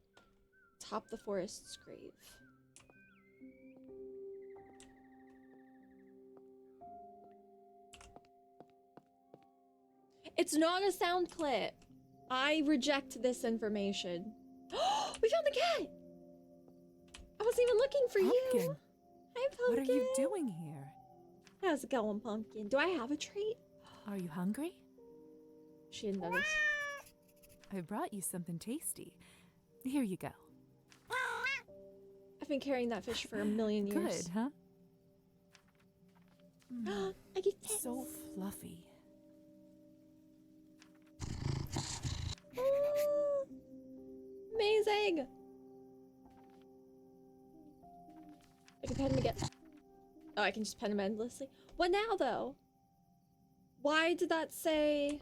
[SPEAKER 1] atop the forest's grave. It's not a sound clip. I reject this information. We found the cat! I wasn't even looking for
[SPEAKER 3] Pumpkin.
[SPEAKER 1] you. Hi, Pumpkin.
[SPEAKER 3] What are you doing here?
[SPEAKER 1] How's it going, Pumpkin? Do I have a treat?
[SPEAKER 3] Are you hungry?
[SPEAKER 1] She didn't notice.
[SPEAKER 3] I brought you something tasty. Here you go.
[SPEAKER 1] I've been carrying that fish for a million years.
[SPEAKER 3] Good, huh?
[SPEAKER 1] I get pets.
[SPEAKER 3] So fluffy.
[SPEAKER 1] Oh, amazing. I can pet him again. Oh, I can just pet him endlessly. What now, though? Why did that say...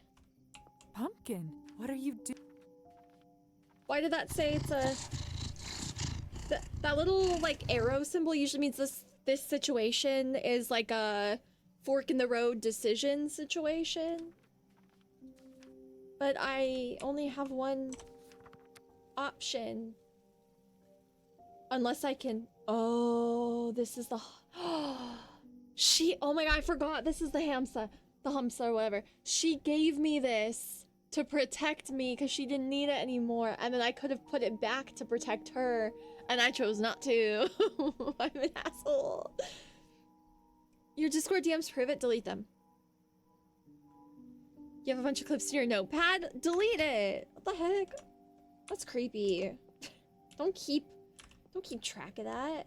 [SPEAKER 3] Pumpkin, what are you doing?
[SPEAKER 1] Why did that say it's a... That little, like, arrow symbol usually means this situation is like a fork in the road decision situation. But I only have one option. Unless I can... Oh, this is the... Oh my god, I forgot. This is the hamster. The hamster or whatever. She gave me this to protect me because she didn't need it anymore. And then I could have put it back to protect her. And I chose not to. I'm an asshole. Your Discord DMs prove it. Delete them. You have a bunch of clips in your notepad? Delete it. What the heck? That's creepy. Don't keep track of that.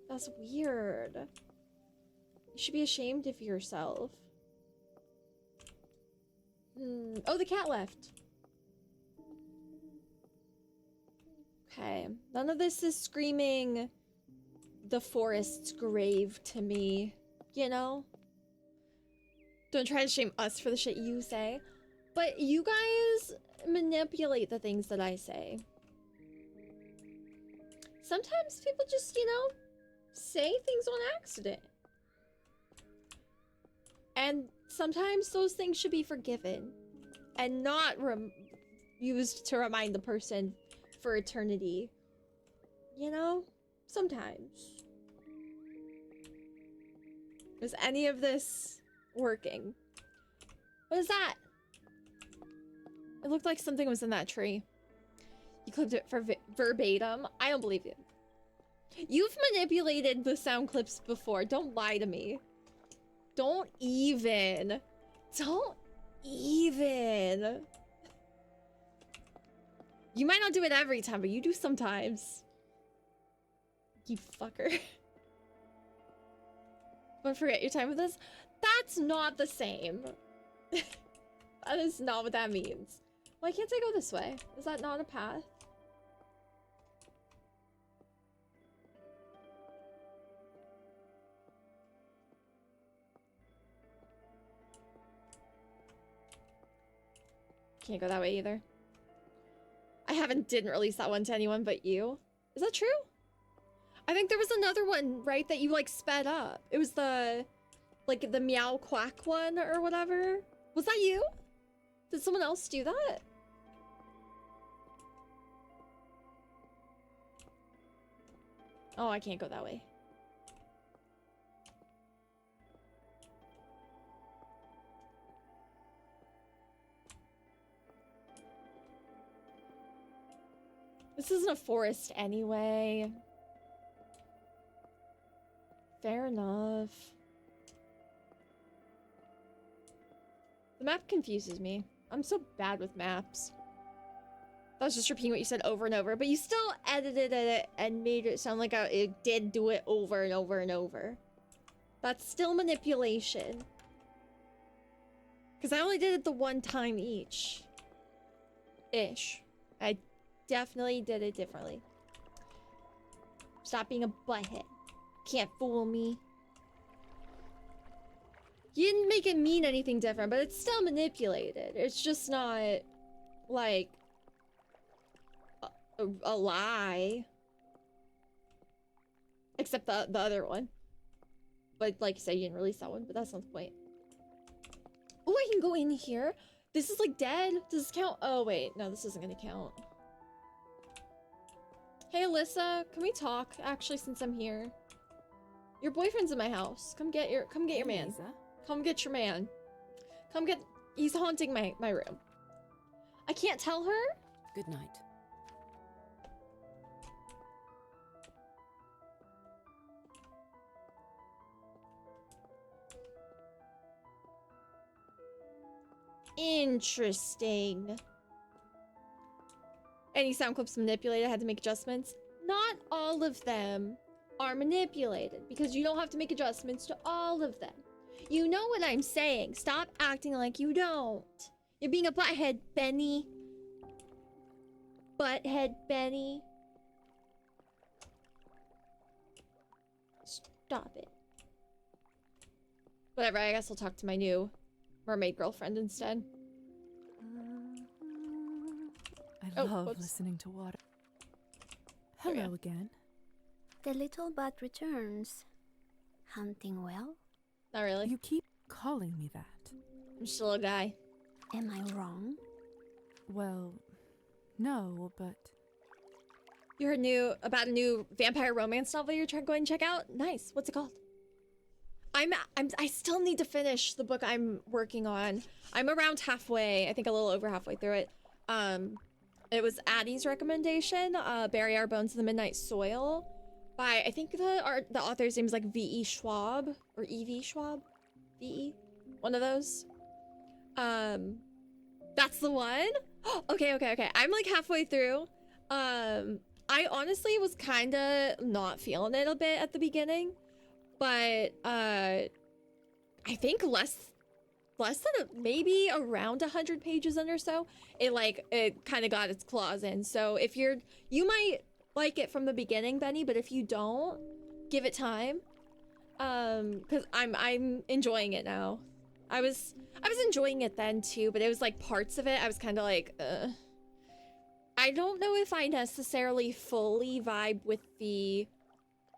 [SPEAKER 1] That's weird. You should be ashamed of yourself. Oh, the cat left. Okay. None of this is screaming the forest's grave to me, you know? Don't try to shame us for the shit you say. But you guys manipulate the things that I say. Sometimes people just, you know, say things on accident. And sometimes those things should be forgiven. And not used to remind the person for eternity. You know? Sometimes. Is any of this working? What is that? It looked like something was in that tree. You clipped it for verbatim. I don't believe you. You've manipulated the sound clips before. Don't lie to me. Don't even. Don't even. You might not do it every time, but you do sometimes. You fucker. Don't forget your time with this. That's not the same. That is not what that means. Why can't I go this way? Is that not a path? Can't go that way either. I didn't release that one to anyone but you. Is that true? I think there was another one, right, that you like sped up. It was the like the meow quack one or whatever. Was that you? Did someone else do that? Oh, I can't go that way. This isn't a forest anyway. Fair enough. The map confuses me. I'm so bad with maps. I was just repeating what you said over and over, but you still edited it and made it sound like it did do it over and over and over. That's still manipulation. Because I only did it the one time each. Ish. I definitely did it differently. Stop being a butthead. Can't fool me. You didn't make it mean anything different, but it's still manipulated. It's just not, like, a lie. Except the other one. But like you said, you didn't release that one, but that's not the point. Oh, I can go in here. This is like dead. Does this count? Oh, wait. No, this isn't gonna count. Hey, Alyssa, can we talk, actually, since I'm here? Your boyfriend's in my house. Come get your man.
[SPEAKER 9] Lisa?
[SPEAKER 1] Come get your man. He's haunting my room. I can't tell her?
[SPEAKER 9] Good night.
[SPEAKER 1] Interesting. Any sound clips manipulated, had to make adjustments. Not all of them are manipulated because you don't have to make adjustments to all of them. You know what I'm saying. Stop acting like you don't. You're being a butthead, Benny. Butthead, Benny. Stop it. Whatever, I guess I'll talk to my new mermaid girlfriend instead.
[SPEAKER 3] I love listening to water. Hello again.
[SPEAKER 14] The little bat returns. Hunting well?
[SPEAKER 1] Not really.
[SPEAKER 3] You keep calling me that.
[SPEAKER 1] I'm just a little guy.
[SPEAKER 14] Am I wrong?
[SPEAKER 3] Well, no, but...
[SPEAKER 1] You heard about a new vampire romance novel you're going to check out? Nice. What's it called? I still need to finish the book I'm working on. I'm around halfway. I think a little over halfway through it. It was Addie's recommendation. Bury Our Bones in the Midnight Soil. By, I think the author's name is like V.E. Schwab. Or E.V. Schwab? V.E.? One of those. That's the one? Okay. I'm like halfway through. I honestly was kind of not feeling it a bit at the beginning. But, I think less than maybe around 100 pages in or so, it kind of got its claws in. So if you might like it from the beginning, Benny, but if you don't, give it time. Because I'm enjoying it now. I was enjoying it then too, but it was like parts of it I was kind of like, I don't know if I necessarily fully vibe with the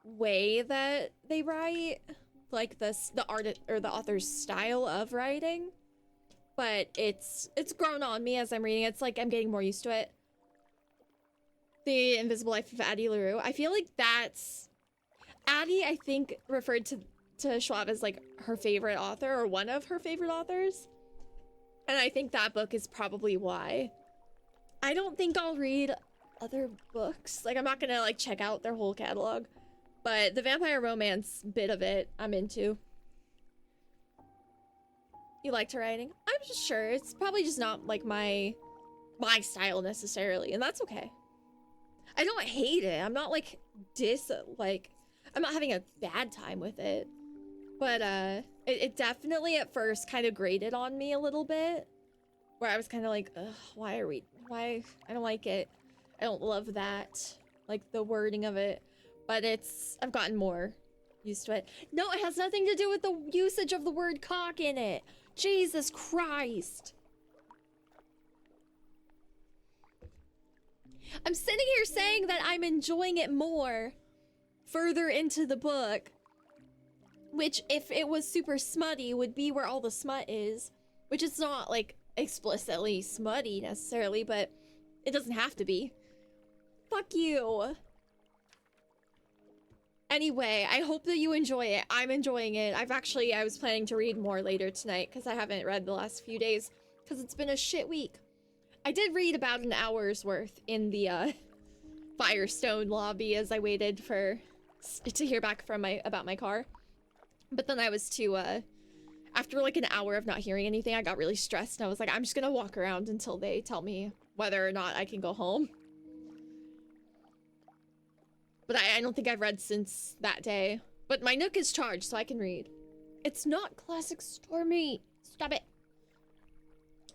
[SPEAKER 1] way that they write, like the art or the author's style of writing, but it's grown on me as I'm reading. It's like I'm getting more used to it. The Invisible Life of Addie LaRue. I feel like that's Addie, I think, referred to Schwab as like her favorite author or one of her favorite authors, and I think that book is probably why. I don't think I'll read other books. Like, I'm not gonna like check out their whole catalog. But the vampire romance bit of it, I'm into. You liked her writing? I'm just sure. It's probably just not like my style necessarily, and that's okay. I don't hate it. I'm not like I'm not having a bad time with it. But it definitely at first kind of grated on me a little bit. Where I was kind of like, ugh, why? I don't like it. I don't love that. Like the wording of it. But I've gotten more used to it. No, it has nothing to do with the usage of the word cock in it. Jesus Christ. I'm sitting here saying that I'm enjoying it more further into the book. Which, if it was super smutty, would be where all the smut is. Which is not, like, explicitly smutty necessarily, but it doesn't have to be. Fuck you. Anyway, I hope that you enjoy it. I'm enjoying it. I was planning to read more later tonight because I haven't read the last few days because it's been a shit week. I did read about an hour's worth in the Firestone lobby as I waited to hear back from about my car. But then I was too, after like an hour of not hearing anything, I got really stressed and I was like, I'm just gonna walk around until they tell me whether or not I can go home. But I don't think I've read since that day. But my Nook is charged, so I can read. It's not classic Stormy. Stop it.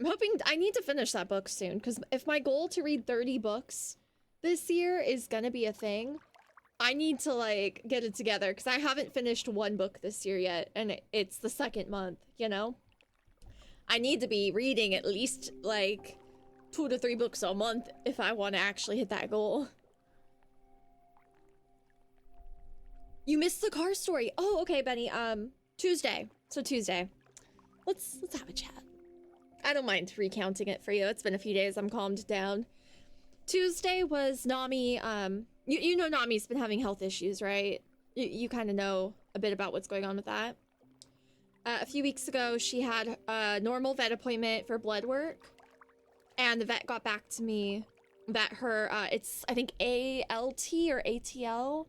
[SPEAKER 1] I'm hoping I need to finish that book soon, because if my goal to read 30 books this year is gonna be a thing, I need to like get it together, because I haven't finished one book this year yet, and it's the second month, you know? I need to be reading at least like 2 to 3 books a month if I want to actually hit that goal. You missed the car story. Oh, okay, Benny. Tuesday. So Tuesday. Let's have a chat. I don't mind recounting it for you. It's been a few days. I'm calmed down. Tuesday was Nami. You know Nami's been having health issues, right? You kind of know a bit about what's going on with that. A few weeks ago, she had a normal vet appointment for blood work, and the vet got back to me that her, it's, I think, ALT or ATL.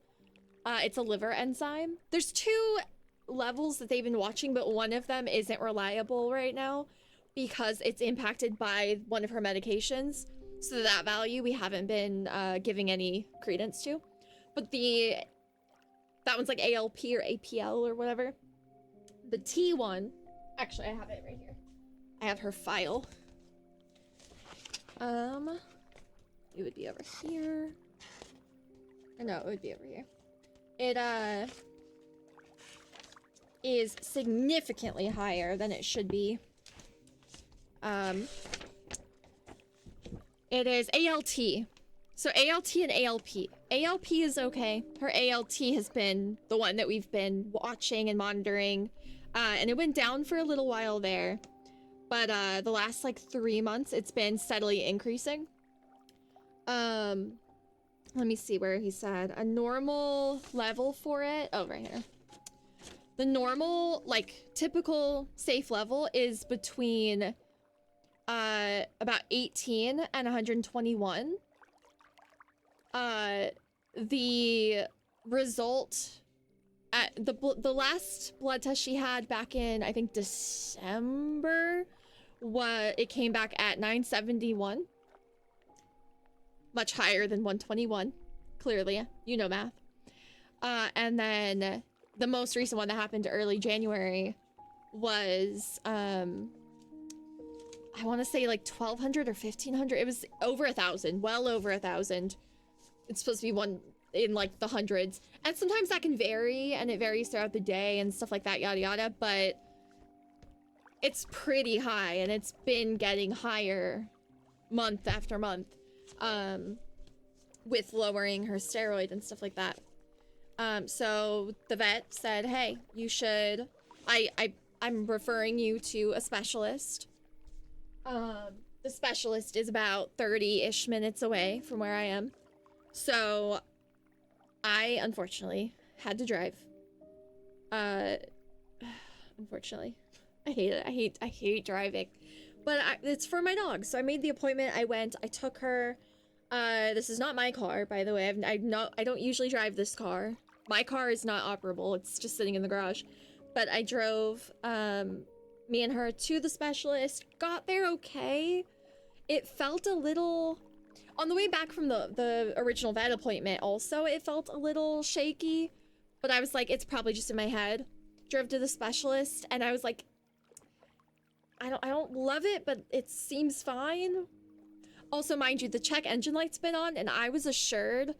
[SPEAKER 1] It's a liver enzyme. There's 2 levels that they've been watching, but one of them isn't reliable right now because it's impacted by one of her medications. So that value we haven't been giving any credence to. But that one's like ALP or APL or whatever. The T one, actually I have it right here. I have her file. It would be over here. Or no, it would be over here. It is significantly higher than it should be. It is ALT. So ALT and ALP. ALP is okay. Her ALT has been the one that we've been watching and monitoring. And it went down for a little while there. But the last like 3 months, it's been steadily increasing. Let me see where he said. A normal level for it. Oh, right here. The normal, like, typical safe level is between about 18 and 121. The result at the last blood test she had back in, I think, December, it came back at 971. Much higher than 121. Clearly, you know math. And then the most recent one that happened early January was, I want to say like 1,200 or 1,500. It was over 1,000, well over 1,000. It's supposed to be one in like the hundreds. And sometimes that can vary, and it varies throughout the day and stuff like that, yada yada, but it's pretty high, and it's been getting higher month after month, with lowering her steroid and stuff like that. So the vet said, hey, you should, I'm referring you to a specialist. The specialist is about 30-ish minutes away from where I am. So I, unfortunately, had to drive. Unfortunately. I hate it. I hate driving. But it's for my dog. So I made the appointment. I went. I took her. This is not my car, by the way. I don't usually drive this car. My car is not operable. It's just sitting in the garage. But I drove me and her to the specialist. Got there okay. It felt a little... On the way back from the original vet appointment also, it felt a little shaky. But I was like, it's probably just in my head. Drove to the specialist, and I was like, I don't love it, but it seems fine. Also, mind you, the check engine light's been on, and I was assured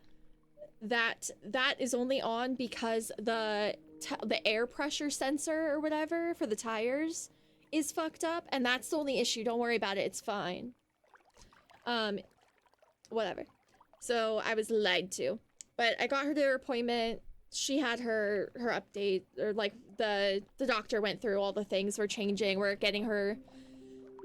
[SPEAKER 1] that that is only on because the air pressure sensor or whatever for the tires is fucked up, and that's the only issue. Don't worry about it. It's fine. Whatever. So I was lied to. But I got her to her appointment. She had her update, or like the doctor went through all the things we're changing. We're getting her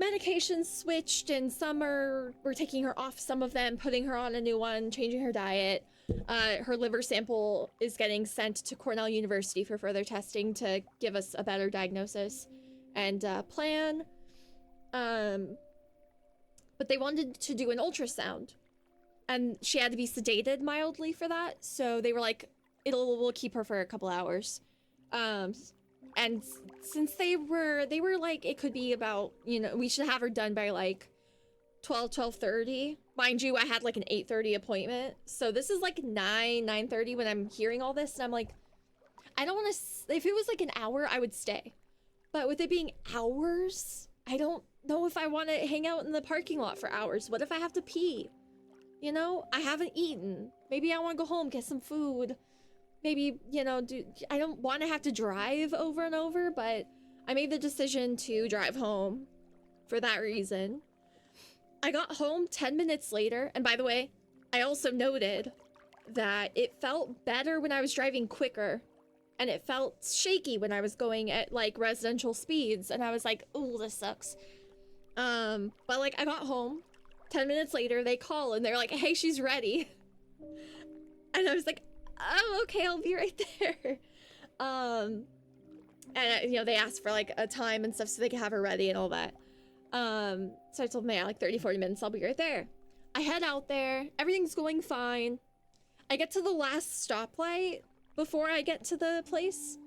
[SPEAKER 1] medications switched, and we're taking her off some of them, putting her on a new one, changing her diet. Her liver sample is getting sent to Cornell University for further testing to give us a better diagnosis and plan. But they wanted to do an ultrasound, and she had to be sedated mildly for that. So they were like, we'll keep her for a couple hours. And since they were like, it could be about, you know, we should have her done by like 12:30. Mind you, I had like an 8:30 appointment. So this is like 9:30 when I'm hearing all this, and I'm like, I don't want to, if it was like an hour, I would stay. But with it being hours, I don't know if I want to hang out in the parking lot for hours. What if I have to pee? You know, I haven't eaten. Maybe I want to go home, get some food. Maybe, you know, I don't want to have to drive over and over, but I made the decision to drive home for that reason. I got home 10 minutes later, and by the way, I also noted that it felt better when I was driving quicker, and it felt shaky when I was going at, like, residential speeds, and I was like, ooh, this sucks. But, like, I got home, 10 minutes later, they call, and they're like, hey, she's ready. And I was like, oh, okay, I'll be right there. And, you know, they asked for, like, a time and stuff so they could have her ready and all that. So I told them, yeah, like 30, 40 minutes, I'll be right there. I head out there, everything's going fine. I get to the last stoplight before I get to the place.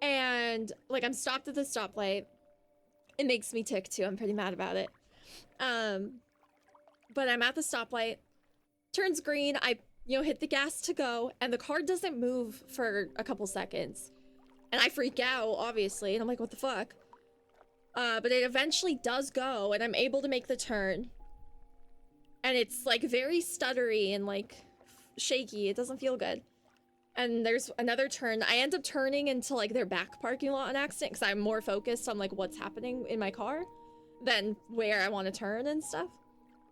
[SPEAKER 1] And, like, I'm stopped at the stoplight. It makes me tick, too. I'm pretty mad about it. But I'm at the stoplight. Turns green. I, you know, hit the gas to go. And the car doesn't move for a couple seconds. And I freak out, obviously. And I'm like, what the fuck? But it eventually does go. And I'm able to make the turn. And it's, like, very stuttery and, like, shaky. It doesn't feel good. And there's another turn. I end up turning into, like, their back parking lot on accident because I'm more focused on, like, what's happening in my car than where I want to turn and stuff.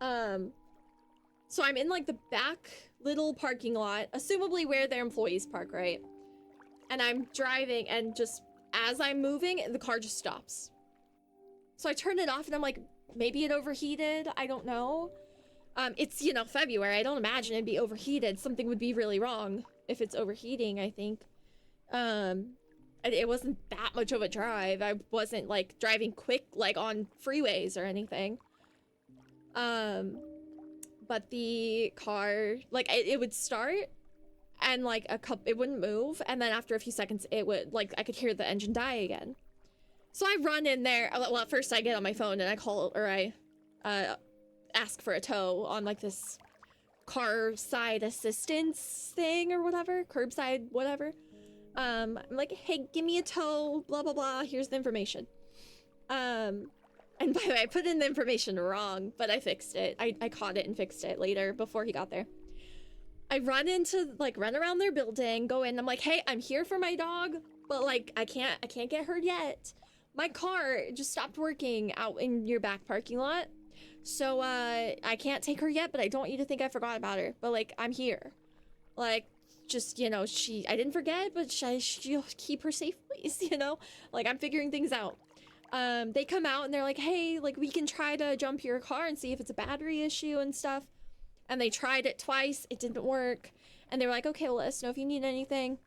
[SPEAKER 1] So I'm in, like, the back little parking lot, assumably where their employees park, right? And I'm driving, and just as I'm moving, the car just stops. So I turn it off, and I'm like, maybe it overheated? I don't know. It's, you know, February. I don't imagine it'd be overheated. Something would be really wrong if it's overheating, I think. It wasn't that much of a drive. I wasn't, like, driving quick, like, on freeways or anything. But the car, like, it would start, and, like, it wouldn't move, and then after a few seconds, it would, like, I could hear the engine die again. So I run in there. Well, at first I get on my phone, and I call, or I, ask for a tow on, like, this car side assistance thing or whatever, curbside whatever. I'm like, hey, give me a tow, blah blah blah, here's the information. And by the way, I put in the information wrong, but I fixed it. I caught it and fixed it later before he got there. I run around their building, go in, I'm like, hey, I'm here for my dog, but, like, I can't get her yet. My car just stopped working out in your back parking lot. So, I can't take her yet, but I don't want you to think I forgot about her. But, like, I'm here. Like, just, you know, I didn't forget, but she'll keep her safe, please, you know? Like, I'm figuring things out. They come out and they're like, hey, like, we can try to jump your car and see if it's a battery issue and stuff. And they tried it twice. It didn't work. And they were like, okay, well, let us know if you need anything.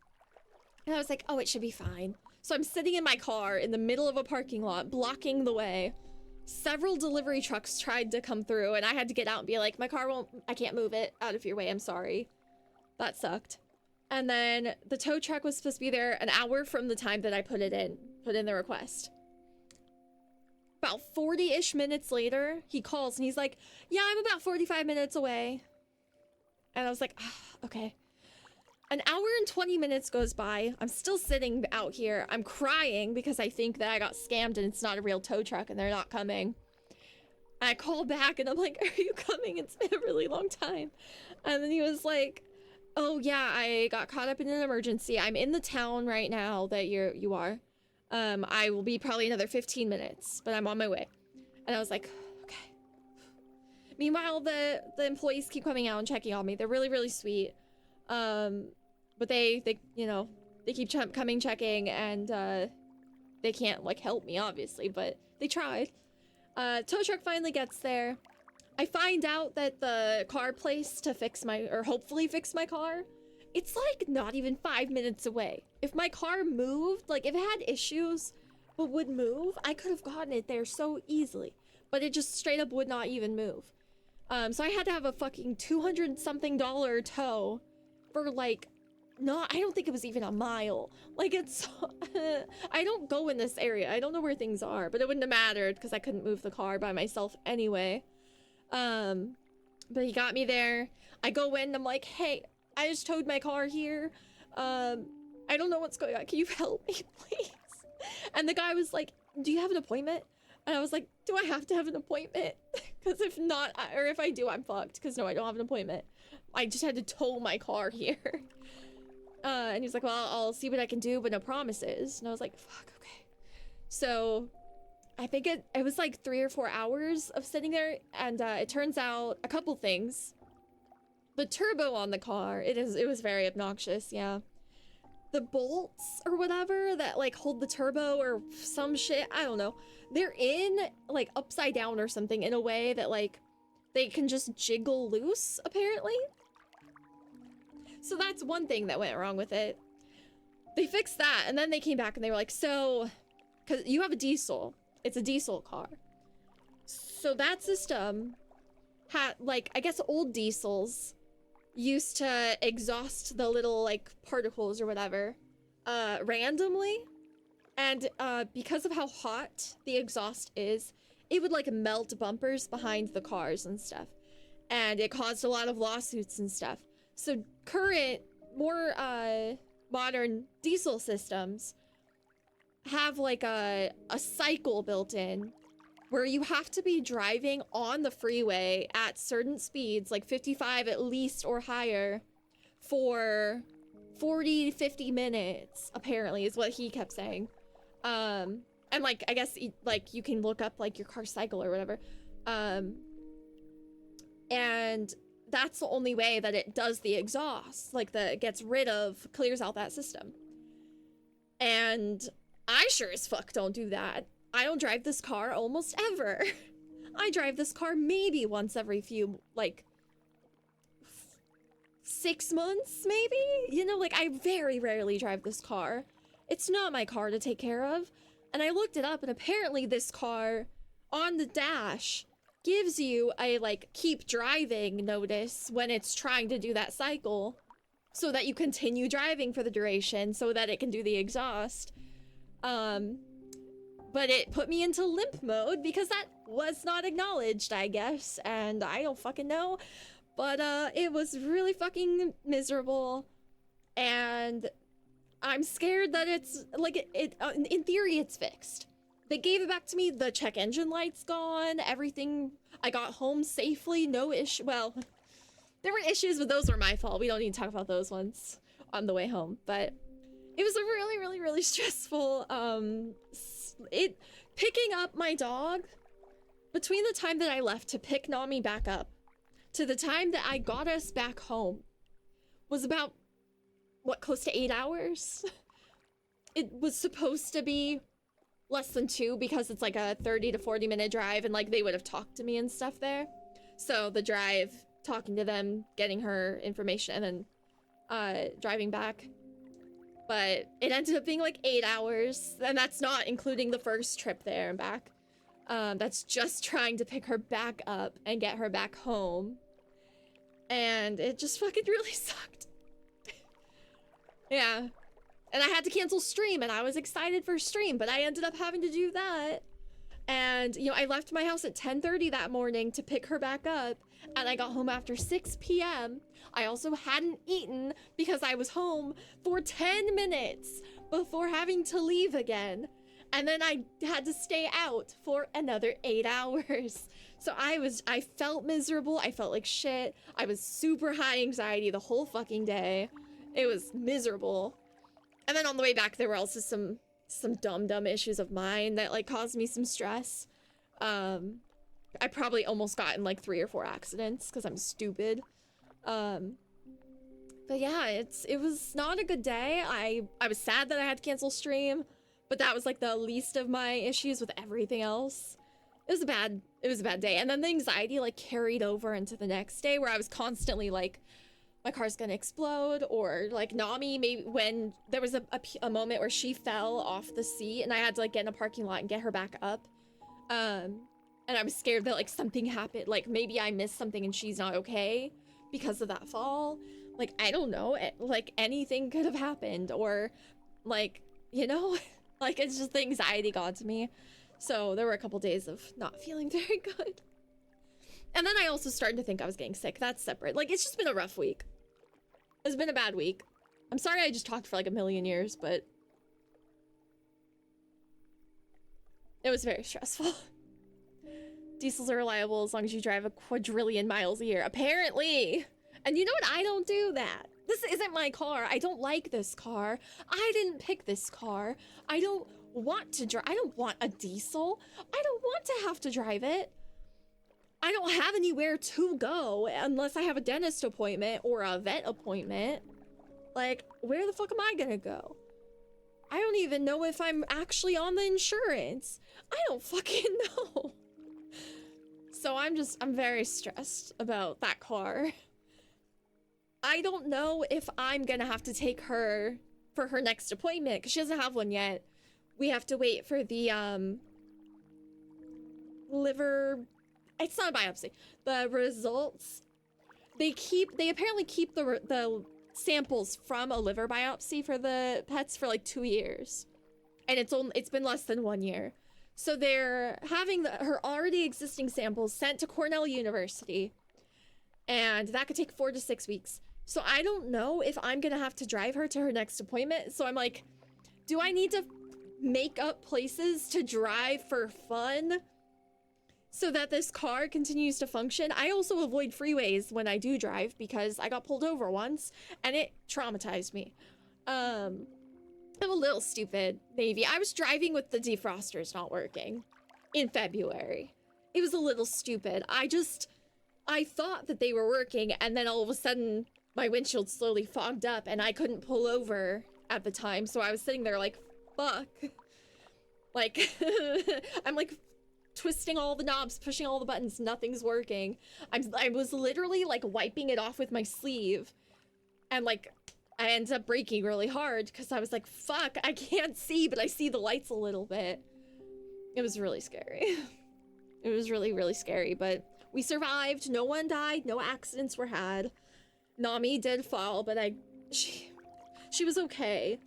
[SPEAKER 1] And I was like, oh, it should be fine. So I'm sitting in my car in the middle of a parking lot, blocking the way. Several delivery trucks tried to come through, and I had to get out and be like, my car I can't move it out of your way, I'm sorry. That sucked. And then the tow truck was supposed to be there an hour from the time that I put in the request. About 40-ish minutes later, he calls and he's like, yeah, I'm about 45 minutes away. And I was like, oh, okay. An hour and 20 minutes goes by. I'm still sitting out here. I'm crying because I think that I got scammed and it's not a real tow truck and they're not coming. I call back and I'm like, are you coming? It's been a really long time. And then he was like, oh yeah, I got caught up in an emergency. I'm in the town right now that you are. I will be probably another 15 minutes, but I'm on my way. And I was like, okay. Meanwhile, the employees keep coming out and checking on me. They're really, really sweet. But they you know, they keep coming, checking, and, they can't, like, help me, obviously, but they tried. Tow truck finally gets there. I find out that the car place to hopefully fix my car, it's, like, not even 5 minutes away. If my car moved, like, if it had issues, but would move, I could have gotten it there so easily. But it just straight up would not even move. So I had to have a fucking $200-something tow for, like, I don't think it was even a mile. Like, it's, I don't go in this area. I don't know where things are, but it wouldn't have mattered because I couldn't move the car by myself anyway. But he got me there. I go in, I'm like, hey, I just towed my car here. I don't know what's going on. Can you help me, please? And the guy was like, do you have an appointment? And I was like, do I have to have an appointment? Because if not, or if I do, I'm fucked. Because no, I don't have an appointment. I just had to tow my car here. And he's like, well, I'll see what I can do, but no promises. And I was like, fuck, okay. So I think it was like 3 or 4 hours of sitting there. And it turns out a couple things. The turbo on the car, it was very obnoxious, yeah. The bolts or whatever that like hold the turbo or some shit, I don't know. They're in like upside down or something in a way that like they can just jiggle loose apparently. So that's one thing that went wrong with it. They fixed that and then they came back and they were like, so, cause you have a diesel, it's a diesel car. So that system had like, I guess old diesels used to exhaust the little like particles or whatever randomly, and because of how hot the exhaust is, it would like melt bumpers behind the cars and stuff, and it caused a lot of lawsuits and stuff. So current more modern diesel systems have like a cycle built in where you have to be driving on the freeway at certain speeds, like 55 at least or higher, for 40 to 50 minutes, apparently, is what he kept saying. And like, I guess, like, you can look up, like, your car cycle or whatever. And that's the only way that it does the exhaust, like, it clears out that system. And I sure as fuck don't do that. I don't drive this car almost ever. I drive this car maybe once every few, like, 6 months, maybe? You know, like, I very rarely drive this car. It's not my car to take care of. And I looked it up, and apparently this car, on the dash, gives you a, like, keep driving notice when it's trying to do that cycle, so that you continue driving for the duration, so that it can do the exhaust. But it put me into limp mode because that was not acknowledged, I guess. And I don't fucking know. But it was really fucking miserable. And I'm scared that it's, like, in theory, it's fixed. They gave it back to me. The check engine light's gone. Everything. I got home safely. No issue. Well, there were issues, but those were my fault. We don't need to talk about those ones on the way home. But it was a really, really, really stressful, picking up my dog, between the time that I left to pick Nami back up to the time that I got us back home was about, what, close to 8 hours? It was supposed to be less than 2 because it's like a 30 to 40 minute drive, and like they would have talked to me and stuff there. So the drive, talking to them, getting her information, and then driving back. But it ended up being like 8 hours, and that's not including the first trip there and back. That's just trying to pick her back up and get her back home. And it just fucking really sucked. Yeah. And I had to cancel stream, and I was excited for stream, but I ended up having to do that. And, you know, I left my house at 10:30 that morning to pick her back up, and I got home after 6 p.m. I also hadn't eaten because I was home for 10 minutes before having to leave again. And then I had to stay out for another 8 hours. So I felt miserable. I felt like shit. I was super high anxiety the whole fucking day. It was miserable. And then on the way back, there were also some dumb issues of mine that like caused me some stress. I probably almost got in like 3 or 4 accidents because I'm stupid. But yeah, it was not a good day. I was sad that I had to cancel stream, but that was like the least of my issues with everything else. It was a bad day. And then the anxiety like carried over into the next day where I was constantly like, my car's gonna explode, or like Nami, maybe when there was a moment where she fell off the seat and I had to like get in a parking lot and get her back up. And I was scared that like something happened, like maybe I missed something and she's not okay because of that fall. Like, I don't know, like anything could have happened, or like, you know, like it's just the anxiety got to me. So there were a couple days of not feeling very good. And then I also started to think I was getting sick. That's separate. Like, it's just been a rough week. It's been a bad week. I'm sorry I just talked for like a million years, but it was very stressful. Diesels are reliable as long as you drive a quadrillion miles a year. Apparently. And you know what? I don't do that. This isn't my car. I don't like this car. I didn't pick this car. I don't want to drive. I don't want a diesel. I don't want to have to drive it. I don't have anywhere to go unless I have a dentist appointment or a vet appointment. Like, where the fuck am I gonna go? I don't even know if I'm actually on the insurance. I don't fucking know. So I'm very stressed about that car. I don't know if I'm gonna have to take her for her next appointment because she doesn't have one yet. We have to wait for the liver, it's not a biopsy, the results. They apparently keep the samples from a liver biopsy for the pets for like 2 years, and it's been less than 1 year. So they're having her already existing samples sent to Cornell University, and that could take 4 to 6 weeks. So I don't know if I'm gonna have to drive her to her next appointment. So I'm like, do I need to make up places to drive for fun so that this car continues to function? I also avoid freeways when I do drive because I got pulled over once and it traumatized me. I'm a little stupid, maybe. I was driving with the defrosters not working in February. It was a little stupid. I thought that they were working, and then all of a sudden my windshield slowly fogged up and I couldn't pull over at the time. So I was sitting there like, fuck. Like, I'm like twisting all the knobs, pushing all the buttons, nothing's working. I was literally like wiping it off with my sleeve, and like I ended up braking really hard because I was like, fuck, I can't see, but I see the lights a little bit. It was really scary. It was really, really scary, but we survived. No one died, no accidents were had. Nami did fall, but she was okay.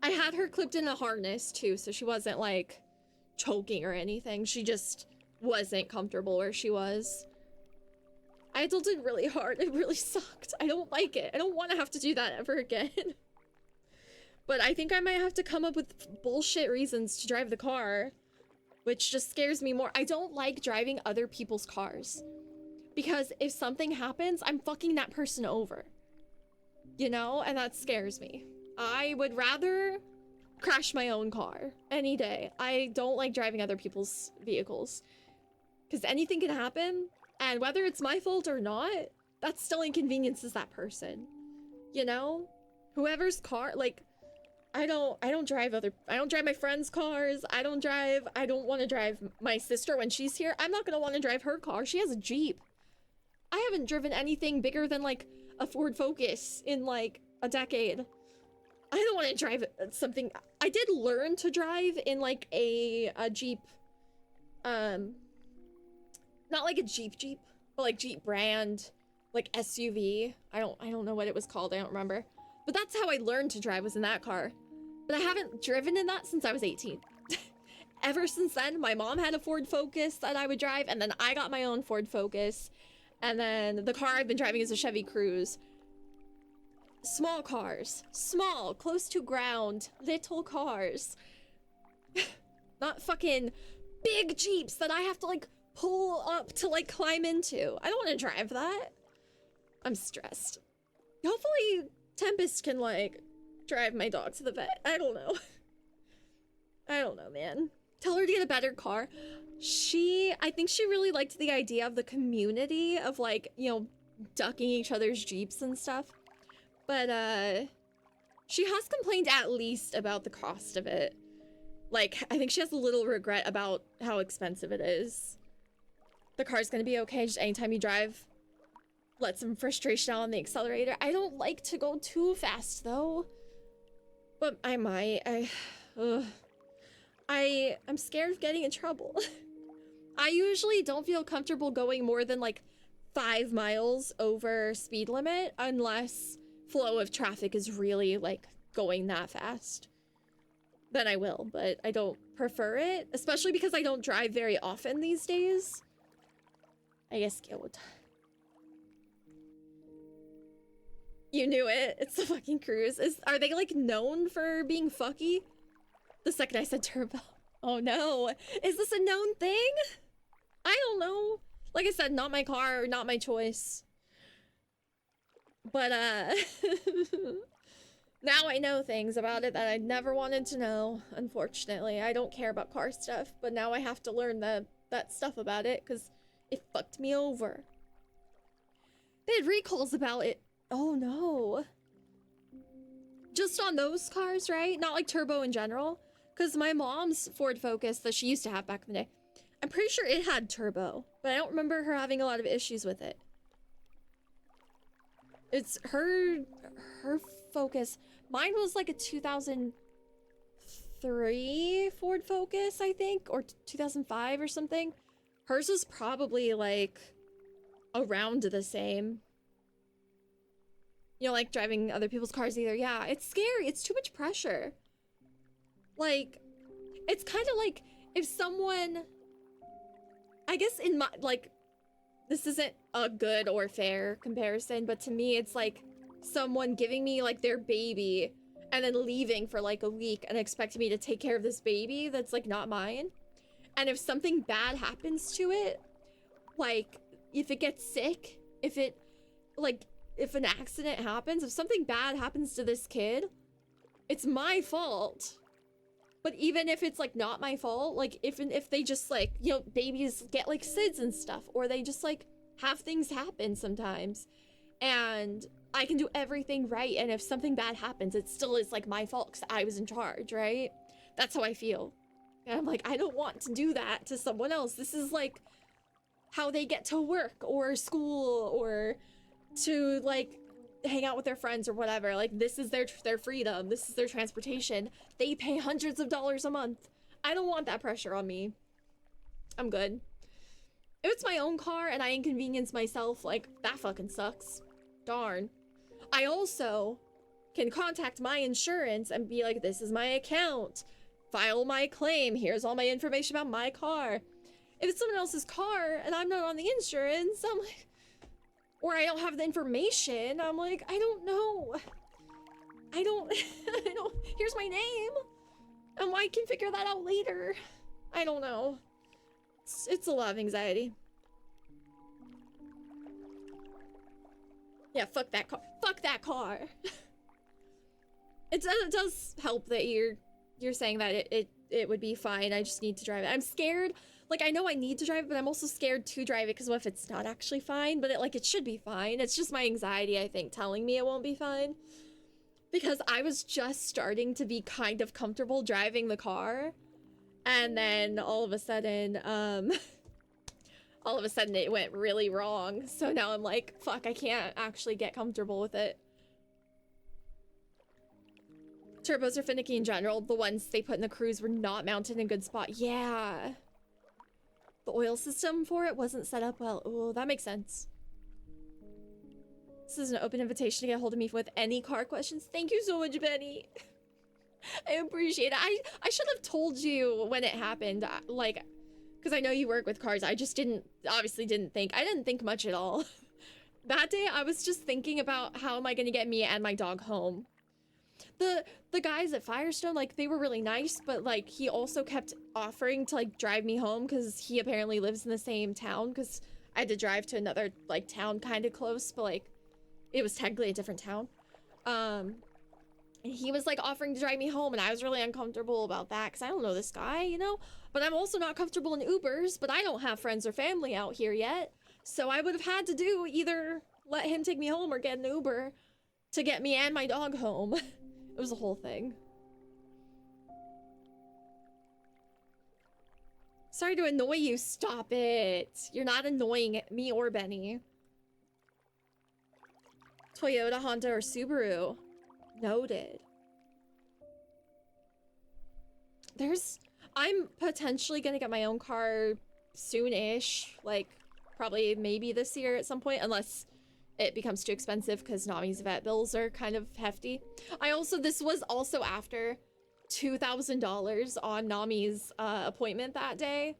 [SPEAKER 1] I had her clipped in a harness too, so she wasn't like choking or anything. She just wasn't comfortable where she was. I adulted really hard. It really sucked. I don't like it. I don't want to have to do that ever again. But I think I might have to come up with bullshit reasons to drive the car, which just scares me more. I don't like driving other people's cars because if something happens, I'm fucking that person over, you know? And that scares me. I would rather crash my own car any day. I don't like driving other people's vehicles because anything can happen, and whether it's my fault or not, that still inconveniences that person, you know? Whoever's car, like, I don't drive my friends' cars. I don't want to drive my sister when she's here. I'm not gonna want to drive her car. She has a Jeep. I haven't driven anything bigger than like a Ford Focus in like a decade. I don't want to drive something. I did learn to drive in like a Jeep, not like a Jeep, but like Jeep brand, like SUV. I don't know what it was called. I don't remember. But that's how I learned to drive, was in that car. But I haven't driven in that since I was 18. Ever since then, my mom had a Ford Focus that I would drive, and then I got my own Ford Focus. And then the car I've been driving is a Chevy Cruze. Small cars. Small, close to ground, little cars. Not fucking big Jeeps that I have to like pull up to like climb into. I don't want to drive that. I'm stressed. Hopefully Tempest can like drive my dog to the vet. I don't know. I don't know, man. Tell her to get a better car. I think she really liked the idea of the community of like, you know, ducking each other's Jeeps and stuff. But, she has complained at least about the cost of it. Like, I think she has a little regret about how expensive it is. The car's gonna be okay, just anytime you drive, let some frustration out on the accelerator. I don't like to go too fast, though. But I might. I'm scared of getting in trouble. I usually don't feel comfortable going more than like 5 miles over speed limit unless flow of traffic is really like going that fast. Then I will, but I don't prefer it, especially because I don't drive very often these days. I guess guilt. You knew it. It's the fucking Cruze. Are they like known for being fucky? The second I said turbo. Oh no. Is this a known thing? I don't know. Like I said, not my car, not my choice. But, now I know things about it that I never wanted to know, unfortunately. I don't care about car stuff, but now I have to learn that stuff about it, because it fucked me over. They had recalls about it. Oh, no. Just on those cars, right? Not like turbo in general. Because my mom's Ford Focus that she used to have back in the day, I'm pretty sure it had turbo, but I don't remember her having a lot of issues with it. It's her Focus. Mine was like a 2003 Ford Focus, I think, or 2005 or something. Hers was probably like around the same. You know, like driving other people's cars either. Yeah, it's scary. It's too much pressure. Like, it's kind of like if someone, I guess in my, like, this isn't a good or fair comparison, but to me, it's like someone giving me like their baby and then leaving for like a week and expecting me to take care of this baby that's like not mine. And if something bad happens to it, like if it gets sick, if it, like, if an accident happens, if something bad happens to this kid, it's my fault. But even if it's like not my fault, like if they just like, you know, babies get like SIDS and stuff, or they just like have things happen sometimes, and I can do everything right, and if something bad happens, it still is like my fault because I was in charge, right? That's how I feel. And I'm like, I don't want to do that to someone else. This is like how they get to work or school or to like hang out with their friends or whatever. Like, this is their freedom. This is their transportation. They pay hundreds of dollars a month. I don't want that pressure on me. I'm good. If it's my own car and I inconvenience myself, like, that fucking sucks. Darn. I also can contact my insurance and be like, this is my account. File my claim. Here's all my information about my car. If it's someone else's car and I'm not on the insurance, I'm like, or I don't have the information, I'm like, I don't know. I don't, here's my name. And I can figure that out later. I don't know. It's a lot of anxiety. Yeah, fuck that car. Fuck that car. It does help that you're saying that it would be fine. I just need to drive it. I'm scared. Like, I know I need to drive it, but I'm also scared to drive it because what if it's not actually fine? But it should be fine. It's just my anxiety, I think, telling me it won't be fine. Because I was just starting to be kind of comfortable driving the car. And then all of a sudden it went really wrong. So now I'm like, fuck, I can't actually get comfortable with it. Turbos are finicky in general. The ones they put in the cruise were not mounted in a good spot. Yeah. The oil system for it wasn't set up well. Oh, that makes sense. This is an open invitation to get a hold of me with any car questions. Thank you so much, Benny. I appreciate it. I should have told you when it happened, like, because I know you work with cars. I just obviously didn't think. I didn't think much at all. That day, I was just thinking about how am I going to get me and my dog home. The guys at Firestone, like, they were really nice, but like he also kept offering to like drive me home because he apparently lives in the same town, because I had to drive to another like town kind of close, but like it was technically a different town. And he was like offering to drive me home, and I was really uncomfortable about that because I don't know this guy, you know, but I'm also not comfortable in Ubers, but I don't have friends or family out here yet, so I would have had to do either let him take me home or get an Uber to get me and my dog home. It was a whole thing. Sorry to annoy you. Stop it. You're not annoying me or Benny. Toyota, Honda, or Subaru. Noted. I'm potentially gonna get my own car soon-ish. Like, probably maybe this year at some point, unless it becomes too expensive because Nami's vet bills are kind of hefty. This was also after $2,000 on Nami's appointment that day.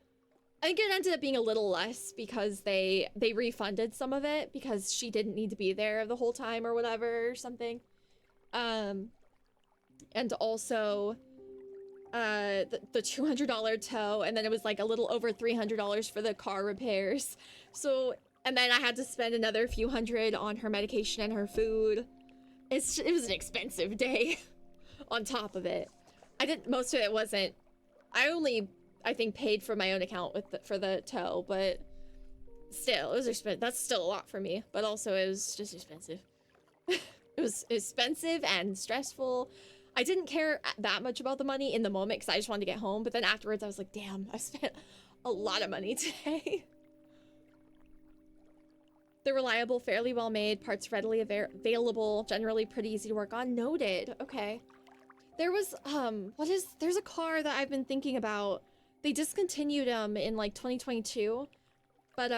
[SPEAKER 1] I think it ended up being a little less because they refunded some of it because she didn't need to be there the whole time or whatever or something. And also the $200 tow, and then it was like a little over $300 for the car repairs. So, and then I had to spend another few hundred on her medication and her food. It was an expensive day on top of it. Most of it wasn't, I think paid for my own account for the tow, but still, it was expensive. That's still a lot for me, but also it was just expensive. It was expensive and stressful. I didn't care that much about the money in the moment because I just wanted to get home. But then afterwards, I was like, damn, I spent a lot of money today. They're reliable, fairly well made, parts readily available, generally pretty easy to work on. Noted. Okay. There was, there's a car that I've been thinking about. They discontinued in like 2022. But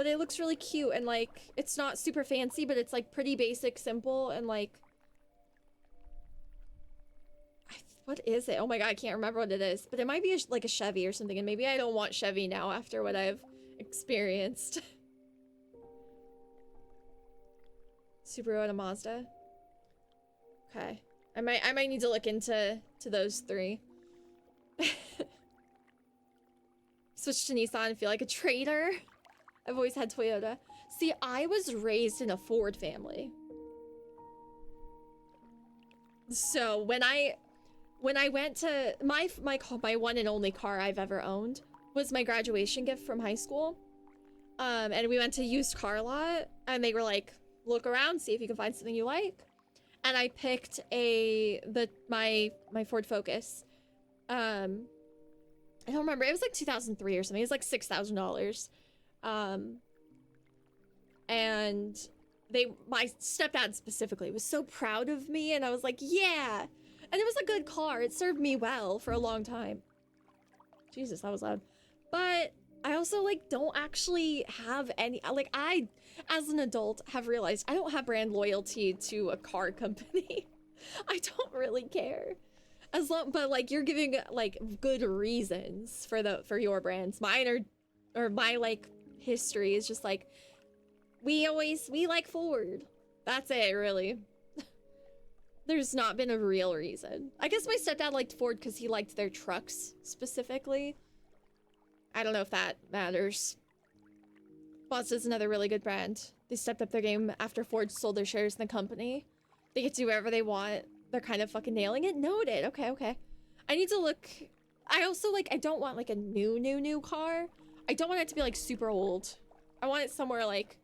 [SPEAKER 1] it looks really cute and like, it's not super fancy, but it's like pretty basic, simple, and like, what is it? Oh my god, I can't remember what it is. But it might be like a Chevy or something, and maybe I don't want Chevy now after what I've experienced. Subaru and a Mazda. Okay. I might need to look into those three. Switch to Nissan and feel like a traitor. I've always had Toyota. See, I was raised in a Ford family. So when I went to my one and only car I've ever owned was my graduation gift from high school. And we went to used car lot and they were like, look around, see if you can find something you like. And I picked my Ford Focus. I don't remember. It was like 2003 or something. It was like $6,000. And my stepdad specifically was so proud of me, and I was like, yeah. And it was a good car. It served me well for a long time. Jesus, that was loud. But I also like don't actually have any, like I, as an adult, have realized I don't have brand loyalty to a car company. I don't really care. As long, but like you're giving like good reasons for your brands. Mine or my like history is just like we like Ford. That's it, really. There's not been a real reason. I guess my stepdad liked Ford because he liked their trucks specifically. I don't know if that matters. Mazda's another really good brand. They stepped up their game after Ford sold their shares in the company. They get to do whatever they want. They're kind of fucking nailing it. Noted. Okay. I need to look. I also like, I don't want like a new car. I don't want it to be like super old. I want it somewhere like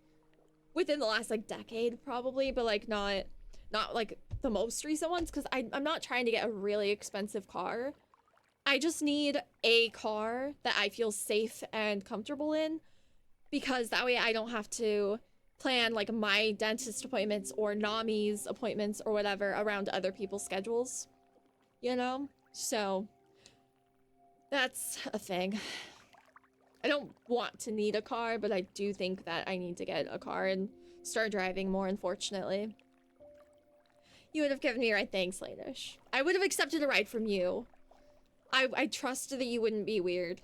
[SPEAKER 1] within the last like decade probably, but like not like the most recent ones, because I'm not trying to get a really expensive car. I just need a car that I feel safe and comfortable in, because that way I don't have to plan like my dentist appointments or Nami's appointments or whatever around other people's schedules, you know? So that's a thing. I don't want to need a car, but I do think that I need to get a car and start driving more, unfortunately. You would have given me a ride. Thanks, Lanish. I would have accepted a ride from you. I trusted that you wouldn't be weird.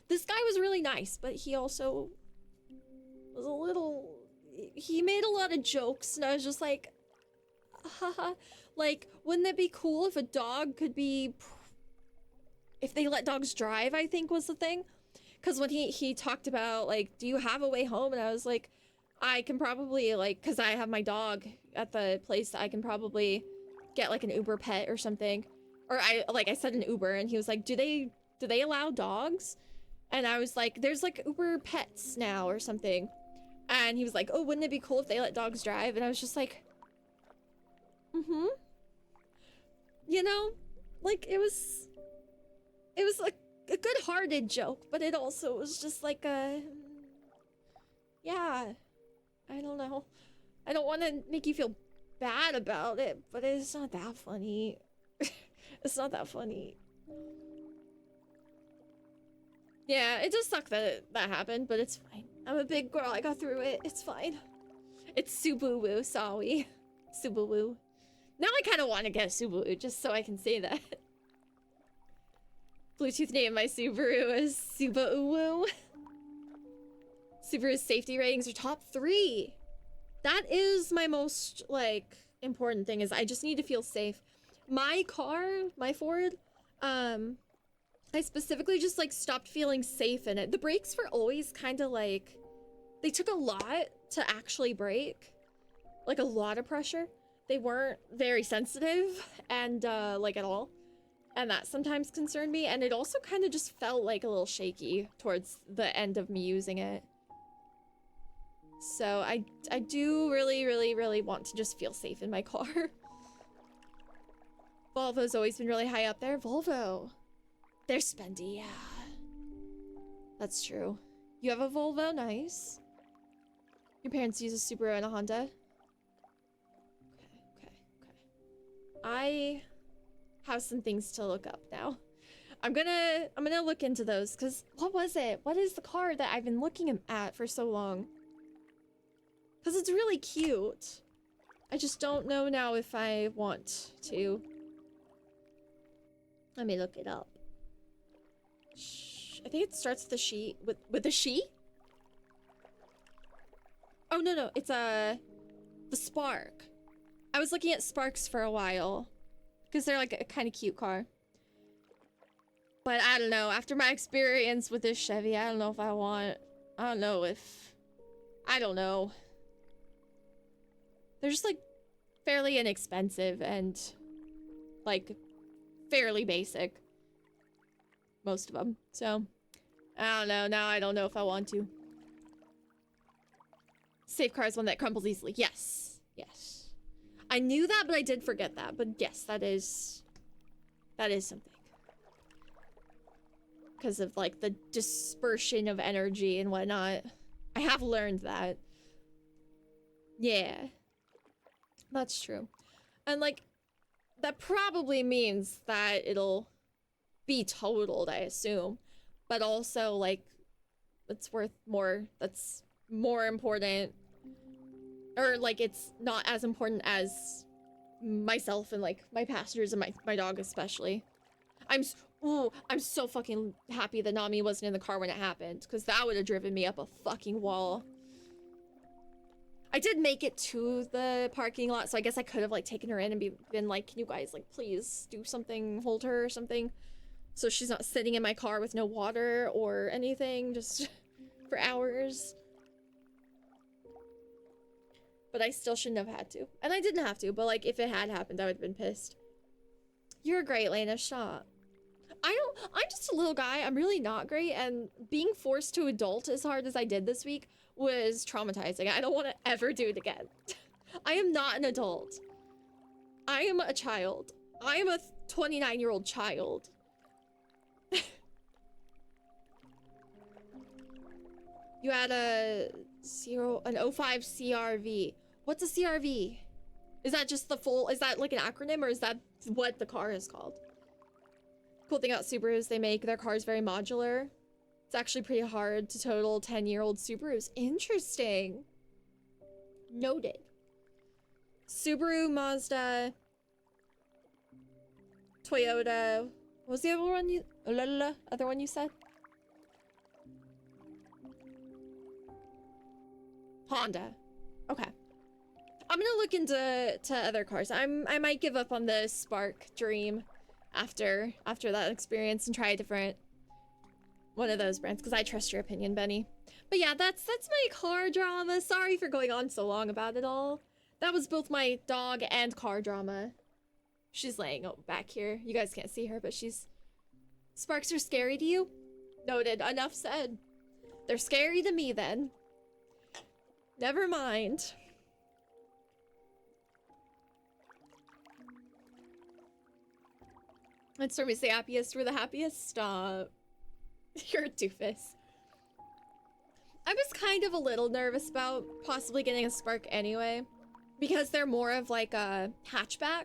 [SPEAKER 1] This guy was really nice, but he also was a little... He made a lot of jokes, and I was just like... Haha. Like, wouldn't it be cool if a dog could be... If they let dogs drive, I think was the thing. Because when he talked about, like, do you have a way home? And I was like, I can probably, like, because I have my dog at the place, I can probably get, like, an Uber pet or something. Or I said an Uber, and he was like, do they allow dogs? And I was like, there's, like, Uber pets now or something. And he was like, oh, wouldn't it be cool if they let dogs drive? And I was just like, mm-hmm. You know? Like, it was like a good-hearted joke, but it also was just like a... Yeah. I don't know. I don't want to make you feel bad about it, but it's not that funny. It's not that funny. Yeah, it does suck that that happened, but it's fine. I'm a big girl. I got through it. It's fine. It's Subaru, sorry. Subaru. Now I kind of want to get a Subaru just so I can say that. Bluetooth name my Subaru is Subaru. Subaru's safety ratings are top 3. That is my most, like, important thing, is I just need to feel safe. my car, my Ford, I specifically just like stopped feeling safe in it. The brakes were always kind of like, they took a lot to actually brake, like a lot of pressure. They weren't very sensitive and like at all. And that sometimes concerned me. And it also kind of just felt like a little shaky towards the end of me using it. So I do really want to just feel safe in my car. Volvo's always been really high up there. Volvo. They're spendy, yeah. That's true. You have a Volvo? Nice. Your parents use a Subaru and a Honda? Okay. I have some things to look up now. I'm gonna look into those, because what was it? What is the car that I've been looking at for so long? Because it's really cute. I just don't know now if I want to. Let me look it up. I think it starts with a she. With a she? Oh, no. It's the Spark. I was looking at Sparks for a while. Because they're like a kind of cute car. But I don't know. After my experience with this Chevy, I don't know if I want... I don't know. They're just like fairly inexpensive and like fairly basic. Most of them. So, I don't know. Now I don't know if I want to. Safe car is one that crumbles easily. Yes. I knew that, but I did forget that. But yes, that is something. Because of like the dispersion of energy and whatnot. I have learned that. Yeah. That's true. And like, that probably means that it'll be totaled, I assume. But also, like, it's worth more. That's more important. Or, like, it's not as important as myself and, like, my passengers and my dog especially. I'm so fucking happy that Nami wasn't in the car when it happened. Because that would have driven me up a fucking wall. I did make it to the parking lot, so I guess I could have, like, taken her in and been like, can you guys, like, please do something, hold her or something? So she's not sitting in my car with no water or anything, just for hours. But I still shouldn't have had to. And I didn't have to, but, like, if it had happened, I would have been pissed. You're great, Lena, stop. I'm just a little guy, I'm really not great, and being forced to adult as hard as I did this week was traumatizing. I don't want to ever do it again. I am not an adult. I am a child. I am a 29-year-old child. You had an 05 CRV. What's a CRV? Is that just the full, is that like an acronym, or is that what the car is called? Cool thing about Subarus, they make their cars very modular. It's actually pretty hard to total 10-year-old Subarus. Interesting. Noted. Subaru, Mazda, Toyota. What was the other one you said? Honda. Okay. I'm gonna look into other cars. I might give up on the Spark dream after that experience and try a different one of those brands, because I trust your opinion, Benny. But yeah, that's my car drama. Sorry for going on so long about it all. That was both my dog and car drama. She's laying back here. You guys can't see her, but she's... Sparks are scary to you? Noted. Enough said. They're scary to me, then. Never mind. And Stormy's the happiest. We're the happiest. Stop. You're a doofus. I was kind of a little nervous about possibly getting a Spark anyway, because they're more of like a hatchback,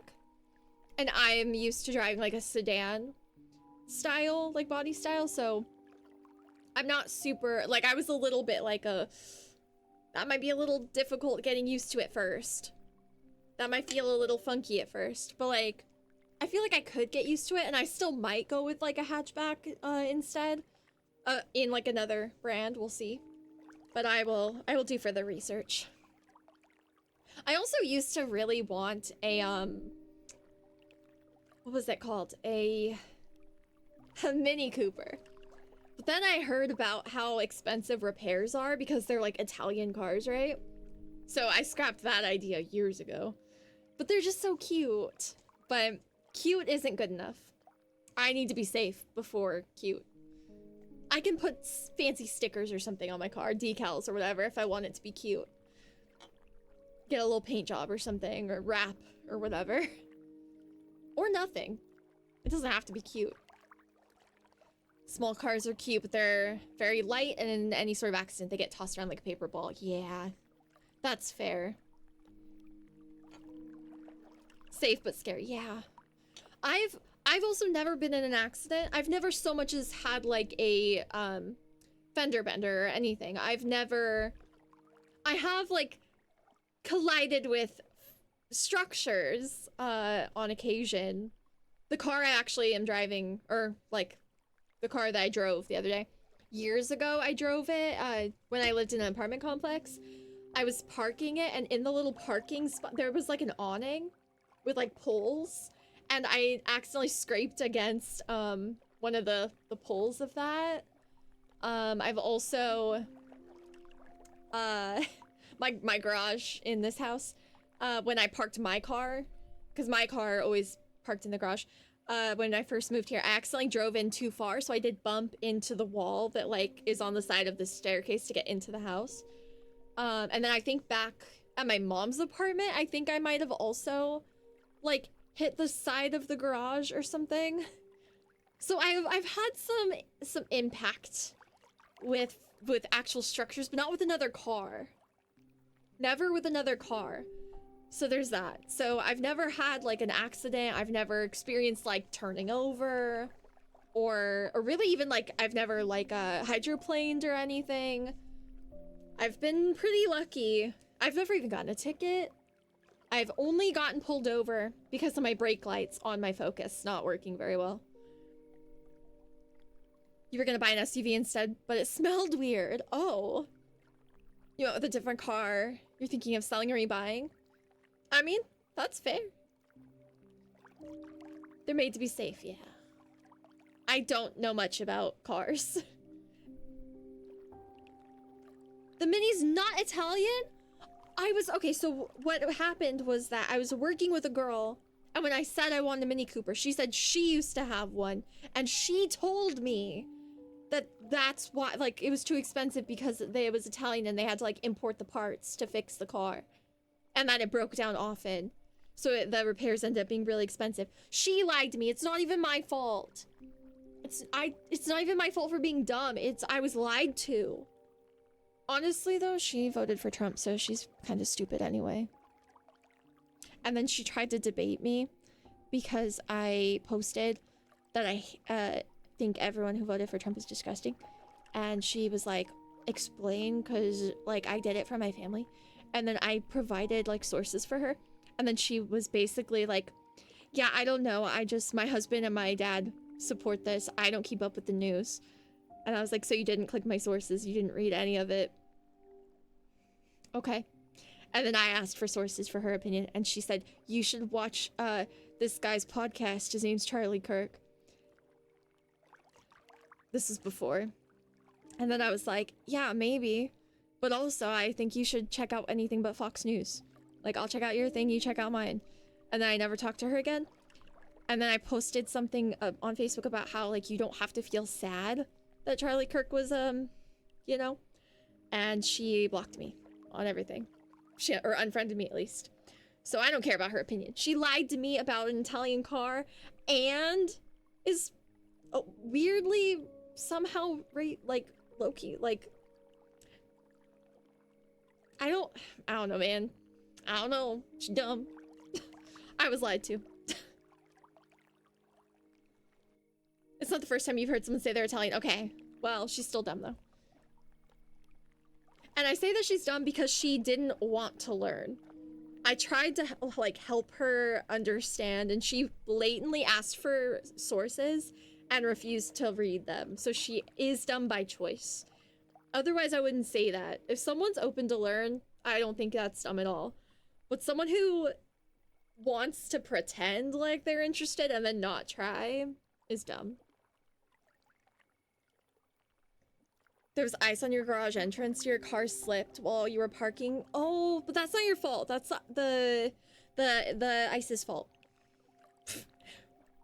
[SPEAKER 1] and I'm used to driving like a sedan style, like body style, so I'm not super, like, I was a little bit like that might be a little difficult getting used to at first. That might feel a little funky at first, but like, I feel like I could get used to it, and I still might go with like a hatchback instead. In like another brand, we'll see. But I will do further research. I also used to really want a what was that called? A Mini Cooper. But then I heard about how expensive repairs are because they're like Italian cars, right? So I scrapped that idea years ago. But they're just so cute. But cute isn't good enough. I need to be safe before cute. I can put fancy stickers or something on my car, decals or whatever, if I want it to be cute. Get a little paint job or something, or wrap or whatever. Or nothing. It doesn't have to be cute. Small cars are cute, but they're very light, and in any sort of accident, they get tossed around like a paper ball. Yeah, that's fair. Safe but scary, yeah. I've also never been in an accident. I've never so much as had like a fender bender or anything. I have like collided with structures on occasion. The car I actually am driving, or like the car that I drove the other day, years ago I drove it when I lived in an apartment complex. I was parking it, and in the little parking spot there was like an awning with like poles, and I accidentally scraped against one of the poles of that. I've also my garage in this house, when I parked my car, because my car always parked in the garage, when I first moved here, I accidentally drove in too far, so I did bump into the wall that like is on the side of the staircase to get into the house. And then I think back at my mom's apartment, I think I might have also like hit the side of the garage or something. So I've had some impact with actual structures, but not with another car. Never with another car. So there's that. So I've never had like an accident. I've never experienced like turning over, or really even like I've never like hydroplaned or anything. I've been pretty lucky. I've never even gotten a ticket. I've only gotten pulled over because of my brake lights on my Focus not working very well. You were gonna buy an SUV instead, but it smelled weird. Oh. You went with a different car. You're thinking of selling or rebuying? I mean, that's fair. They're made to be safe, yeah. I don't know much about cars. The Mini's not Italian? Okay, so what happened was that I was working with a girl, and when I said I wanted a Mini Cooper, she said she used to have one, and she told me that that's why, like, it was too expensive because it was Italian and they had to, like, import the parts to fix the car. And that it broke down often. So the repairs ended up being really expensive. She lied to me. It's not even my fault. It's not even my fault for being dumb. I was lied to. Honestly, though, she voted for Trump, so she's kind of stupid anyway. And then she tried to debate me because I posted that I think everyone who voted for Trump is disgusting. And she was like, explain, because, like, I did it for my family. And then I provided, like, sources for her. And then she was basically like, yeah, I don't know. My husband and my dad support this. I don't keep up with the news. And I was like, so you didn't click my sources? You didn't read any of it? Okay. And then I asked for sources for her opinion. And she said, you should watch this guy's podcast. His name's Charlie Kirk. This is before. And then I was like, yeah, maybe. But also, I think you should check out anything but Fox News. Like, I'll check out your thing, you check out mine. And then I never talked to her again. And then I posted something on Facebook about how, like, you don't have to feel sad that Charlie Kirk was, you know? And she blocked me on everything. Or unfriended me, at least. So I don't care about her opinion. She lied to me about an Italian car and is weirdly somehow, like, low-key, like... I don't know, man. I don't know. She's dumb. I was lied to. It's not the first time you've heard someone say they're Italian. Okay. Well, she's still dumb, though. And I say that she's dumb because she didn't want to learn. I tried to, like, help her understand, and she blatantly asked for sources and refused to read them. So she is dumb by choice. Otherwise, I wouldn't say that. If someone's open to learn, I don't think that's dumb at all. But someone who wants to pretend like they're interested and then not try is dumb. There's ice on your garage entrance. Your car slipped while you were parking. Oh, but that's not your fault. That's the ice's fault.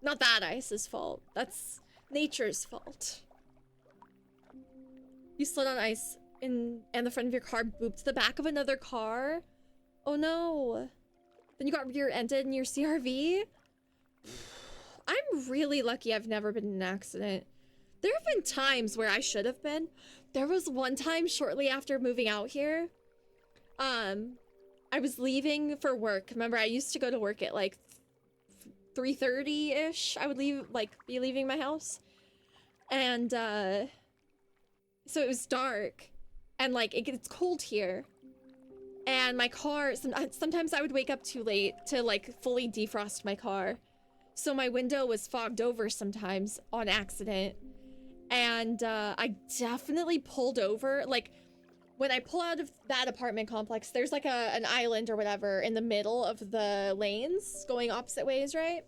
[SPEAKER 1] Not that ice's fault. That's nature's fault. You slid on ice and the front of your car booped the back of another car. Oh no. Then you got rear-ended in your CRV. I'm really lucky I've never been in an accident. There have been times where I should have been. There was one time shortly after moving out here. I was leaving for work. Remember, I used to go to work at like 3:30-ish. I would be leaving my house. And so it was dark and like it gets cold here. And my car, sometimes I would wake up too late to like fully defrost my car. So my window was fogged over sometimes on accident. And I definitely pulled over. Like, when I pull out of that apartment complex, there's like an island or whatever in the middle of the lanes going opposite ways, right?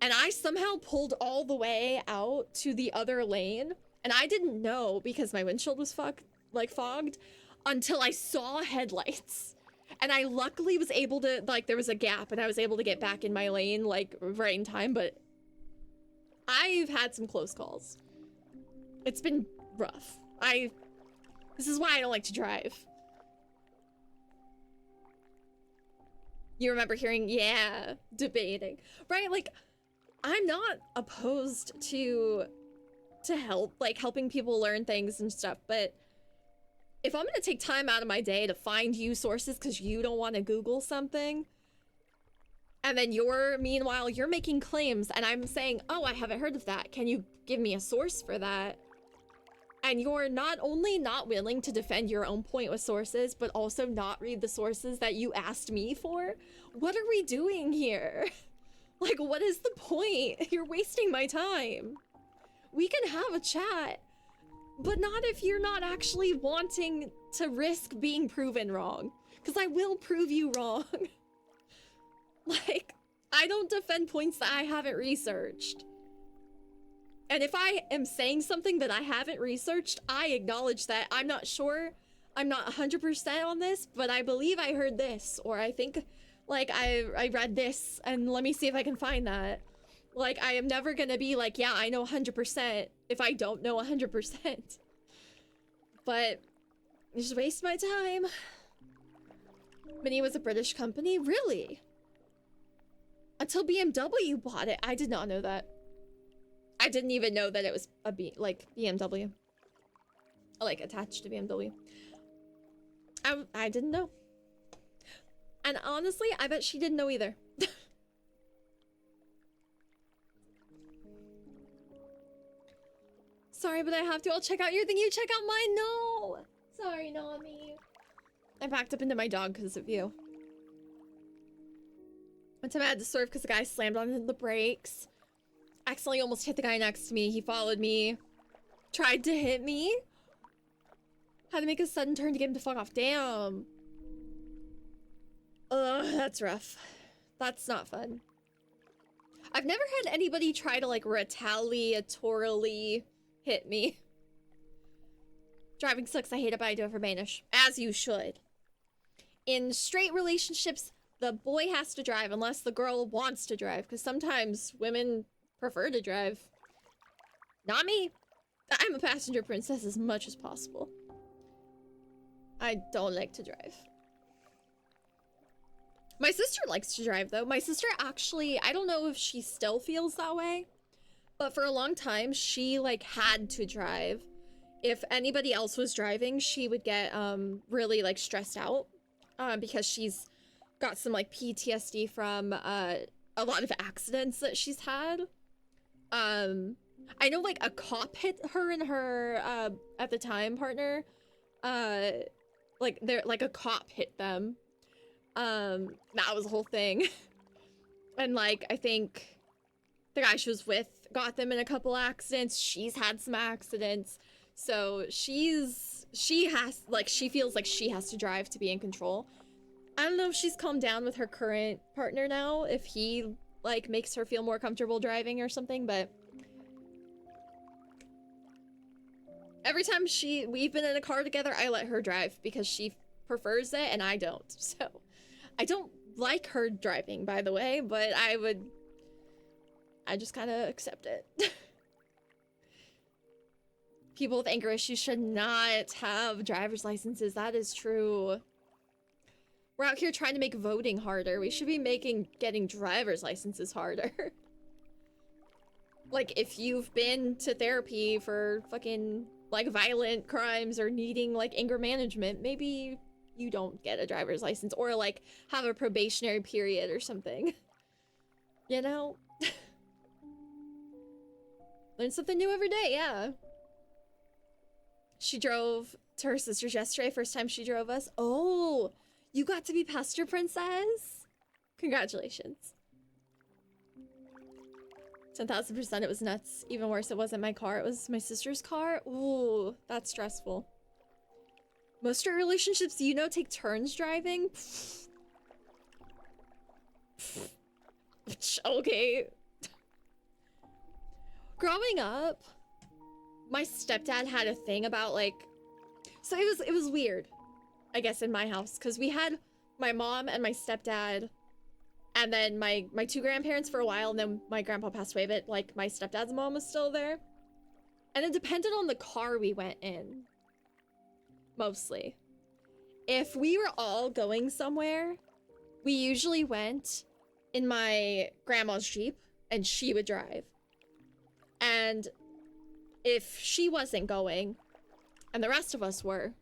[SPEAKER 1] And I somehow pulled all the way out to the other lane. And I didn't know because my windshield was fogged until I saw headlights. And I luckily was able to, like, there was a gap and I was able to get back in my lane, like, right in time. But I've had some close calls. It's been rough. This is why I don't like to drive. You remember hearing, yeah, debating, right? Like, I'm not opposed to helping people learn things and stuff, but if I'm gonna take time out of my day to find you sources because you don't want to Google something, and then meanwhile, you're making claims, and I'm saying, oh, I haven't heard of that. Can you give me a source for that? And you're not only not willing to defend your own point with sources, but also not read the sources that you asked me for? What are we doing here? Like, what is the point? You're wasting my time. We can have a chat, but not if you're not actually wanting to risk being proven wrong. Because I will prove you wrong. Like, I don't defend points that I haven't researched. And if I am saying something that I haven't researched, I acknowledge that I'm not sure, I'm not 100% on this, but I believe I heard this, or I think, like, I read this, and let me see if I can find that. Like, I am never gonna be like, yeah, I know 100% if I don't know 100%. But, just waste my time. Mini was a British company? Really? Until BMW bought it. I did not know that. I didn't even know that it was a BMW. Like, attached to BMW. I didn't know. And honestly, I bet she didn't know either. Sorry, but I have to. I'll check out your thing. You check out mine. No! Sorry, Nami. I backed up into my dog because of you. One time I had to swerve because the guy slammed on the brakes. Accidentally almost hit the guy next to me. He followed me. Tried to hit me. Had to make a sudden turn to get him to fuck off. Damn. Ugh, that's rough. That's not fun. I've never had anybody try to, like, retaliatorily hit me. Driving sucks. I hate it, but I do it for Banish. As you should. In straight relationships, the boy has to drive unless the girl wants to drive. Because sometimes women prefer to drive. Not me. I'm a passenger princess as much as possible. I don't like to drive. My sister likes to drive, though. My sister actually, I don't know if she still feels that way, but for a long time, she, like, had to drive. If anybody else was driving, she would get, really, like, stressed out, because she's got some, like, PTSD from, a lot of accidents that she's had. I know, like, a cop hit her and her, at the time, partner. Like, a cop hit them. That was the whole thing. And, like, I think the guy she was with got them in a couple accidents. She's had some accidents. So she feels like she has to drive to be in control. I don't know if she's calmed down with her current partner now, if he, like, makes her feel more comfortable driving or something, but... Every time we've been in a car together, I let her drive because she prefers it and I don't. So, I don't like her driving, by the way, but I just kind of accept it. People with anger issues should not have driver's licenses. That is true. We're out here trying to make voting harder. We should be making getting driver's licenses harder. Like, if you've been to therapy for fucking, like, violent crimes or needing, like, anger management, maybe you don't get a driver's license or, like, have a probationary period or something. You know? Learn something new every day, yeah. She drove to her sister's yesterday, first time she drove us. Oh, you got to be Pastor Princess? Congratulations. 10,000% it was nuts. Even worse, it wasn't my car, it was my sister's car. Ooh, that's stressful. Most relationships, you know, take turns driving. Okay. Growing up, my stepdad had a thing about, like, so it was weird, I guess, in my house, because we had my mom and my stepdad, and then my two grandparents for a while, and then my grandpa passed away, but, like, my stepdad's mom was still there. And it depended on the car we went in, mostly. If we were all going somewhere, we usually went in my grandma's Jeep, and she would drive. And if she wasn't going, and the rest of us were,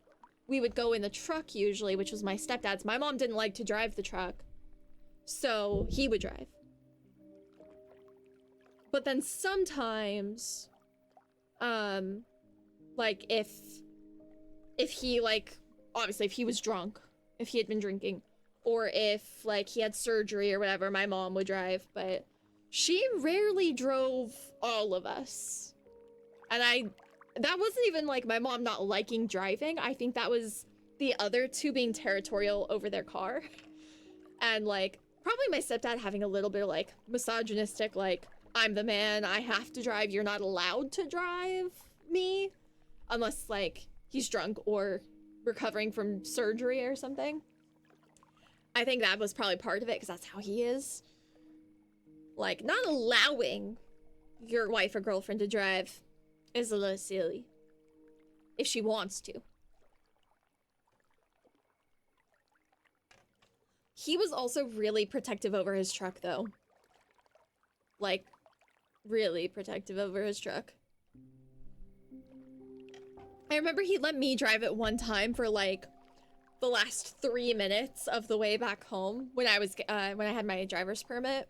[SPEAKER 1] we would go in the truck usually, which was my stepdad's. My mom didn't like to drive the truck, so he would drive. But then sometimes, like, if he, like, obviously if he was drunk, if he had been drinking, or if, like, he had surgery or whatever, my mom would drive, but she rarely drove all of us. And that wasn't even, like, my mom not liking driving. I think that was the other two being territorial over their car. And, like, probably my stepdad having a little bit of, like, misogynistic, like, I'm the man, I have to drive, you're not allowed to drive me. Unless, like, he's drunk or recovering from surgery or something. I think that was probably part of it, because that's how he is. Like, not allowing your wife or girlfriend to drive is a little silly. If she wants to. He was also really protective over his truck, though. Like, really protective over his truck. I remember he let me drive it one time for, like, the last 3 minutes of the way back home when I was, when I had my driver's permit.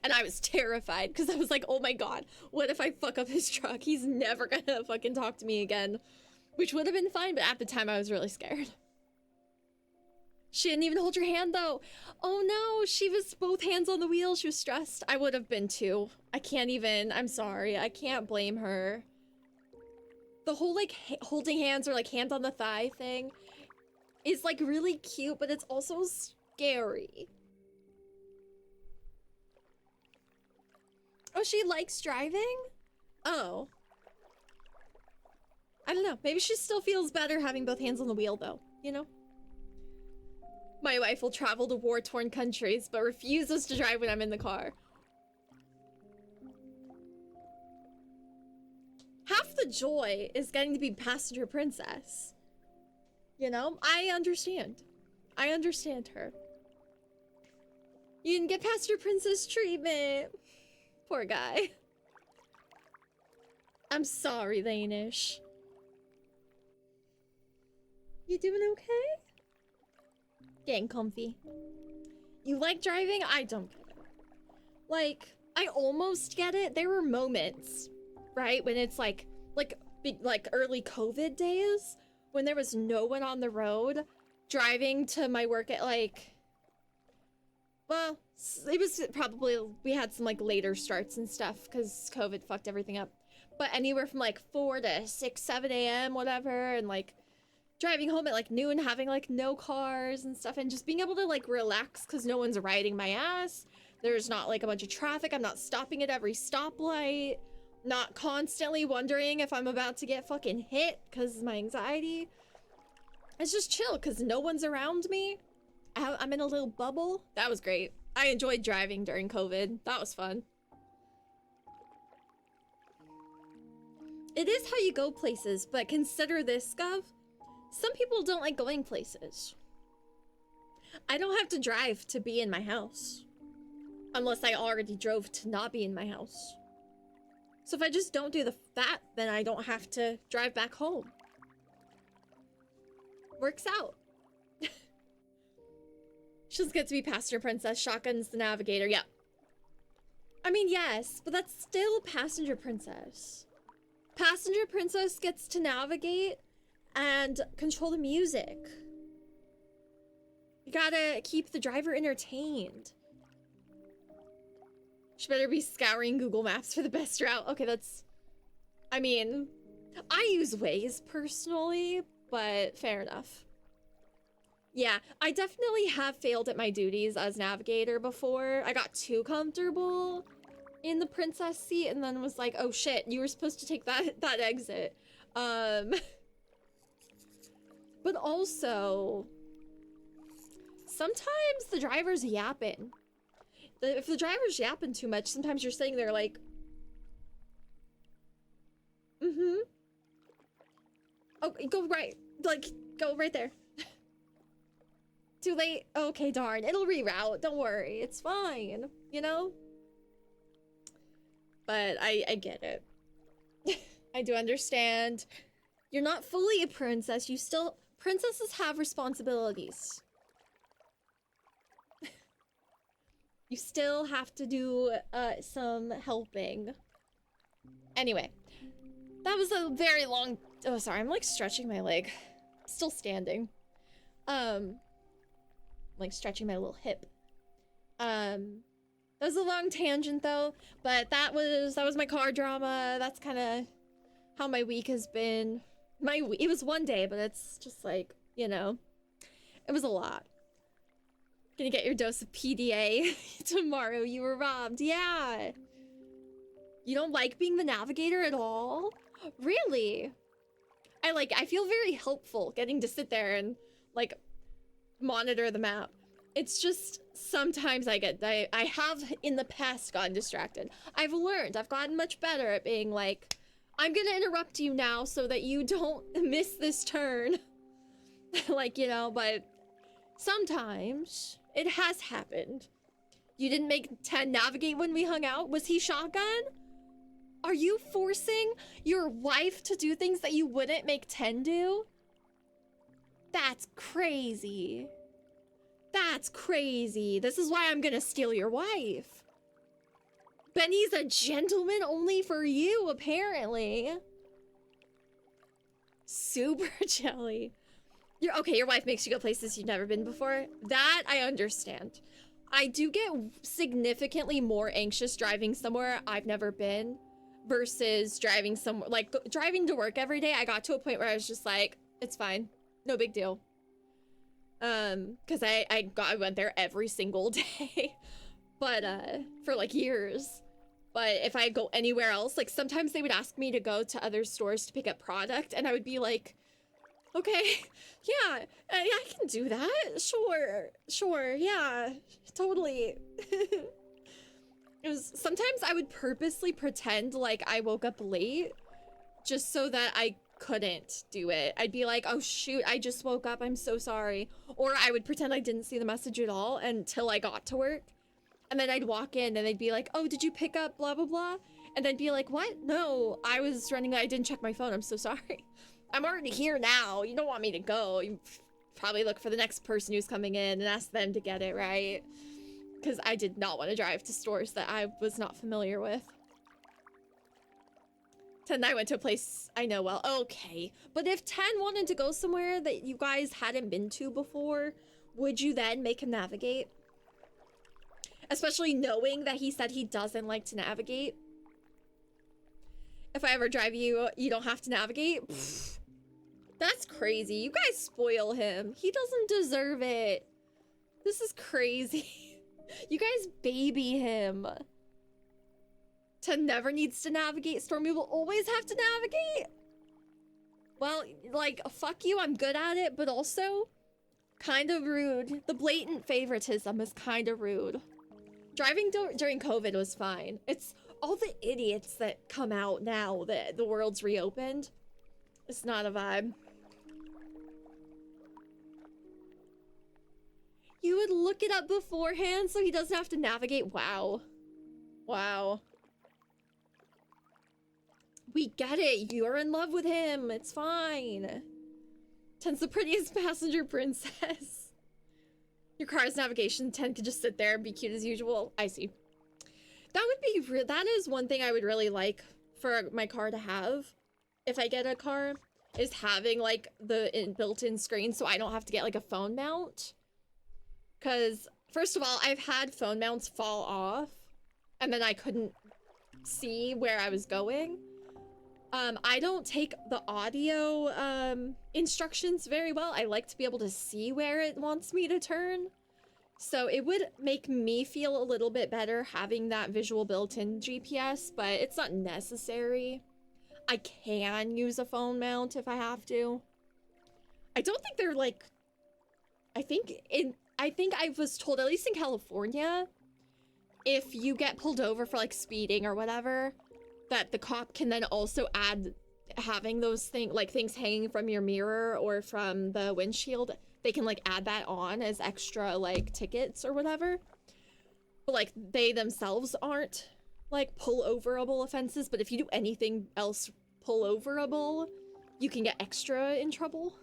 [SPEAKER 1] And I was terrified because I was like, oh my god, what if I fuck up his truck? He's never gonna fucking talk to me again. Which would have been fine, but at the time I was really scared. She didn't even hold your hand though. Oh no, she was both hands on the wheel. She was stressed. I would have been too. I can't even, I'm sorry. I can't blame her. The whole, like, holding hands or, like, hand on the thigh thing is, like, really cute, but it's also scary. Oh, she likes driving? Oh. I don't know. Maybe she still feels better having both hands on the wheel, though. You know? My wife will travel to war-torn countries, but refuses to drive when I'm in the car. Half the joy is getting to be passenger princess. You know? I understand. I understand her. You didn't get passenger princess treatment. Poor guy. I'm sorry, Lanish. You doing okay? Getting comfy. You like driving? I don't get it. Like, I almost get it. There were moments, right, when it's like early COVID days, when there was no one on the road, driving to my work at, like, well, it was probably, we had some, like, later starts and stuff because COVID fucked everything up. But anywhere from, like, 4 to 6, 7 a.m., whatever, and, like, driving home at like noon, having like no cars and stuff, and just being able to like relax because no one's riding my ass. There's not like a bunch of traffic. I'm not stopping at every stoplight. Not constantly wondering if I'm about to get fucking hit because of my anxiety. It's just chill because no one's around me. I'm in a little bubble. That was great. I enjoyed driving during COVID. That was fun. It is how you go places, but consider this, Gov. Some people don't like going places. I don't have to drive to be in my house. Unless I already drove to not be in my house. So if I just don't do that, then I don't have to drive back home. Works out. She'll get to be passenger princess. Shotgun's the navigator. Yeah. I mean, yes, but that's still passenger princess. Passenger princess gets to navigate and control the music. You gotta keep the driver entertained. She better be scouring Google Maps for the best route. Okay, that's... I mean, I use Waze personally, but fair enough. Yeah, I definitely have failed at my duties as navigator before. I got too comfortable in the princess seat and then was like, oh shit, you were supposed to take that exit. But also, sometimes the driver's yapping. If the driver's yapping too much, sometimes you're sitting there like, oh, go right, like, go right there. Too late? Okay, darn, it'll reroute, don't worry, it's fine, you know? But I get it. I do understand. You're not fully a princess, princesses have responsibilities. You still have to do some helping. Anyway, that was a very long... Oh, sorry, I'm like stretching my leg. Still standing. Like stretching my little hip. That was a long tangent though, but that was my car drama. That's kind of how my week has been. It was one day, but it's just like, you know, it was a lot. Gonna get your dose of PDA tomorrow. You were robbed. Yeah. You don't like being the navigator at all? Really? I feel very helpful getting to sit there and like monitor the map. It's just sometimes I have in the past gotten distracted. I've learned. I've gotten much better at being like, I'm gonna interrupt you now so that you don't miss this turn. Like, you know, but sometimes it has happened. You didn't make 10 navigate when we hung out? Was he shotgun? Are you forcing your wife to do things that you wouldn't make 10 do? That's crazy. That's crazy. This is why I'm gonna steal your wife. Benny's a gentleman only for you, apparently. Super jelly. Your wife makes you go places you've never been before. That I understand. I do get significantly more anxious driving somewhere I've never been versus driving somewhere, like driving to work every day. I got to a point where I was just like, it's fine. No big deal. Cause I went there every single day, but, for like years. But if I go anywhere else, like sometimes they would ask me to go to other stores to pick up product and I would be like, okay, yeah, I can do that. Sure, yeah, totally. It was, sometimes I would purposely pretend like I woke up late just so that I couldn't do it. I'd be like, oh shoot, I just woke up, I'm so sorry. Or I would pretend I didn't see the message at all until I got to work. And then I'd walk in and they'd be like, oh, did you pick up blah, blah, blah? And I'd be like, what? No, I was running, I didn't check my phone, I'm so sorry. I'm already here now. You don't want me to go. You probably look for the next person who's coming in and ask them to get it, right? Because I did not want to drive to stores that I was not familiar with. Ten and I went to a place I know well. Okay. But if 10 wanted to go somewhere that you guys hadn't been to before, would you then make him navigate? Especially knowing that he said he doesn't like to navigate. If I ever drive you, you don't have to navigate. Pfft. That's crazy. You guys spoil him. He doesn't deserve it. This is crazy. You guys baby him. Ten never needs to navigate. Stormy will always have to navigate. Well, like, fuck you, I'm good at it, but also kind of rude. The blatant favoritism is kind of rude. Driving during COVID was fine. It's all the idiots that come out now that the world's reopened. It's not a vibe. You would look it up beforehand so he doesn't have to navigate. Wow. Wow. We get it. You're in love with him. It's fine. Ten's the prettiest passenger princess. Your car's navigation, 10 could just sit there and be cute as usual. I see. That would be that is one thing I would really like for my car to have. If I get a car, is having like the built-in screen so I don't have to get like a phone mount. Because first of all, I've had phone mounts fall off and then I couldn't see where I was going. I don't take the audio instructions very well. I like to be able to see where it wants me to turn. So it would make me feel a little bit better having that visual built-in GPS, but it's not necessary. I can use a phone mount if I have to. I don't think they're like... I think I was told, at least in California, if you get pulled over for like speeding or whatever, that the cop can then also add having those things hanging from your mirror or from the windshield. They can like add that on as extra like tickets or whatever. But like they themselves aren't like pull-overable offenses, but if you do anything else pull-overable, you can get extra in trouble.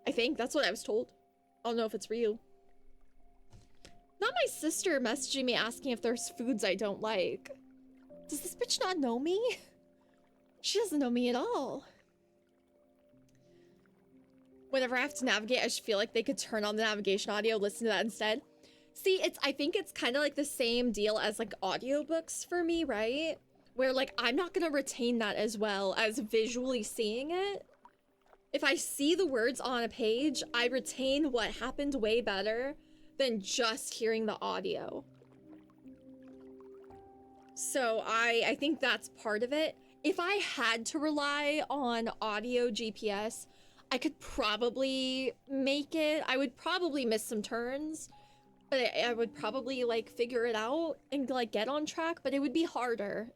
[SPEAKER 1] I think that's what I was told. I don't know if it's real. Not my sister messaging me asking if there's foods I don't like. Does this bitch not know me? She doesn't know me at all. Whenever I have to navigate, I just feel like they could turn on the navigation audio, listen to that instead. See, I think it's kind of like the same deal as like audiobooks for me, right? Where like, I'm not gonna retain that as well as visually seeing it. If I see the words on a page, I retain what happened way better than just hearing the audio. So I think that's part of it. If I had to rely on audio GPS, I could probably make it. I would probably miss some turns, but I would probably like figure it out and like get on track, but it would be harder.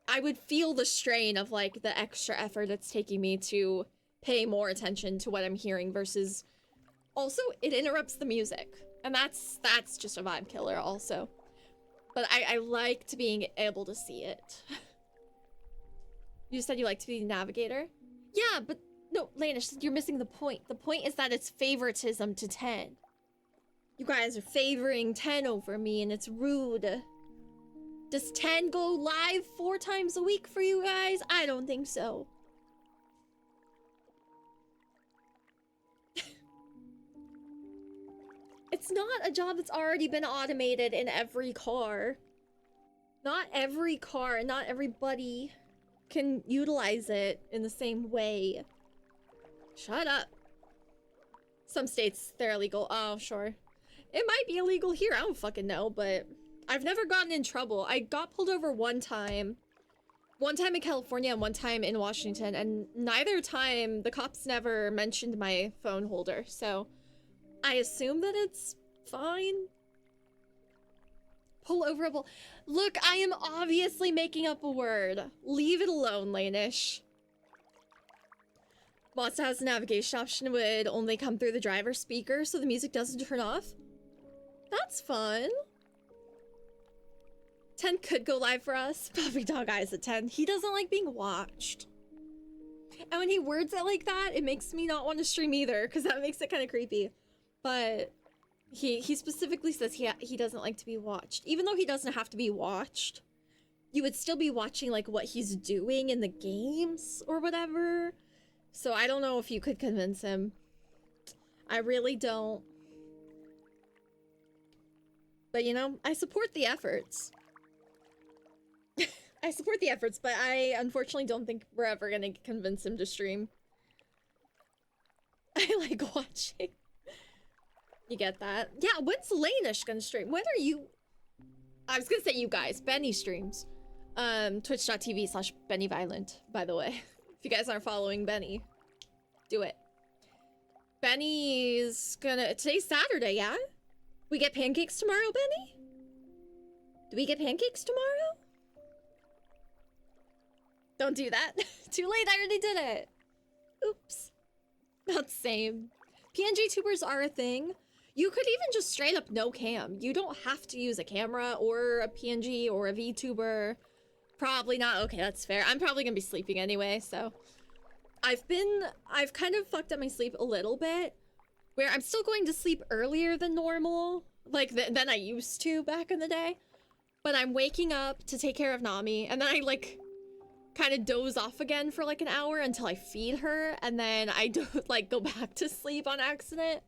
[SPEAKER 1] I would feel the strain of like the extra effort it's taking me to pay more attention to what I'm hearing versus also it interrupts the music. And that's just a vibe killer also. But I liked being able to see it. You said you like to be the navigator? Yeah, but no, Lanish, you're missing the point. The point is that it's favoritism to 10. You guys are favoring 10 over me and it's rude. Does 10 go live 4 times a week for you guys? I don't think so. It's not a job that's already been automated in every car. Not every car, not everybody can utilize it in the same way. Shut up. Some states, they're illegal. Oh, sure. It might be illegal here, I don't fucking know, but I've never gotten in trouble. I got pulled over one time. One time in California and one time in Washington, and neither time the cops never mentioned my phone holder, so I assume that it's fine. Pull-overable. Look, I am obviously making up a word. Leave it alone, Lanish. Monster House navigation option would only come through the driver's speaker, so the music doesn't turn off. That's fun. 10 could go live for us. Puppy Dog Eyes at 10. He doesn't like being watched. And when he words it like that, it makes me not want to stream either, because that makes it kind of creepy. But he specifically says he doesn't like to be watched. Even though he doesn't have to be watched, you would still be watching like what he's doing in the games or whatever. So I don't know if you could convince him. I really don't. But you know, I support the efforts. I support the efforts, but I unfortunately don't think we're ever gonna convince him to stream. I like watching. You get that? Yeah, when's Lanish gonna stream? When are you? I was gonna say you guys. Benny streams. Twitch.tv/BennyViolent, by the way. If you guys aren't following Benny, do it. Benny's gonna... Today's Saturday, yeah? We get pancakes tomorrow, Benny? Do we get pancakes tomorrow? Don't do that. Too late, I already did it. Oops. Not the same. PNG tubers are a thing. You could even just straight up no cam. You don't have to use a camera or a PNG or a VTuber. Probably not. Okay, that's fair. I'm probably gonna be sleeping anyway, so. I've kind of fucked up my sleep a little bit, where I'm still going to sleep earlier than normal, like than I used to back in the day. But I'm waking up to take care of Nami, and then I like kind of doze off again for like an hour until I feed her, and then I do like go back to sleep on accident.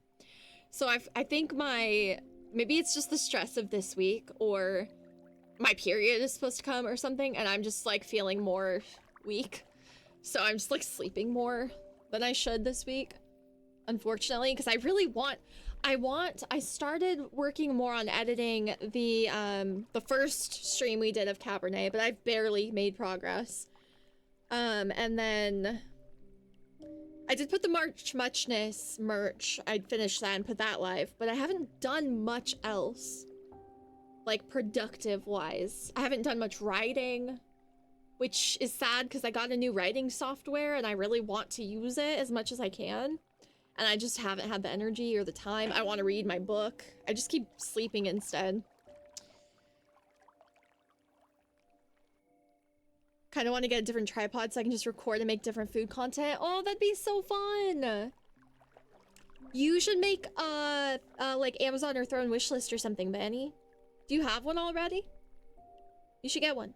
[SPEAKER 1] So I think maybe it's just the stress of this week, or my period is supposed to come or something, and I'm just like feeling more weak. So I'm just like sleeping more than I should this week, unfortunately, because I really want, I started working more on editing the first stream we did of Cabernet, but I've barely made progress. And then I did put the March Muchness merch. I'd finished that and put that live, but I haven't done much else, like productive wise. I haven't done much writing, which is sad because I got a new writing software and I really want to use it as much as I can. And I just haven't had the energy or the time. I want to read my book. I just keep sleeping instead. Kind of want to get a different tripod so I can just record and make different food content. Oh, that'd be so fun. You should make like Amazon or throw in wishlist or something, Benny. Do you have one already? You should get one.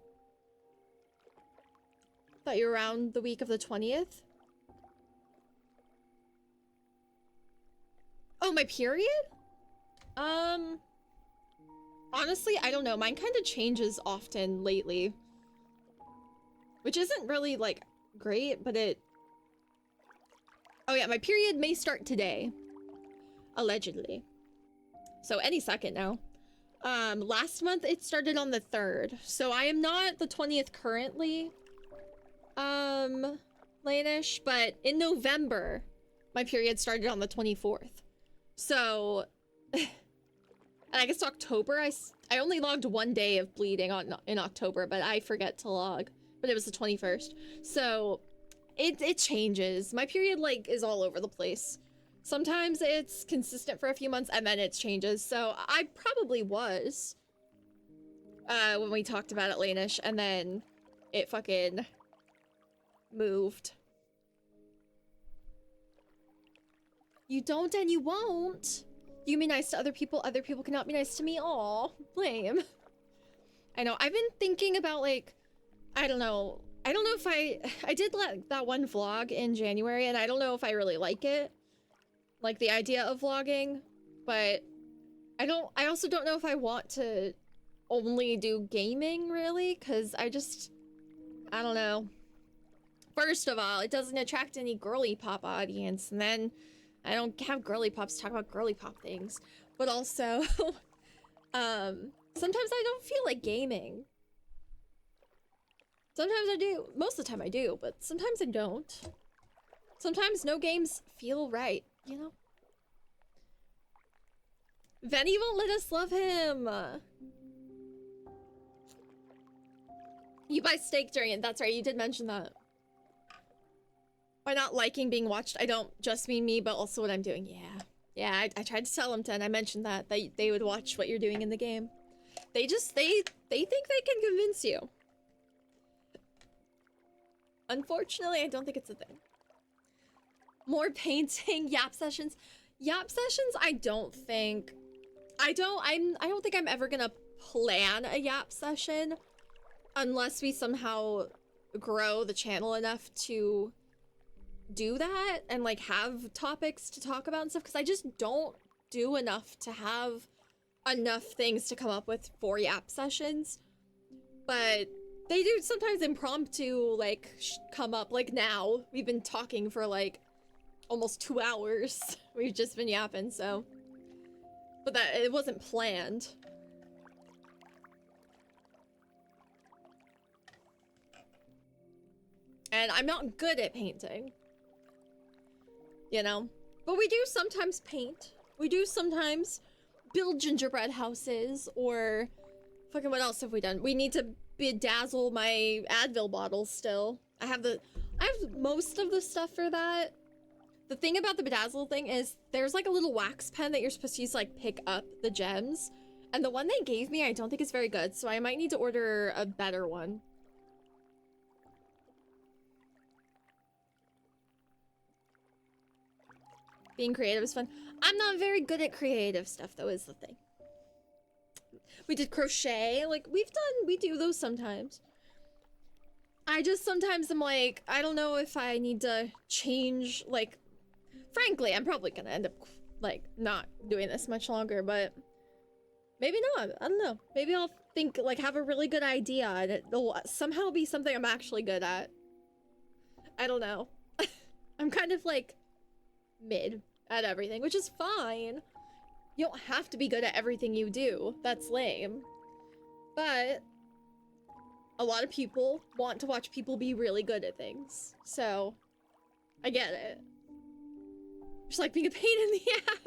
[SPEAKER 1] Thought you were around the week of the 20th. Oh, my period? Honestly, I don't know. Mine kind of changes often lately. Which isn't really, like, great, but it... Oh yeah, my period may start today. Allegedly. So any second now. Last month it started on the 3rd. So I am not the 20th currently. Lanish, but in November, my period started on the 24th. So, and I guess October, I only logged 1 day of bleeding in October, but I forget to log. But it was the 21st. So, it changes. My period, like, is all over the place. Sometimes it's consistent for a few months, and then it changes. So, I probably was, when we talked about it, Lanish, and then it fucking moved. You don't and you won't. You be nice to other people cannot be nice to me. Aw, lame. I know, I've been thinking about, like, I don't know if I did that one vlog in January, and I don't know if I really like it. Like, the idea of vlogging, but I also don't know if I want to only do gaming, really, because I don't know. First of all, it doesn't attract any girly pop audience, and then I don't have girly pops talk about girly pop things. But also, sometimes I don't feel like gaming. Sometimes I do. Most of the time I do, but sometimes I don't. Sometimes no games feel right, you know? Venny won't let us love him! You buy steak during it, that's right, you did mention that. By not liking being watched, I don't just mean me, but also what I'm doing. Yeah. Yeah, I tried to tell him, and I mentioned that they would watch what you're doing in the game. They think they can convince you. Unfortunately, I don't think it's a thing. More painting, yap sessions. Yap sessions, I don't think I'm ever gonna plan a yap session unless we somehow grow the channel enough to do that and like have topics to talk about and stuff, because I just don't do enough to have enough things to come up with for yap sessions. But They do sometimes impromptu, like, come up. Like now, we've been talking for like almost 2 hours. We've just been yapping, so. But that, it wasn't planned. And I'm not good at painting. You know? But we do sometimes paint. We do sometimes build gingerbread houses, or fucking what else have we done? We need to bedazzle my Advil bottles still. I have most of the stuff for that. The thing about the bedazzle thing is there's like a little wax pen that you're supposed to use to like pick up the gems. And the one they gave me I don't think is very good, so I might need to order a better one. Being creative is fun. I'm not very good at creative stuff though, is the thing. We did crochet, like we do those sometimes. I just sometimes am like, I don't know if I need to change, like, frankly, I'm probably gonna end up like not doing this much longer, but maybe not, I don't know. Maybe I'll think, like, have a really good idea and it'll somehow be something I'm actually good at. I don't know. I'm kind of like mid at everything, which is fine. You don't have to be good at everything you do. That's lame. But a lot of people want to watch people be really good at things. So I get it. Just like being a pain in the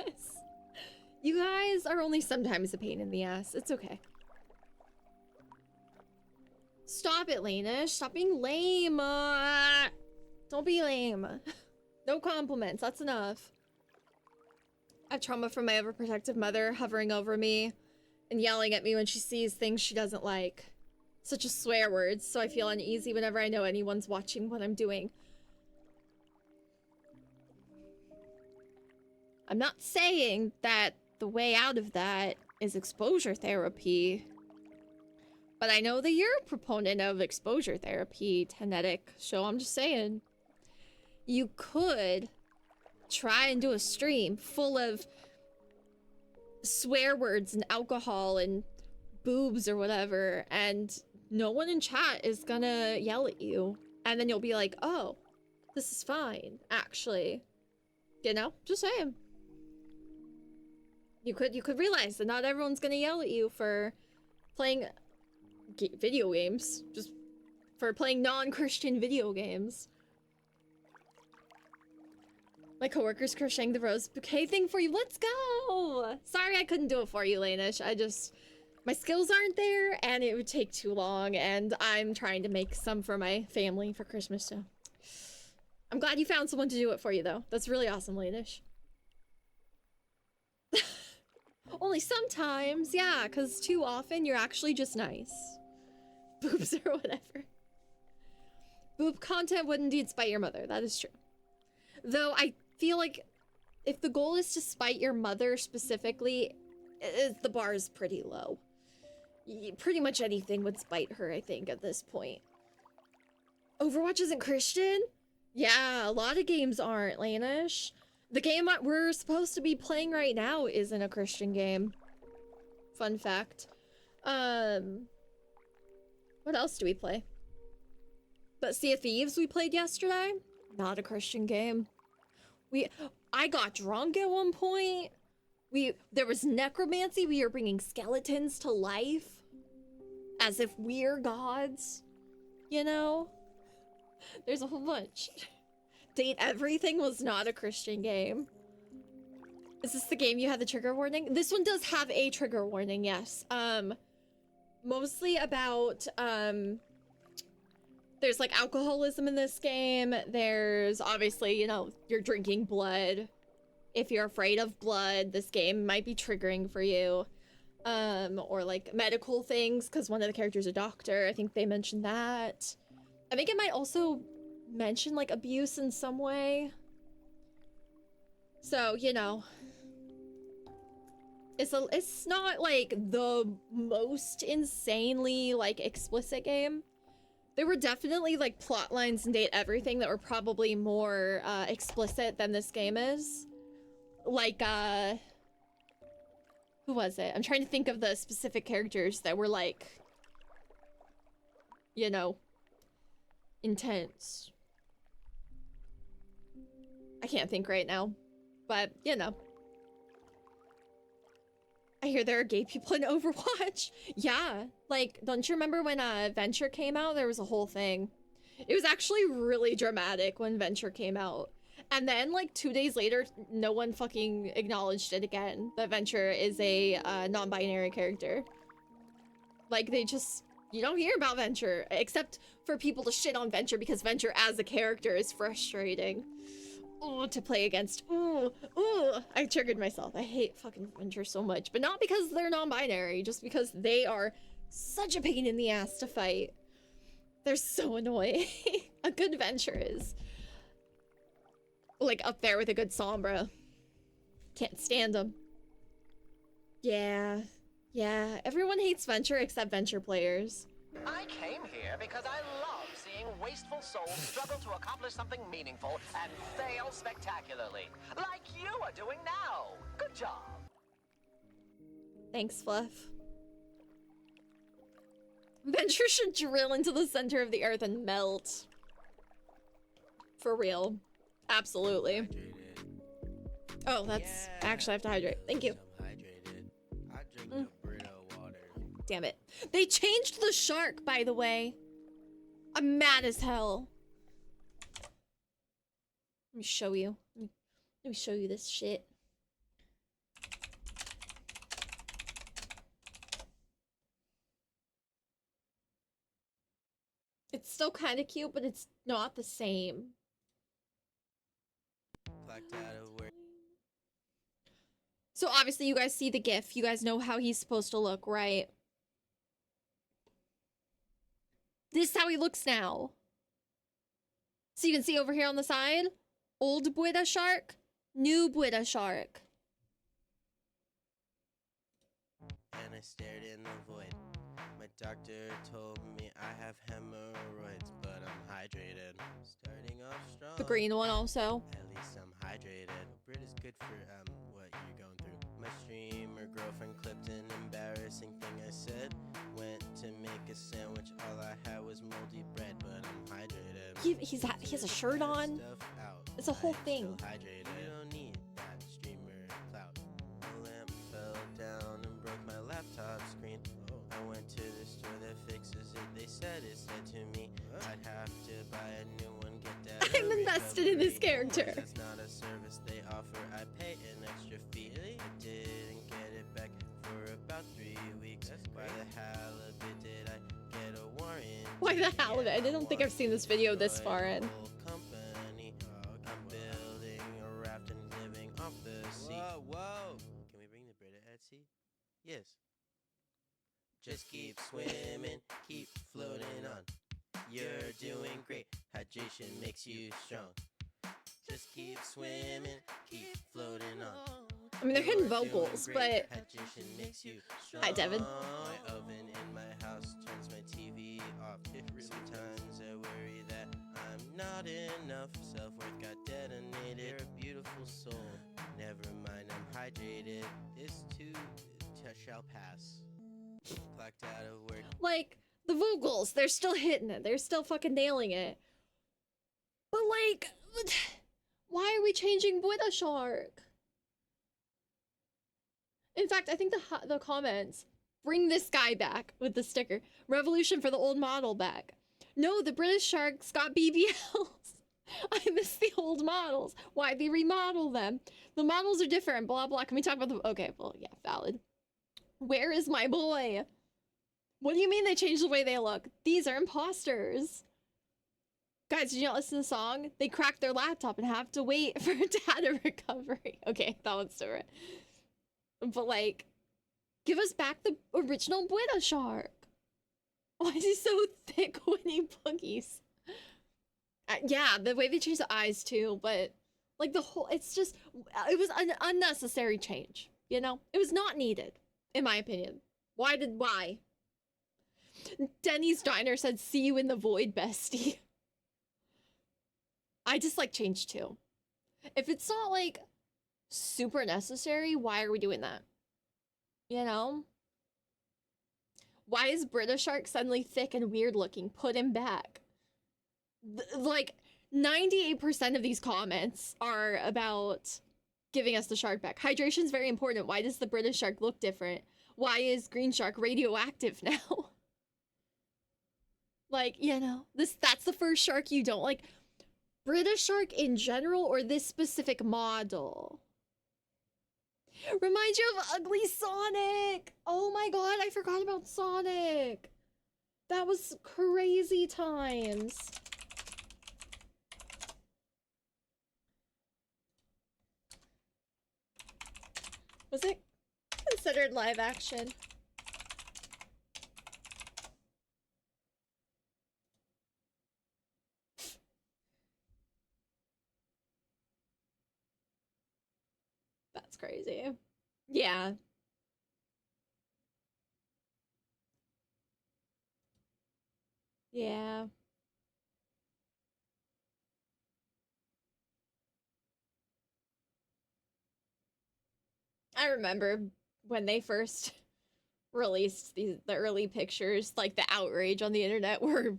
[SPEAKER 1] ass. You guys are only sometimes a pain in the ass. It's okay. Stop it, Lanish. Stop being lame. Don't be lame. No compliments. That's enough. I have trauma from my overprotective mother hovering over me and yelling at me when she sees things she doesn't like. Such as swear words, so I feel uneasy whenever I know anyone's watching what I'm doing. I'm not saying that the way out of that is exposure therapy, but I know that you're a proponent of exposure therapy, Tenetic, so I'm just saying. You could try and do a stream full of swear words and alcohol and boobs or whatever, and no one in chat is gonna yell at you. And then you'll be like, oh, this is fine, actually. You know? Just saying. You could realize that not everyone's gonna yell at you for playing video games. Just for playing non-Christian video games. My coworker's crocheting the rose bouquet thing for you. Let's go! Sorry I couldn't do it for you, Lanish. My skills aren't there, and it would take too long, and I'm trying to make some for my family for Christmas, so. I'm glad you found someone to do it for you, though. That's really awesome, Lanish. Only sometimes, yeah, because too often you're actually just nice. Boobs or whatever. Boob content would indeed spite your mother, that is true. Though I feel like if the goal is to spite your mother specifically, the bar is pretty low. Pretty much anything would spite her, I think, at this point. Overwatch isn't Christian? Yeah, a lot of games aren't, Lanish. The game we're supposed to be playing right now isn't a Christian game. Fun fact. What else do we play? But Sea of Thieves we played yesterday? Not a Christian game. I got drunk at one point. There was necromancy. We were bringing skeletons to life. As if we're gods. You know? There's a whole bunch. Date Everything was not a Christian game. Is this the game you had the trigger warning? This one does have a trigger warning, yes. Mostly about, there's like alcoholism in this game. There's obviously, you know, you're drinking blood. If you're afraid of blood, this game might be triggering for you. Or like medical things, because one of the characters is a doctor. I think they mentioned that. I think it might also mention like abuse in some way. So, you know. It's not like the most insanely like explicit game. There were definitely like plot lines in Date Everything that were probably more explicit than this game is. Like who was it? I'm trying to think of the specific characters that were like, you know, intense. I can't think right now, but you know. I hear there are gay people in Overwatch. Yeah, like, don't you remember when Venture came out? There was a whole thing. It was actually really dramatic when Venture came out. And then, like, 2 days later, no one fucking acknowledged it again. That Venture is a non-binary character. Like, they just... You don't hear about Venture, except for people to shit on Venture because Venture as a character is frustrating. Ooh, to play against. Ooh, I triggered myself. I hate fucking Venture so much. But not because they're non-binary, just because they are such a pain in the ass to fight. They're so annoying. A good Venture is, like, up there with a good Sombra. Can't stand them. Yeah. Yeah, everyone hates Venture except Venture players.
[SPEAKER 15] I came here because I love seeing wasteful souls struggle to accomplish something meaningful and fail spectacularly. Like you are doing now. Good job.
[SPEAKER 1] Thanks, Fluff. Venture should drill into the center of the earth and melt. For real. Absolutely. Oh, that's... Actually, I have to hydrate. Thank you. Damn it. They changed the shark, by the way. I'm mad as hell. Let me show you. Let me show you this shit. It's still kind of cute, but it's not the same. So obviously you guys see the GIF. You guys know how he's supposed to look, right? This is how he looks now. So you can see over here on the side, old Buida shark, new Buida shark.
[SPEAKER 16] And I stared in the void. My doctor told me I have hemorrhoids, but I'm hydrated. Starting off strong.
[SPEAKER 1] The green one also.
[SPEAKER 16] At least I'm hydrated. Brit is good for what you're going through. My streamer girlfriend clipped an embarrassing thing I said. Went to make a sandwich, all I had was moldy bread, but I'm hydrated.
[SPEAKER 1] He has a shirt on. It's a whole thing.
[SPEAKER 16] Hydrated. You don't need that streamer clout. The lamp fell down and broke my laptop screen. I went to the store that fixes it. They said to me, I'd have to buy a new one, get that.
[SPEAKER 1] I'm invested in this character.
[SPEAKER 16] That's not a service they offer. I pay an extra fee. I didn't get it back for about 3 weeks. Why the hell of it did I get a warrant?
[SPEAKER 1] Why the hell of it? I don't think I've seen this video this far in.
[SPEAKER 16] Company. I'm building a raft and living off the sea. Whoa. Can we bring the Brita at sea? Yes. Just keep swimming, keep floating on. You're doing great. Hydration makes you strong. Just keep swimming, keep floating on.
[SPEAKER 1] I mean, they're hidden vocals, but... Hi, Devin.
[SPEAKER 16] My oven in my house turns my TV off. Sometimes I worry that I'm not enough. Self-worth got detonated. You're a beautiful soul. Never mind, I'm hydrated. This too shall pass. Clocked out of work.
[SPEAKER 1] Like, the vocals, they're still hitting it. They're still fucking nailing it. But like, why are we changing Buida Shark? In fact, I think the comments, bring this guy back with the sticker. Revolution for the old model back. No, the British Sharks got BBLs. I miss the old models. Why'd they remodel them? The models are different, blah, blah. Can we talk about the... Okay, well, yeah, valid. Where is my boy? What do you mean they changed the way they look? These are imposters. Guys, did you not listen to the song? They cracked their laptop and have to wait for data recovery. Okay, that one's different. But like, give us back the original Buida Shark. Why is he so thick when he boogies? Yeah, the way they changed the eyes too, but like the whole, it's just, it was an unnecessary change, you know? It was not needed, in my opinion. Why? Denny's Diner said, see you in the void, bestie. I just like change too. If it's not like super necessary, why are we doing that? You know? Why is British shark suddenly thick and weird looking? Put him back. Like, 98% of these comments are about giving us the shark back. Hydration is very important. Why does the British shark look different? Why is green shark radioactive now? Like, you know, that's the first shark you don't like. British shark in general or this specific model? Reminds you of Ugly Sonic! Oh my god, I forgot about Sonic! That was crazy times. Was it considered live action? That's crazy. Yeah. Yeah. I remember when they first released the early pictures, like the outrage on the internet were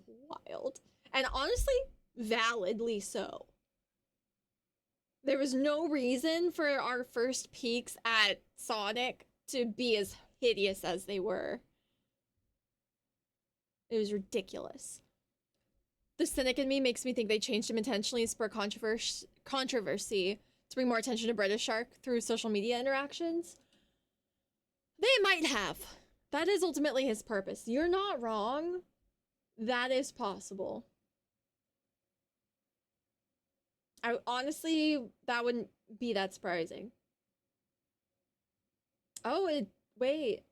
[SPEAKER 1] wild. And honestly, validly so. There was no reason for our first peeks at Sonic to be as hideous as they were. It was ridiculous. The cynic in me makes me think they changed him intentionally to spur controversy to bring more attention to British Shark through social media interactions. They might have. That is ultimately his purpose. You're not wrong. That is possible. I honestly, that wouldn't be that surprising. Oh, wait.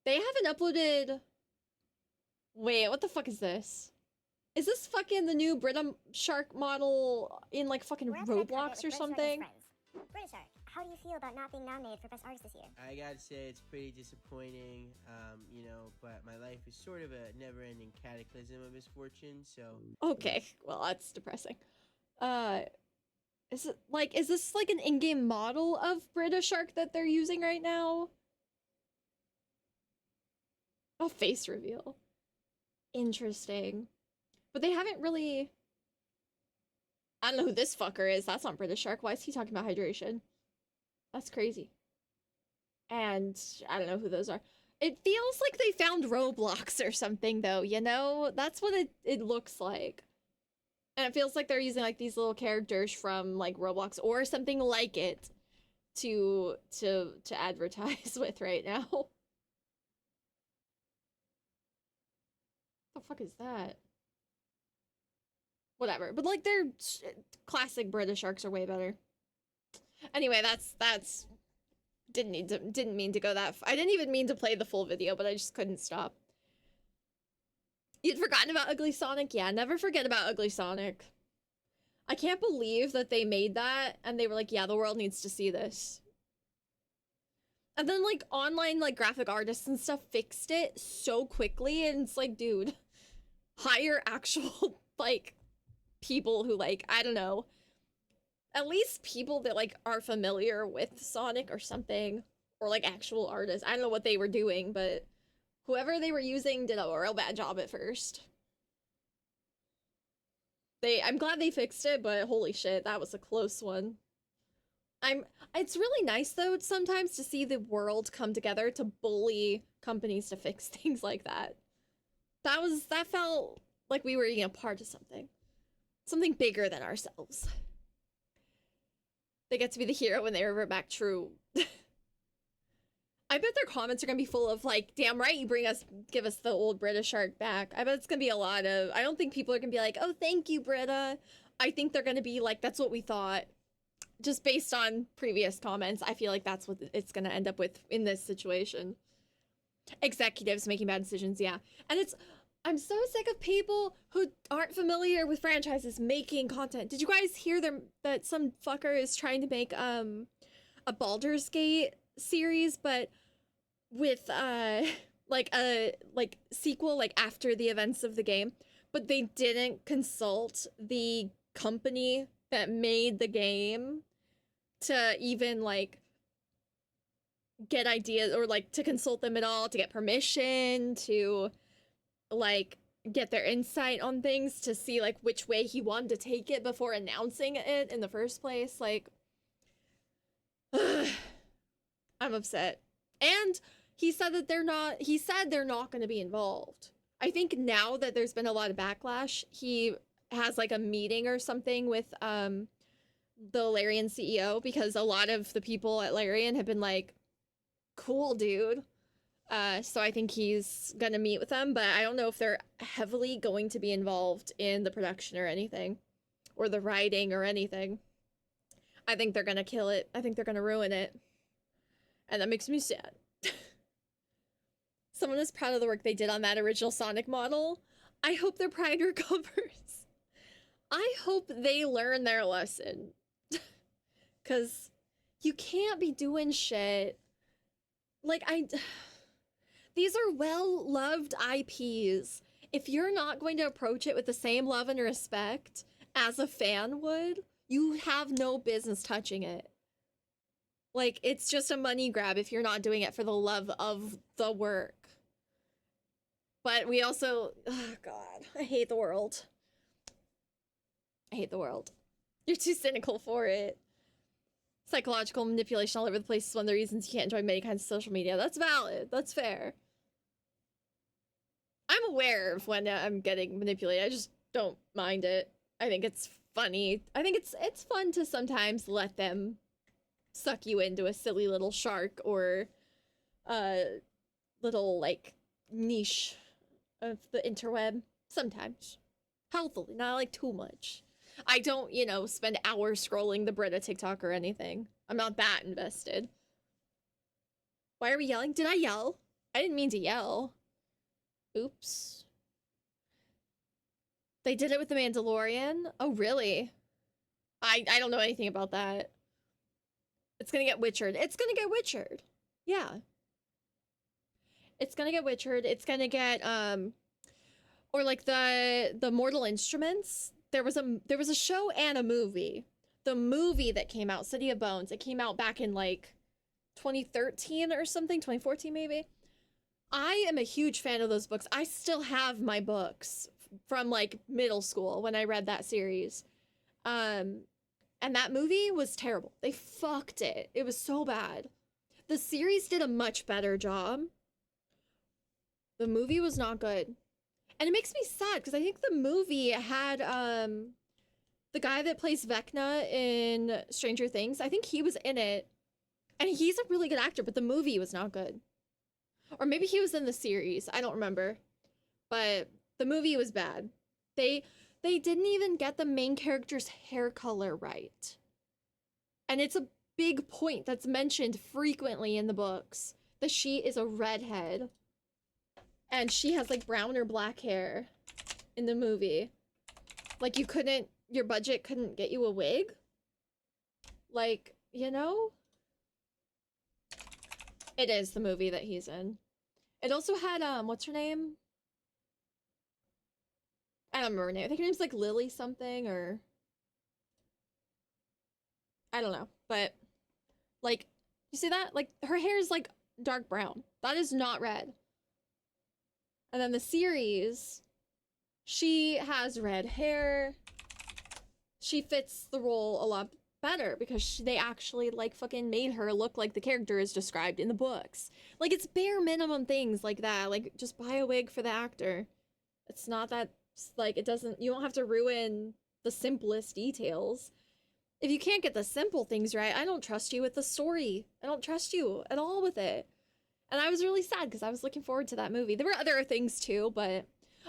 [SPEAKER 1] They haven't uploaded... Wait, what the fuck is this? Is this fucking the new Brita Shark model in like fucking Roblox or something?
[SPEAKER 17] British Shark, how do you feel about not being nominated for Best Artist this year?
[SPEAKER 16] I gotta say it's pretty disappointing, you know, but my life is sort of a never-ending cataclysm of misfortune, so...
[SPEAKER 1] Okay, well, that's depressing. Is this like an in-game model of British Shark that they're using right now? Oh, face reveal. Interesting. But they haven't really... I don't know who this fucker is. That's not British Shark. Why is he talking about hydration? That's crazy. And I don't know who those are. It feels like they found Roblox or something, though, you know? That's what it looks like. And it feels like they're using, like, these little characters from, like, Roblox or something like it to advertise with right now. What the fuck is that? Whatever. But, like, their classic British Sharks are way better. Anyway, that's... Didn't mean to go that I didn't even mean to play the full video, but I just couldn't stop. You'd forgotten about Ugly Sonic? Yeah, never forget about Ugly Sonic. I can't believe that they made that and they were like, yeah, the world needs to see this. And then, like, online, like, graphic artists and stuff fixed it so quickly, and it's like, dude, hire actual, like, people who, like, I don't know, at least people that, like, are familiar with Sonic or something, or, like, actual artists. I don't know what they were doing, but whoever they were using did a real bad job at first. I'm glad they fixed it, but holy shit, that was a close one. It's really nice, though, sometimes to see the world come together to bully companies to fix things like that. That felt like we were being a part of something. Something bigger than ourselves. They get to be the hero when they revert back true. I bet their comments are gonna be full of, like, damn right you give us the old British Shark back. I bet it's gonna be a lot of, I don't think people are gonna be like, oh, thank you, Brita. I think they're gonna be like, that's what we thought. Just based on previous comments, I feel like that's what it's gonna end up with in this situation. Executives making bad decisions, yeah. And I'm so sick of people who aren't familiar with franchises making content. Did you guys hear that some fucker is trying to make a Baldur's Gate series, but with like a sequel, like after the events of the game, but they didn't consult the company that made the game to even like get ideas or like to consult them at all, to get permission, to like get their insight on things, to see like which way he wanted to take it before announcing it in the first place. Like, I'm upset. And he said that they're not going to be involved. I think now that there's been a lot of backlash, he has like a meeting or something with the Larian CEO, because a lot of the people at Larian have been like, cool, dude. So I think he's gonna meet with them, but I don't know if they're heavily going to be involved in the production or anything, or the writing or anything. I think they're gonna kill it. I think they're gonna ruin it. And that makes me sad. Someone is proud of the work they did on that original Sonic model. I hope their pride recovers. I hope they learn their lesson. Because you can't be doing shit. Like, these are well-loved IPs. If you're not going to approach it with the same love and respect as a fan would, you have no business touching it. Like, it's just a money grab if you're not doing it for the love of the work. But we also, oh god, I hate the world. I hate the world. You're too cynical for it. Psychological manipulation all over the place is one of the reasons you can't enjoy many kinds of social media. That's valid. That's fair. I'm aware of when I'm getting manipulated. I just don't mind it. I think it's funny. I think it's fun to sometimes let them suck you into a silly little shark or little like niche of the interweb. Sometimes. Healthily, not like too much. I don't, you know, spend hours scrolling the Brita TikTok or anything. I'm not that invested. Why are we yelling? Did I yell? I didn't mean to yell. Oops. They did it with the Mandalorian? Oh, really? I don't know anything about that. It's gonna get Witchered. It's gonna get Witchered. Yeah. It's gonna get Witchered. It's gonna get, or like the Mortal Instruments. There was a show and a movie. The movie that came out, City of Bones, it came out back in like 2013 or something, 2014 maybe. I am a huge fan of those books. I still have my books from like middle school when I read that series. And that movie was terrible. They fucked it. It was so bad. The series did a much better job. The movie was not good. And it makes me sad because I think the movie had the guy that plays Vecna in Stranger Things. I think he was in it. And he's a really good actor, but the movie was not good. Or maybe he was in the series. I don't remember. But the movie was bad. They didn't even get the main character's hair color right. And it's a big point that's mentioned frequently in the books. That she is a redhead. And she has like brown or black hair in the movie. Like your budget couldn't get you a wig? Like, you know? It is the movie that he's in. It also had, what's her name? I don't remember her name. I think her name's like Lily something, or I don't know. But, like, you see that? Like, her hair is like dark brown. That is not red. And then the series, she has red hair. She fits the role a lot better because they actually like fucking made her look like the character is described in the books. Like, it's bare minimum things like that. Like, just buy a wig for the actor. It's not that, like, it doesn't, you don't have to ruin the simplest details. If you can't get the simple things right, I don't trust you with the story. I don't trust you at all with it. And I was really sad because I was looking forward to that movie. There were other things too, but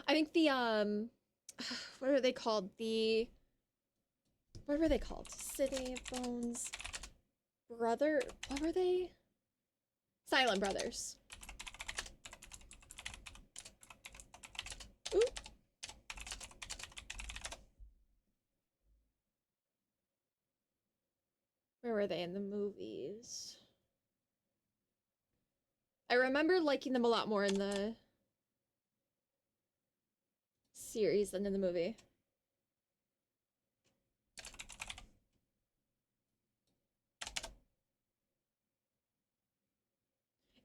[SPEAKER 1] I think the, what are they called? What were they called? City of Bones Brother, what were they? Silent Brothers. Ooh. Where were they in the movies? I remember liking them a lot more in the series than in the movie.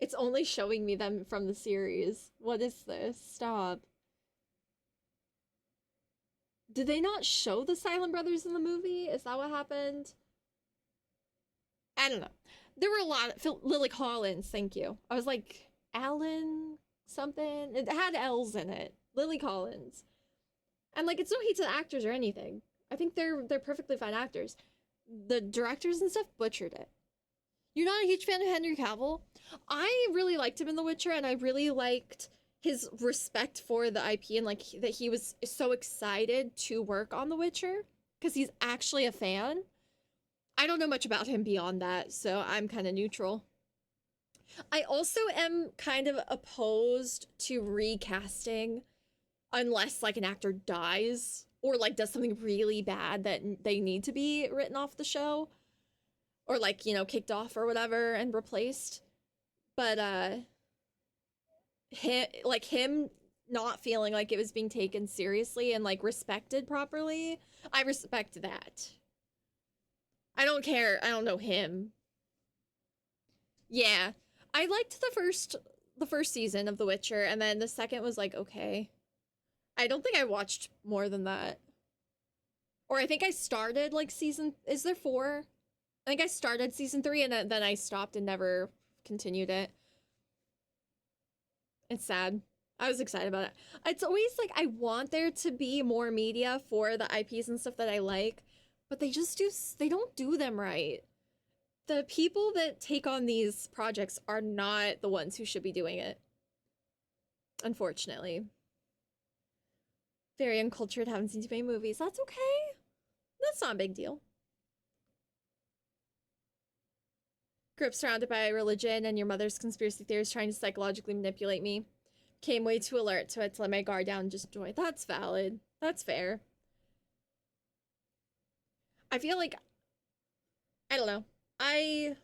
[SPEAKER 1] It's only showing me them from the series. What is this? Stop. Did they not show the Silent Brothers in the movie? Is that what happened? I don't know. There were a lot of... Lily Collins, thank you. I was like, Alan something? It had L's in it. Lily Collins. And like, it's no hate to the actors or anything. I think they're perfectly fine actors. The directors and stuff butchered it. You're not a huge fan of Henry Cavill? I really liked him in The Witcher, and I really liked his respect for the IP and like that he was so excited to work on The Witcher because he's actually a fan. I don't know much about him beyond that, so I'm kind of neutral. I also am kind of opposed to recasting unless like an actor dies or like does something really bad that they need to be written off the show or like, you know, kicked off or whatever and replaced. But him not feeling like it was being taken seriously and like respected properly, I respect that. I don't care. I don't know him. Yeah. I liked the first season of The Witcher, and then the second was like, okay. I don't think I watched more than that. Or I think I started like is there 4? I think I started season 3 and then I stopped and never continued it. It's sad. I was excited about it. It's always like I want there to be more media for the IPs and stuff that I like, but they don't do them right. The people that take on these projects are not the ones who should be doing it. Unfortunately. Very uncultured, haven't seen too many movies. That's okay. That's not a big deal. Grew up surrounded by religion and your mother's conspiracy theories trying to psychologically manipulate me. Came way too alert to it to let my guard down and just enjoy. That's valid. That's fair. I feel like... I don't know. I'm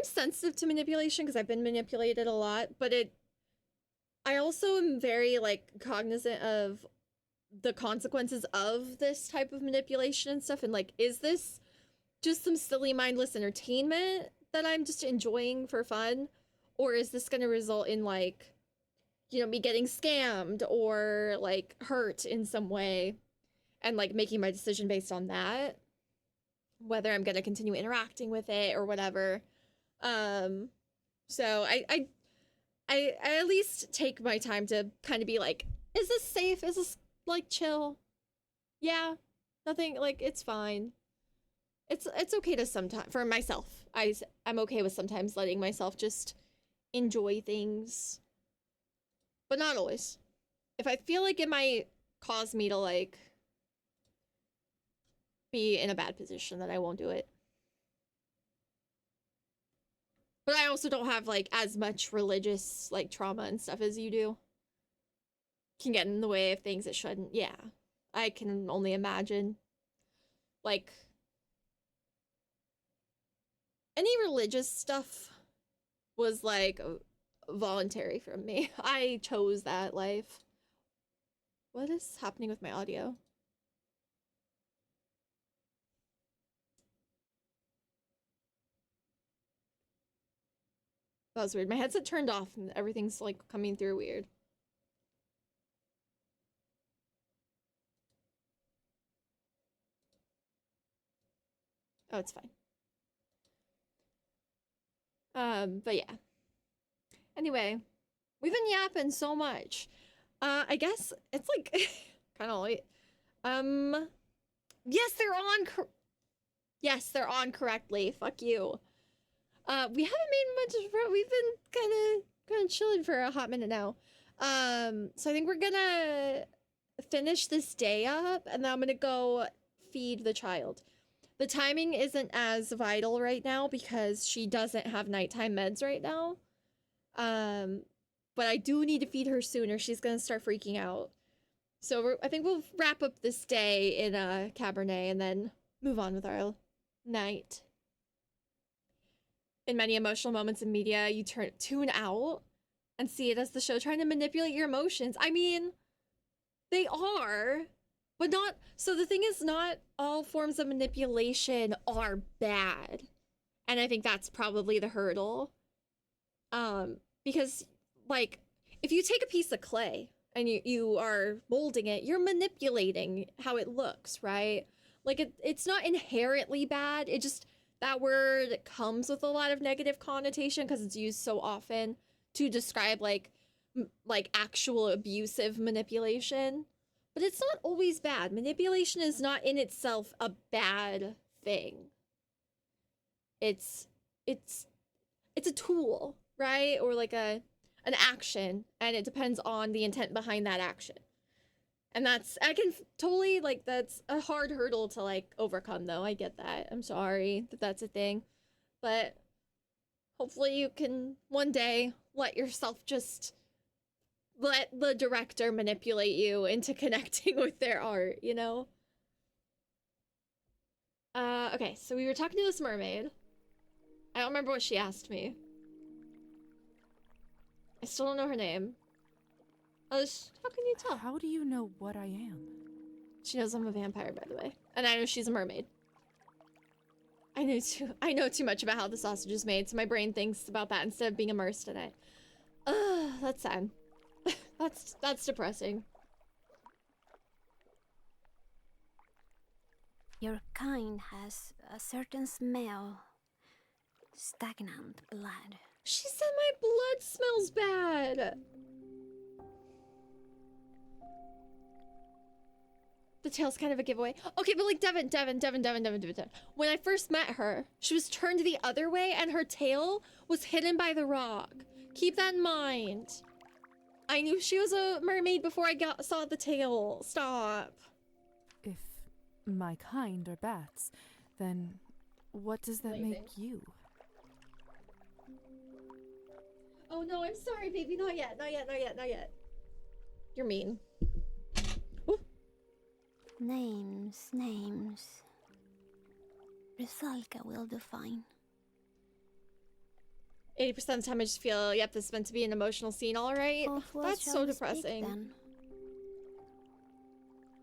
[SPEAKER 1] sensitive to manipulation because I've been manipulated a lot, but I also am very like cognizant of the consequences of this type of manipulation and stuff, and like, is this just some silly mindless entertainment that I'm just enjoying for fun, or is this going to result in like, you know, me getting scammed or like hurt in some way and like making my decision based on that, whether I'm going to continue interacting with it or whatever. So I at least take my time to kind of be like, is this safe? Is this like chill? Yeah, nothing, like, it's fine. It's okay to sometimes, for myself, I'm okay with sometimes letting myself just enjoy things, but not always. If I feel like it might cause me to like be in a bad position, then I won't do it. But I also don't have like as much religious like trauma and stuff as you do. Can get in the way of things it shouldn't. Yeah, I can only imagine. Like, any religious stuff was like voluntary from me. I chose that life. What is happening with my audio? That was weird. My headset turned off and everything's like coming through weird. Oh, it's fine. But yeah. Anyway, we've been yapping so much. I guess it's like kind of late. Yes, they're on correctly. Fuck you. We haven't made much. We've been kind of chilling for a hot minute now. So I think we're gonna finish this day up, and then I'm gonna go feed the child. The timing isn't as vital right now because she doesn't have nighttime meds right now. But I do need to feed her soon or she's gonna start freaking out. So I think we'll wrap up this day in a Cabernet and then move on with our night. In many emotional moments in media, you tune out and see it as the show trying to manipulate your emotions. I mean, they are, but not... So the thing is, not all forms of manipulation are bad. And I think that's probably the hurdle. Because, like, if you take a piece of clay and you are molding it, you're manipulating how it looks, right? Like, it's not inherently bad. It just, that word comes with a lot of negative connotation because it's used so often to describe, like actual abusive manipulation. But it's not always bad. Manipulation is not in itself a bad thing. It's a tool, right? Or like an action, and it depends on the intent behind that action. And I can totally, like, that's a hard hurdle to, like, overcome, though. I get that. I'm sorry that that's a thing. But hopefully you can one day let the director manipulate you into connecting with their art, you know? Okay, so we were talking to this mermaid. I don't remember what she asked me. I still don't know her name. How can you tell?
[SPEAKER 3] How do you know what I am?
[SPEAKER 1] She knows I'm a vampire, by the way. And I know she's a mermaid. I know too much about how the sausage is made, so my brain thinks about that instead of being immersed in it. Ugh, that's sad. That's depressing.
[SPEAKER 14] Your kind has a certain smell. Stagnant blood.
[SPEAKER 1] She said my blood smells bad. The tail's kind of a giveaway. Okay, but like Devin. When I first met her, she was turned the other way and her tail was hidden by the rock. Keep that in mind. I knew she was a mermaid before I saw the tail. Stop.
[SPEAKER 3] If my kind are bats, then what does that make you?
[SPEAKER 1] Oh no, I'm sorry, baby. Not yet. You're mean.
[SPEAKER 14] Names. Rusalka will define.
[SPEAKER 1] 80% of the time I just feel, yep, this is meant to be an emotional scene, alright? That's so depressing.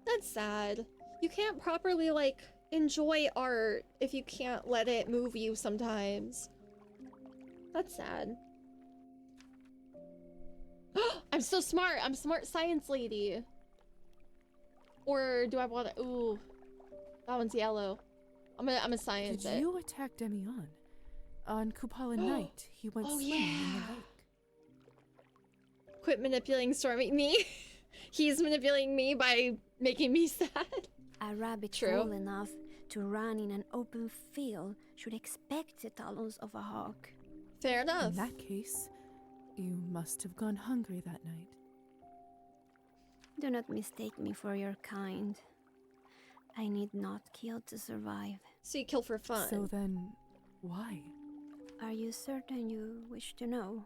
[SPEAKER 1] That's sad. You can't properly, like, enjoy art if you can't let it move you sometimes. That's sad. I'm so smart! I'm a smart science lady! Or do I want to? Ooh, that one's yellow. I'm gonna science it.
[SPEAKER 3] Did you attack Demian? On Kupala night, he went swimming in the lake.
[SPEAKER 1] Quit manipulating Stormy. Me? He's manipulating me by making me sad.
[SPEAKER 14] A rabbit tall enough to run in an open field should expect the talons of a hawk.
[SPEAKER 1] Fair enough.
[SPEAKER 3] In that case, you must have gone hungry that night.
[SPEAKER 14] Do not mistake me for your kind. I need not kill to survive.
[SPEAKER 1] So you kill for fun.
[SPEAKER 3] So then, why?
[SPEAKER 14] Are you certain you wish to know?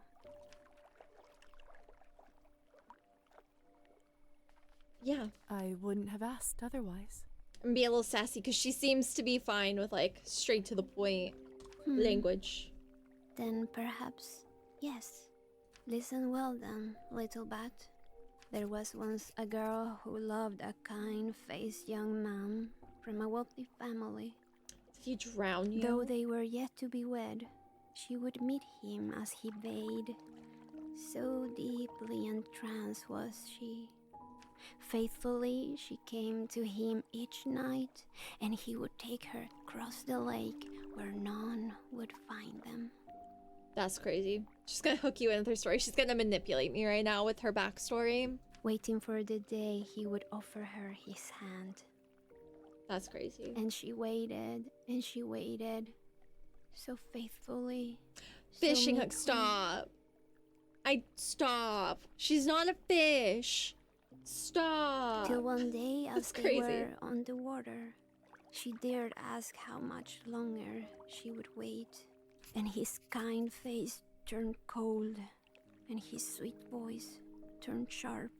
[SPEAKER 1] Yeah.
[SPEAKER 3] I wouldn't have asked otherwise.
[SPEAKER 1] And be a little sassy, because she seems to be fine with, like, straight to the point language.
[SPEAKER 14] Then perhaps, yes. Listen well then, little bat. There was once a girl who loved a kind-faced young man from a wealthy family.
[SPEAKER 1] Did he drown you?
[SPEAKER 14] Though they were yet to be wed, she would meet him as he bathed. So deeply entranced was she. Faithfully, she came to him each night, and he would take her across the lake where none would find them.
[SPEAKER 1] That's crazy. She's gonna hook you in with her story. She's gonna manipulate me right now with her backstory.
[SPEAKER 14] Waiting for the day he would offer her his hand.
[SPEAKER 1] That's crazy.
[SPEAKER 14] And she waited, and she waited. So faithfully.
[SPEAKER 1] Fishing hook, stop. Stop. She's not a fish. Stop.
[SPEAKER 14] Till one day, as
[SPEAKER 1] That's
[SPEAKER 14] they
[SPEAKER 1] crazy.
[SPEAKER 14] were on the water, she dared ask how much longer she would wait. And his kind face turned cold, and his sweet voice turned sharp.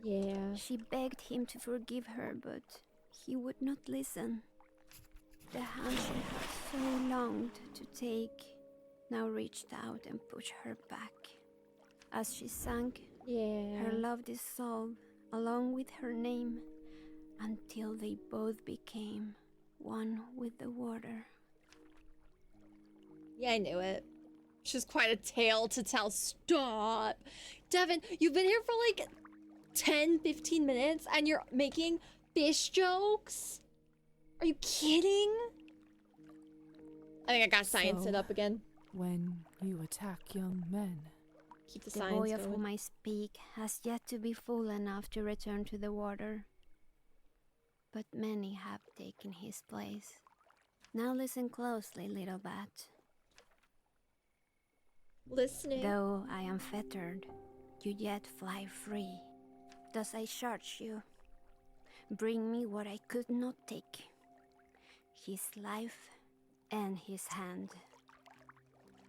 [SPEAKER 1] Yeah.
[SPEAKER 14] She begged him to forgive her, but he would not listen. The hand she had so longed to take now reached out and pushed her back. As she sank, her love dissolved along with her name until they both became one with the water.
[SPEAKER 1] Yeah, I knew it. She's quite a tale to tell. Stop. Devin, you've been here for like 10, 15 minutes and you're making fish jokes? Are you kidding? I think I got science it up again.
[SPEAKER 3] When you attack young men,
[SPEAKER 1] keep the
[SPEAKER 14] The
[SPEAKER 1] science
[SPEAKER 14] boy of
[SPEAKER 1] going.
[SPEAKER 14] whom I speak has yet to be fool enough to return to the water. But many have taken his place. Now listen closely, little bat.
[SPEAKER 1] Listening.
[SPEAKER 14] Though I am fettered, you yet fly free. Thus I charge you. Bring me what I could not take. His life and his hand.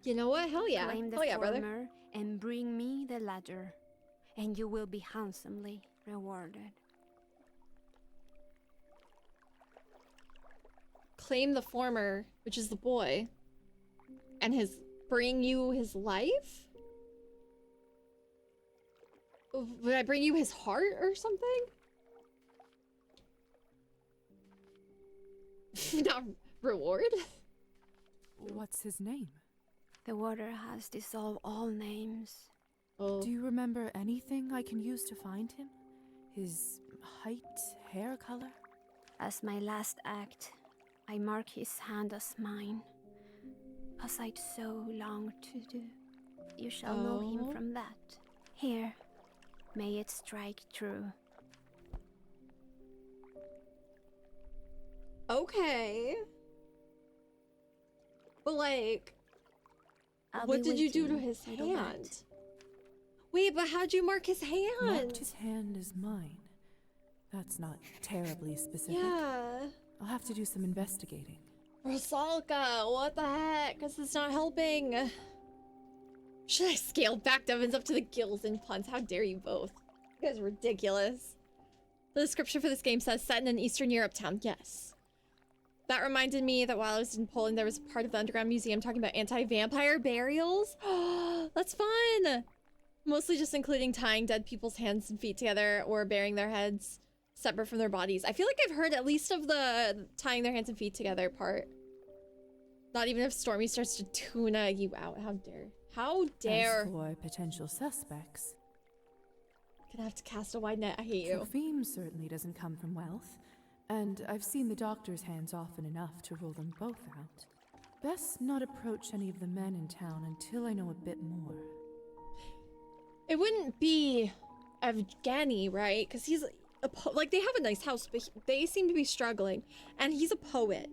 [SPEAKER 1] You know what? Hell yeah.
[SPEAKER 14] Claim the
[SPEAKER 1] Hell yeah, brother.
[SPEAKER 14] former and bring me the latter, and you will be handsomely rewarded.
[SPEAKER 1] Claim the former, which is the boy, and bring you his life? Would I bring you his heart or something? Not reward?
[SPEAKER 3] what's his name?
[SPEAKER 14] The water has dissolved all names.
[SPEAKER 3] Do you remember anything I can use to find him? His height, hair color?
[SPEAKER 14] As my last act, I mark his hand as mine, as I'd so long to do. You shall know him from that. Here, may it strike true.
[SPEAKER 1] Okay. But like,
[SPEAKER 14] I'll
[SPEAKER 1] what
[SPEAKER 14] be
[SPEAKER 1] did you do to
[SPEAKER 14] waiting,
[SPEAKER 1] his
[SPEAKER 14] little bat.
[SPEAKER 1] hand? Wait, but how'd you mark his hand?
[SPEAKER 3] Marked his hand as mine. That's not terribly specific.
[SPEAKER 1] Yeah.
[SPEAKER 3] I'll have to do some investigating.
[SPEAKER 1] Rosalka, what the heck? This is not helping. Should I scale back Devins up to the gills in puns? How dare you both? You guys are ridiculous. The description for this game says set in an Eastern Europe town. Yes. That reminded me that while I was in Poland, there was a part of the Underground Museum talking about anti-vampire burials. That's fun! Mostly just including tying dead people's hands and feet together or burying their heads separate from their bodies. I feel like I've heard at least of the tying their hands and feet together part. Not even if Stormy starts to tuna you out. How dare. How dare.
[SPEAKER 3] As for potential suspects,
[SPEAKER 1] Gonna have to cast a wide net. I hate you.
[SPEAKER 3] Tropheme certainly doesn't come from wealth, and I've seen the doctor's hands often enough to rule them both out. Best not approach any of the men in town until I know a bit more.
[SPEAKER 1] It wouldn't be Evgeny, right? Because he's like, they have a nice house, but they seem to be struggling, and he's a poet,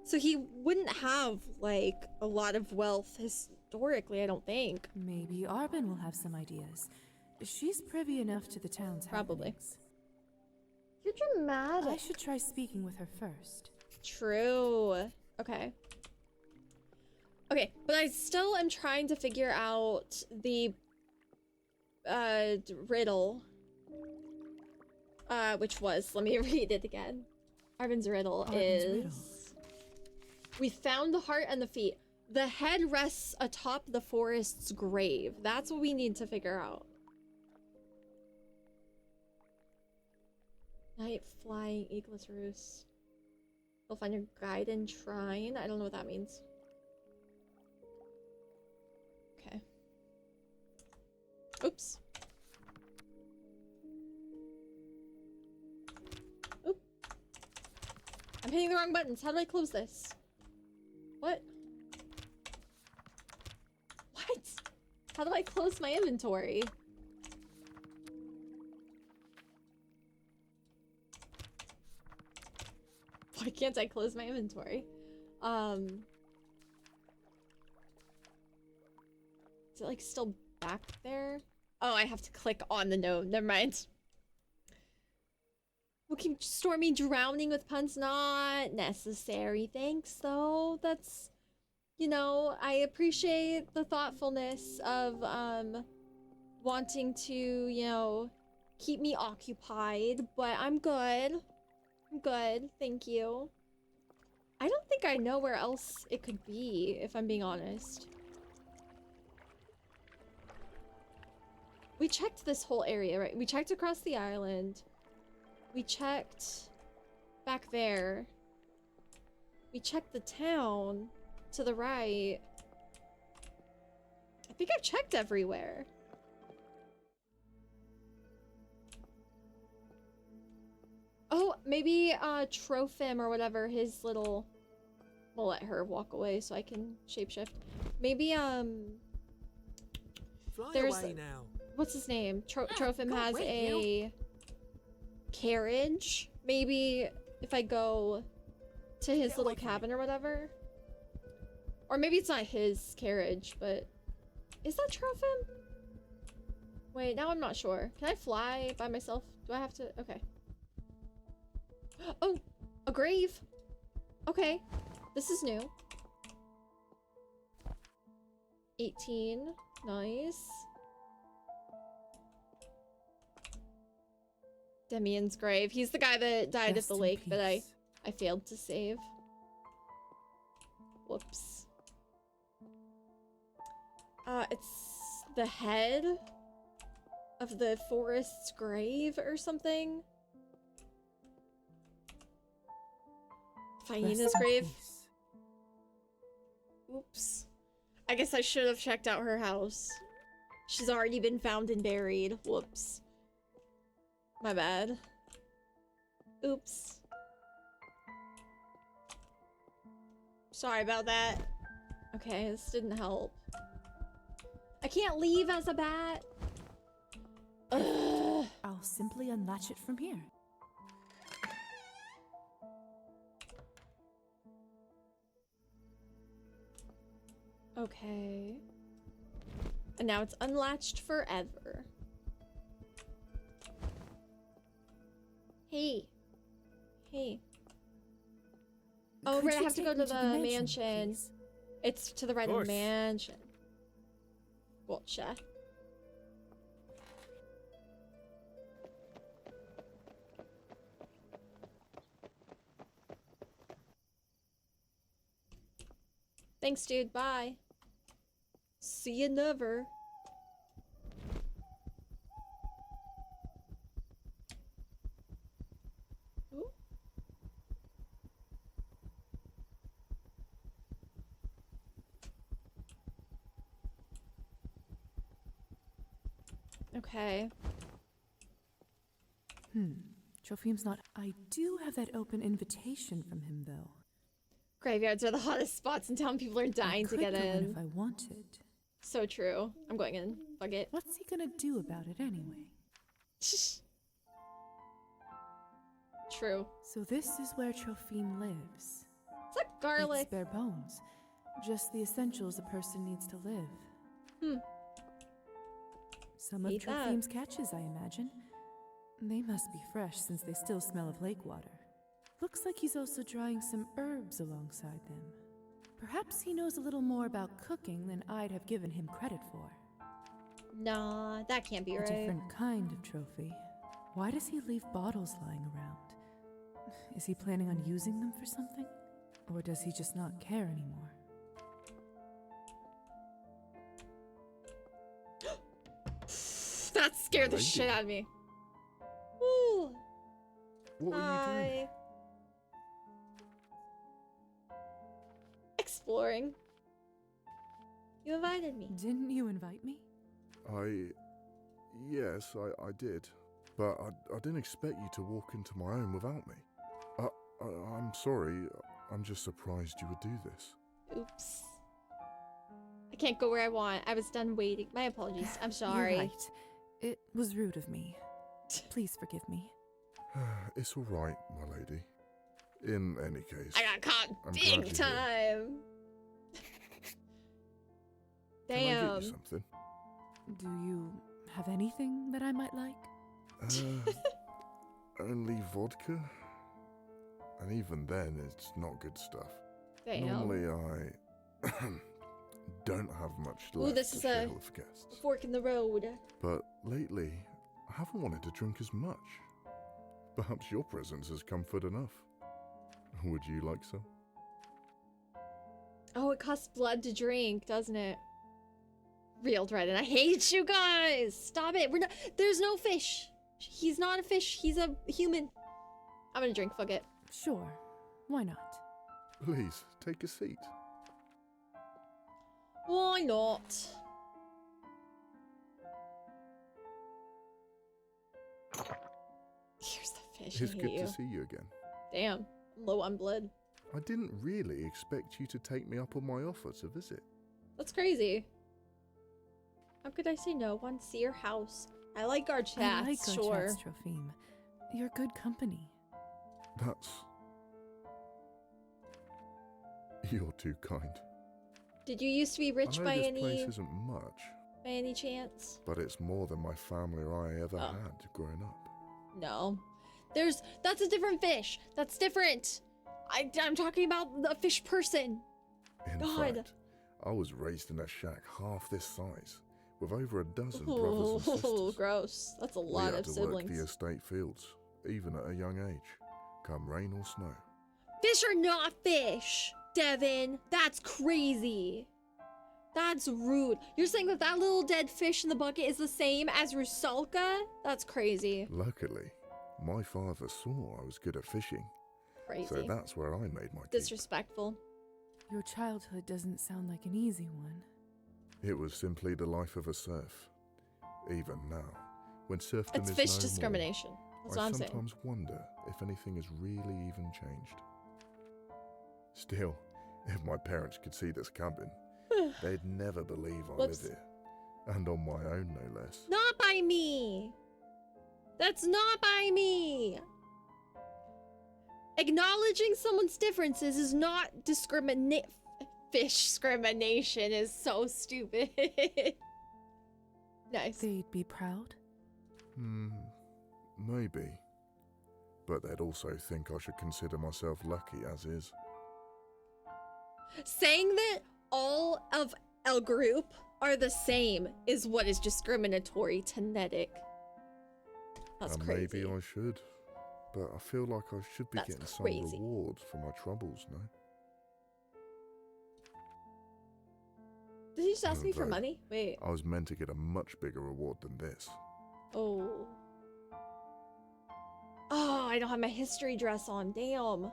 [SPEAKER 1] so he wouldn't have like a lot of wealth historically. I don't think.
[SPEAKER 3] Maybe Arbin will have some ideas. She's privy enough to the town's
[SPEAKER 1] Probably.
[SPEAKER 3] happenings.
[SPEAKER 1] You're dramatic.
[SPEAKER 3] I should try speaking with her first.
[SPEAKER 1] True. Okay. Okay, but I still am trying to figure out the riddle. Which was, let me read it again. Arvin's riddle is... We found the heart and the feet. The head rests atop the forest's grave. That's what we need to figure out. Night flying eagless roost. You'll find your guide and shrine. I don't know what that means. Okay. Oops. Oop. I'm hitting the wrong buttons. How do I close this? What? What? How do I close my inventory? Why can't I close my inventory? Is it like still back there? Oh, I have to click on the node. Never mind. We'll keep Stormy drowning with puns. Not necessary. Thanks, though. That's, you know, I appreciate the thoughtfulness of, wanting to, you know, keep me occupied, but I'm good. I'm good. Thank you. I don't think I know where else it could be, if I'm being honest. We checked this whole area, right? We checked across the island. We checked back there. We checked the town to the right. think I've checked everywhere. Oh, maybe Trophim or whatever, his little... We'll let her walk away so I can shapeshift. Maybe,
[SPEAKER 10] Fly
[SPEAKER 1] there's...
[SPEAKER 10] away now.
[SPEAKER 1] What's his name? Trophim has a carriage. Maybe if I go to his little cabin or whatever. Or maybe it's not his carriage, but... Is that Trophim? Wait, now I'm not sure. Can I fly by myself? Do I have to? Okay. Oh! A grave! Okay. This is new. 18. Nice. Demian's grave. He's the guy that died at the lake that I failed to save. Whoops. It's the head of the forest's grave or something. Hyena's grave. Oops. I guess I should have checked out her house. She's already been found and buried. Whoops. My bad. Oops. Sorry about that. Okay, this didn't help. I can't leave as a bat. Ugh.
[SPEAKER 3] I'll simply unlatch it from here.
[SPEAKER 1] Okay. And now it's unlatched forever. Hey. Hey. Oh, right, I have to go to the mansion. It's to the right of the mansion. Gotcha. Thanks, dude. Bye. See you never. Ooh. Okay.
[SPEAKER 3] Trophim's not. I do have that open invitation from him, though.
[SPEAKER 1] Graveyards are the hottest spots in town. People are dying to get in.
[SPEAKER 3] If I wanted.
[SPEAKER 1] So true. I'm going in. Fuck it.
[SPEAKER 3] What's he gonna do about it anyway?
[SPEAKER 1] True.
[SPEAKER 3] So this is where Trophim lives.
[SPEAKER 1] It's like garlic.
[SPEAKER 3] It's bare bones. Just the essentials a person needs to live. Some of Trophim's catches, I imagine. They must be fresh since they still smell of lake water. Looks like he's also drying some herbs alongside them. Perhaps he knows a little more about cooking than I'd have given him credit for.
[SPEAKER 1] Nah, that can't be right.
[SPEAKER 3] A different kind of trophy. Why does he leave bottles lying around? Is he planning on using them for something? Or does he just not care anymore?
[SPEAKER 1] That scared the shit out of me. Woo.
[SPEAKER 7] What are you doing?
[SPEAKER 1] Exploring. You invited me.
[SPEAKER 3] Didn't you invite me?
[SPEAKER 7] Yes, I did. But I didn't expect you to walk into my home without me. I'm sorry. I'm just surprised you would do this.
[SPEAKER 1] Oops. I can't go where I want. I was done waiting. My apologies. I'm sorry.
[SPEAKER 3] You're right. It was rude of me. Please forgive me.
[SPEAKER 7] It's all right, my lady. In any case,
[SPEAKER 1] I got caught
[SPEAKER 7] I'm
[SPEAKER 1] big
[SPEAKER 7] glad you're here.
[SPEAKER 1] time. Damn.
[SPEAKER 7] Can I get you something?
[SPEAKER 3] Do you have anything that I might like?
[SPEAKER 7] Only vodka? And even then, it's not good stuff.
[SPEAKER 1] Damn.
[SPEAKER 7] Normally, I don't have much left
[SPEAKER 1] Ooh, this
[SPEAKER 7] to
[SPEAKER 1] is
[SPEAKER 7] share
[SPEAKER 1] a
[SPEAKER 7] with guests.
[SPEAKER 1] fork in the road.
[SPEAKER 7] But lately, I haven't wanted to drink as much. Perhaps your presence has comfort enough. Would you like some?
[SPEAKER 1] Oh, it costs blood to drink, doesn't it? Real Dryden, I hate you guys! Stop it! We're not- There's no fish! He's not a fish, he's a human. I'm gonna drink, fuck it.
[SPEAKER 3] Sure. Why not?
[SPEAKER 7] Please, take a seat.
[SPEAKER 1] Why not? Fish,
[SPEAKER 18] It's
[SPEAKER 1] I hate
[SPEAKER 18] good
[SPEAKER 1] you.
[SPEAKER 18] to see you again.
[SPEAKER 1] Damn, I'm low on blood.
[SPEAKER 18] I didn't really expect you to take me up on my offer to visit.
[SPEAKER 1] That's crazy. How could I say no? Want to see your house? I like our chats,
[SPEAKER 3] I like
[SPEAKER 1] sure.
[SPEAKER 3] our chats, Trophime. You're good company.
[SPEAKER 18] That's... You're too kind.
[SPEAKER 1] Did you used to be rich
[SPEAKER 18] I know
[SPEAKER 1] by
[SPEAKER 18] this place
[SPEAKER 1] any
[SPEAKER 18] isn't much,
[SPEAKER 1] chance?
[SPEAKER 18] but it's more than my family or I ever had growing up.
[SPEAKER 1] No. That's a different fish. That's different. I'm talking about the fish person.
[SPEAKER 18] In
[SPEAKER 1] God.
[SPEAKER 18] fact, I was raised in a shack half this size, with over a dozen brothers and sisters.
[SPEAKER 1] Oh, gross. That's a lot
[SPEAKER 18] we had
[SPEAKER 1] of
[SPEAKER 18] to
[SPEAKER 1] siblings.
[SPEAKER 18] work the estate fields, even at a young age, come rain or snow.
[SPEAKER 1] Fish are not fish, Devin. That's crazy. That's rude. You're saying that that little dead fish in the bucket is the same as Rusalka? That's crazy.
[SPEAKER 18] Luckily, my father saw I was good at fishing.
[SPEAKER 1] Crazy.
[SPEAKER 18] So that's where I made my keep.
[SPEAKER 1] Disrespectful.
[SPEAKER 3] Your childhood doesn't sound like an easy one.
[SPEAKER 18] It was simply the life of a serf. Even now, when serfdom
[SPEAKER 1] It's
[SPEAKER 18] is
[SPEAKER 1] fish
[SPEAKER 18] no
[SPEAKER 1] discrimination.
[SPEAKER 18] more,
[SPEAKER 1] That's what I'm saying.
[SPEAKER 18] I sometimes wonder if anything has really even changed. Still, if my parents could see this cabin, they'd never believe I live here. And on my own, no less.
[SPEAKER 1] Not by me. That's not by me. Acknowledging someone's differences is not fish discrimination is so stupid. Nice.
[SPEAKER 3] They'd be proud?
[SPEAKER 18] Maybe. But they'd also think I should consider myself lucky as is.
[SPEAKER 1] Saying that all of a group are the same is what is discriminatory to Nedic. That's crazy.
[SPEAKER 18] Maybe I should. But I feel like I should be getting some reward for my troubles, no?
[SPEAKER 1] Did he just ask me for money? Wait.
[SPEAKER 18] I was meant to get a much bigger reward than this.
[SPEAKER 1] Oh. Oh, I don't have my history dress on. Damn.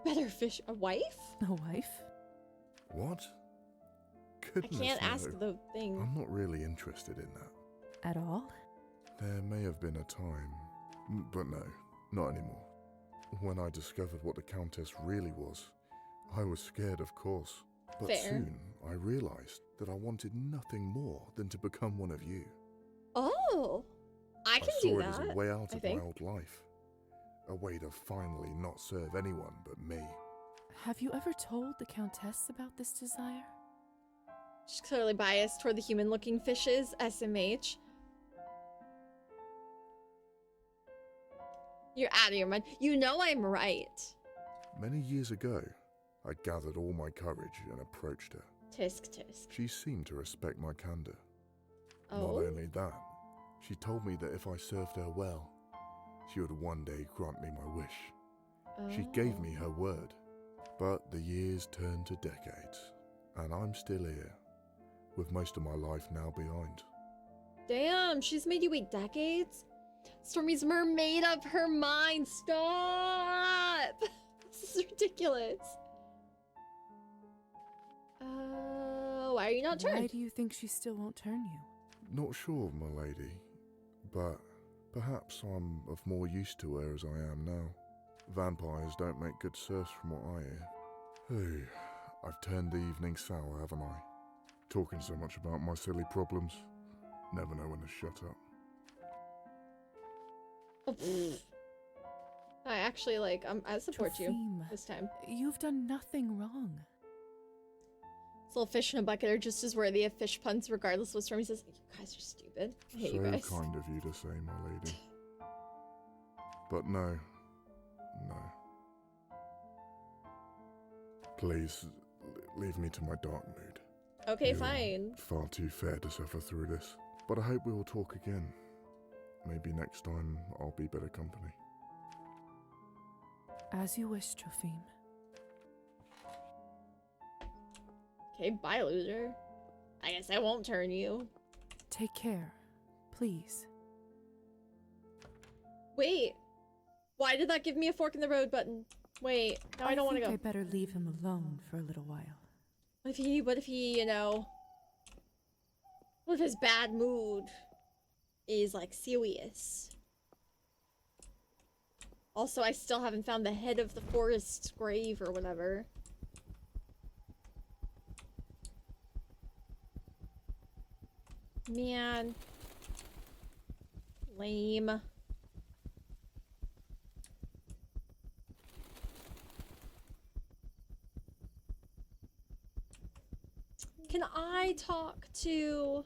[SPEAKER 1] Better fish. A wife?
[SPEAKER 3] A wife?
[SPEAKER 18] What?
[SPEAKER 1] I can't ask the thing.
[SPEAKER 18] I'm not really interested in that.
[SPEAKER 3] At all?
[SPEAKER 18] There may have been a time, but no, not anymore. When I discovered what the Countess really was, I was scared, of course. But
[SPEAKER 1] Fair.
[SPEAKER 18] soon, I realized that I wanted nothing more than to become one of you.
[SPEAKER 1] Oh, I can
[SPEAKER 18] saw
[SPEAKER 1] do
[SPEAKER 18] it
[SPEAKER 1] that.
[SPEAKER 18] as a way out
[SPEAKER 1] I
[SPEAKER 18] of
[SPEAKER 1] think.
[SPEAKER 18] my old life. A way to finally not serve anyone but me.
[SPEAKER 3] Have you ever told the Countess about this desire?
[SPEAKER 1] She's clearly biased toward the human-looking fishes, SMH. You're out of your mind. You know I'm right.
[SPEAKER 18] Many years ago, I gathered all my courage and approached her.
[SPEAKER 1] Tisk tisk.
[SPEAKER 18] She seemed to respect my candor.
[SPEAKER 1] Oh?
[SPEAKER 18] Not only that, she told me that if I served her well, she would one day grant me my wish. She gave me her word. But the years turned to decades, and I'm still here, with most of my life now behind.
[SPEAKER 1] Damn, she's made you wait decades? Stormy's made up her mind. Stop! This is ridiculous. Why are you not turned?
[SPEAKER 3] Why do you think she still won't turn you?
[SPEAKER 18] Not sure, my lady, but perhaps I'm of more use to her as I am now. Vampires don't make good serfs from what I hear. Hey, I've turned the evening sour, haven't I? Talking so much about my silly problems. Never know when to shut up.
[SPEAKER 1] I actually I support you
[SPEAKER 3] Trophime,
[SPEAKER 1] this time.
[SPEAKER 3] You've done nothing wrong.
[SPEAKER 1] This little fish in a bucket are just as worthy of fish puns regardless of what Stormy says. You guys are stupid. I hate you guys.
[SPEAKER 18] So kind of you to say, my lady. But no. Please, leave me to my dark mood.
[SPEAKER 1] Okay,
[SPEAKER 18] You're
[SPEAKER 1] fine.
[SPEAKER 18] Far too fair to suffer through this. But I hope we will talk again. Maybe next time I'll be better company.
[SPEAKER 3] As you wish, Trophime.
[SPEAKER 1] Okay, bye, loser. I guess I won't turn you.
[SPEAKER 3] Take care, please.
[SPEAKER 1] Wait. Why did that give me a fork in the road button? Wait, now I don't want to go.
[SPEAKER 3] I better leave him alone for a little while.
[SPEAKER 1] What if he, what if his bad mood is, serious? Also, I still haven't found the head of the forest grave or whatever. Man. Lame. Can I talk to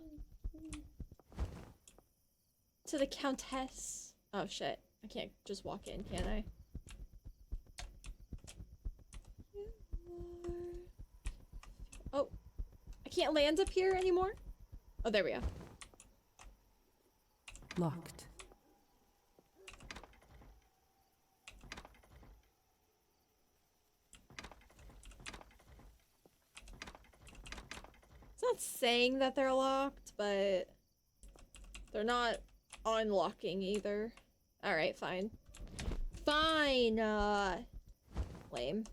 [SPEAKER 1] the Countess? Oh shit. I can't just walk in, can I? Oh. I can't land up here anymore? Oh, there we go.
[SPEAKER 3] Locked.
[SPEAKER 1] It's not saying that they're locked, but they're not unlocking either. Alright, fine. Fine, lame.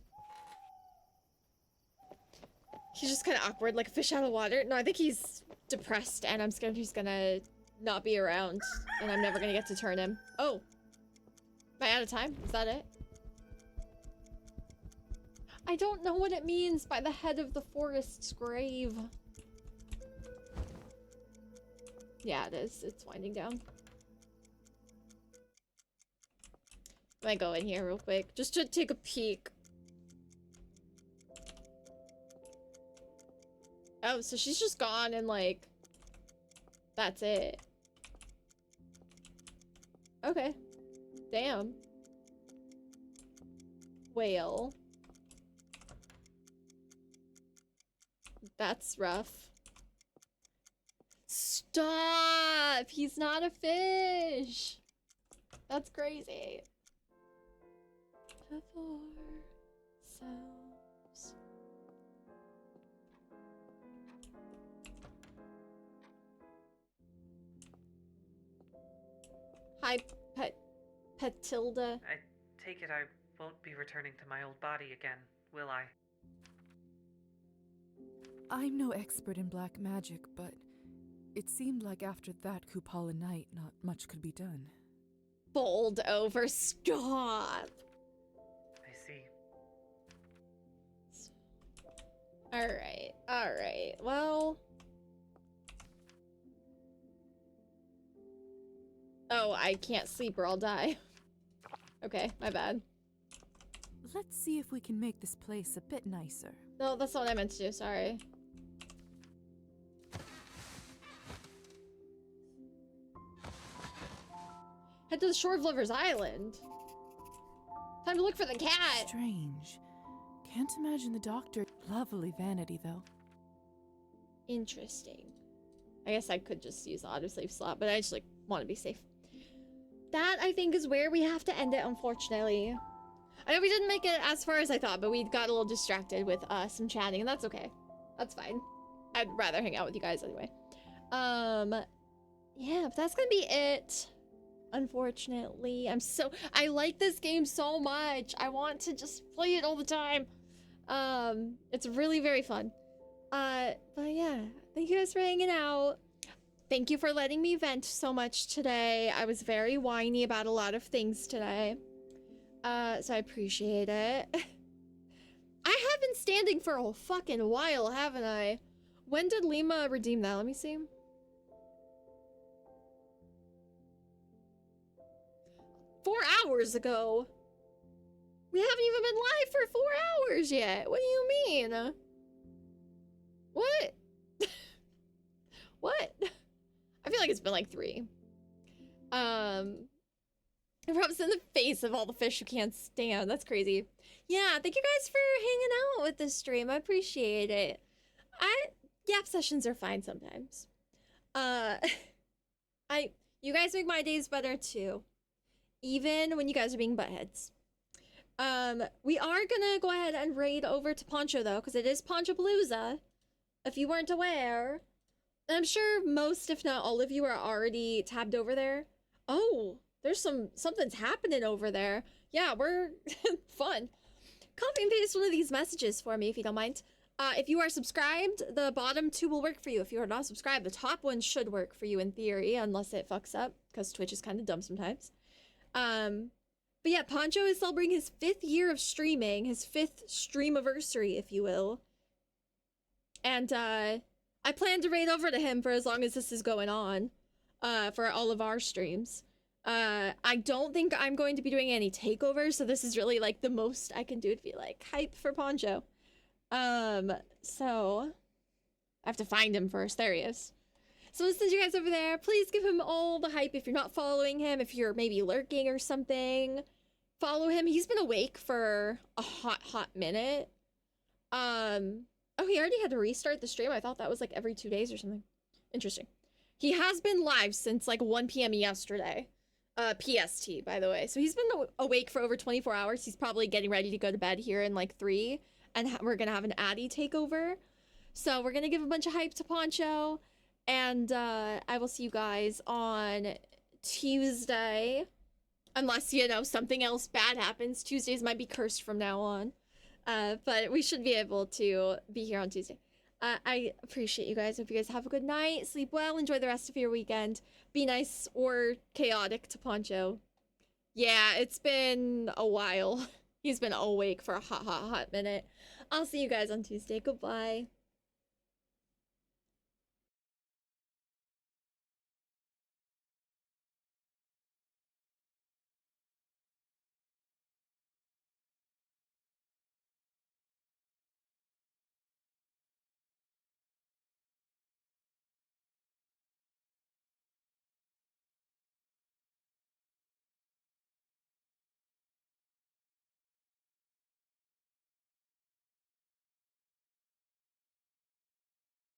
[SPEAKER 1] He's just kind of awkward, like a fish out of water. No, I think he's depressed, and I'm scared he's gonna not be around, and I'm never gonna get to turn him. Oh. Am I out of time? Is that it? I don't know what it means by the head of the forest's grave. Yeah, it is. It's winding down. I might go in here real quick, just to take a peek. Oh, so she's just gone and like, that's it. Okay. Damn. Whale. That's rough. Stop! He's not a fish! That's crazy. Before selves. Hi, Petilda.
[SPEAKER 5] I take it I won't be returning to my old body again, will I?
[SPEAKER 3] I'm no expert in black magic, but it seemed like after that Kupala night, not much could be done.
[SPEAKER 1] Bowled over. Stop!
[SPEAKER 5] I see.
[SPEAKER 1] Alright, alright. Well... Oh, I can't sleep or I'll die. Okay, my bad.
[SPEAKER 3] Let's see if we can make this place a bit nicer.
[SPEAKER 1] No, that's not what I meant to do, sorry. Head to the shore of Lover's Island. Time to look for the cat.
[SPEAKER 3] Strange. Can't imagine the doctor. Lovely vanity, though.
[SPEAKER 1] Interesting. I guess I could just use the autosave slot, but I just like want to be safe. That, I think, is where we have to end it, unfortunately. I know we didn't make it as far as I thought, but we got a little distracted with some chatting, and that's okay. That's fine. I'd rather hang out with you guys anyway. Yeah, but that's gonna be it. Unfortunately. I like this game so much. I want to just play it all the time. It's really very fun. But yeah, thank you guys for hanging out. Thank you for letting me vent so much today. I was very whiny about a lot of things today. So I appreciate it. I have been standing for a fucking while, haven't I? When did Lima redeem that? Let me see. 4 hours ago. We haven't even been live for 4 hours yet. What do you mean? What? What? I feel like it's been like 3. It rubs in the face of all the fish you can't stand. That's crazy. Yeah, thank you guys for hanging out with this stream. I appreciate it. Yap sessions are fine sometimes. You guys make my days better too. Even when you guys are being buttheads. We are gonna go ahead and raid over to Poncho though, because it is Ponchopalooza. If you weren't aware. And I'm sure most, if not all of you, are already tabbed over there. Oh, there's something's happening over there. Yeah, we're fun. Copy and paste one of these messages for me if you don't mind. If you are subscribed, the bottom 2 will work for you. If you are not subscribed, the top 1 should work for you in theory, unless it fucks up, because Twitch is kind of dumb sometimes. But yeah, Poncho is celebrating his 5th year of streaming, his 5th streamiversary, if you will. And I plan to raid over to him for as long as this is going on, for all of our streams. I don't think I'm going to be doing any takeovers, so this is really like the most I can do to be like hype for Poncho. So I have to find him first. There he is. So listen to you guys over there. Please give him all the hype if you're not following him, if you're maybe lurking or something. Follow him. He's been awake for a hot minute. Oh, he already had to restart the stream. I thought that was like every 2 days or something. Interesting. He has been live since like 1 p.m. yesterday. PST, by the way. So he's been awake for over 24 hours. He's probably getting ready to go to bed here in like 3. And we're going to have an Addy takeover. So we're going to give a bunch of hype to Poncho. And I will see you guys on Tuesday. Unless, you know, something else bad happens. Tuesdays might be cursed from now on. But we should be able to be here on Tuesday. I appreciate you guys. Hope you guys have a good night. Sleep well. Enjoy the rest of your weekend. Be nice or chaotic to Poncho. Yeah, it's been a while. He's been awake for a hot minute. I'll see you guys on Tuesday. Goodbye.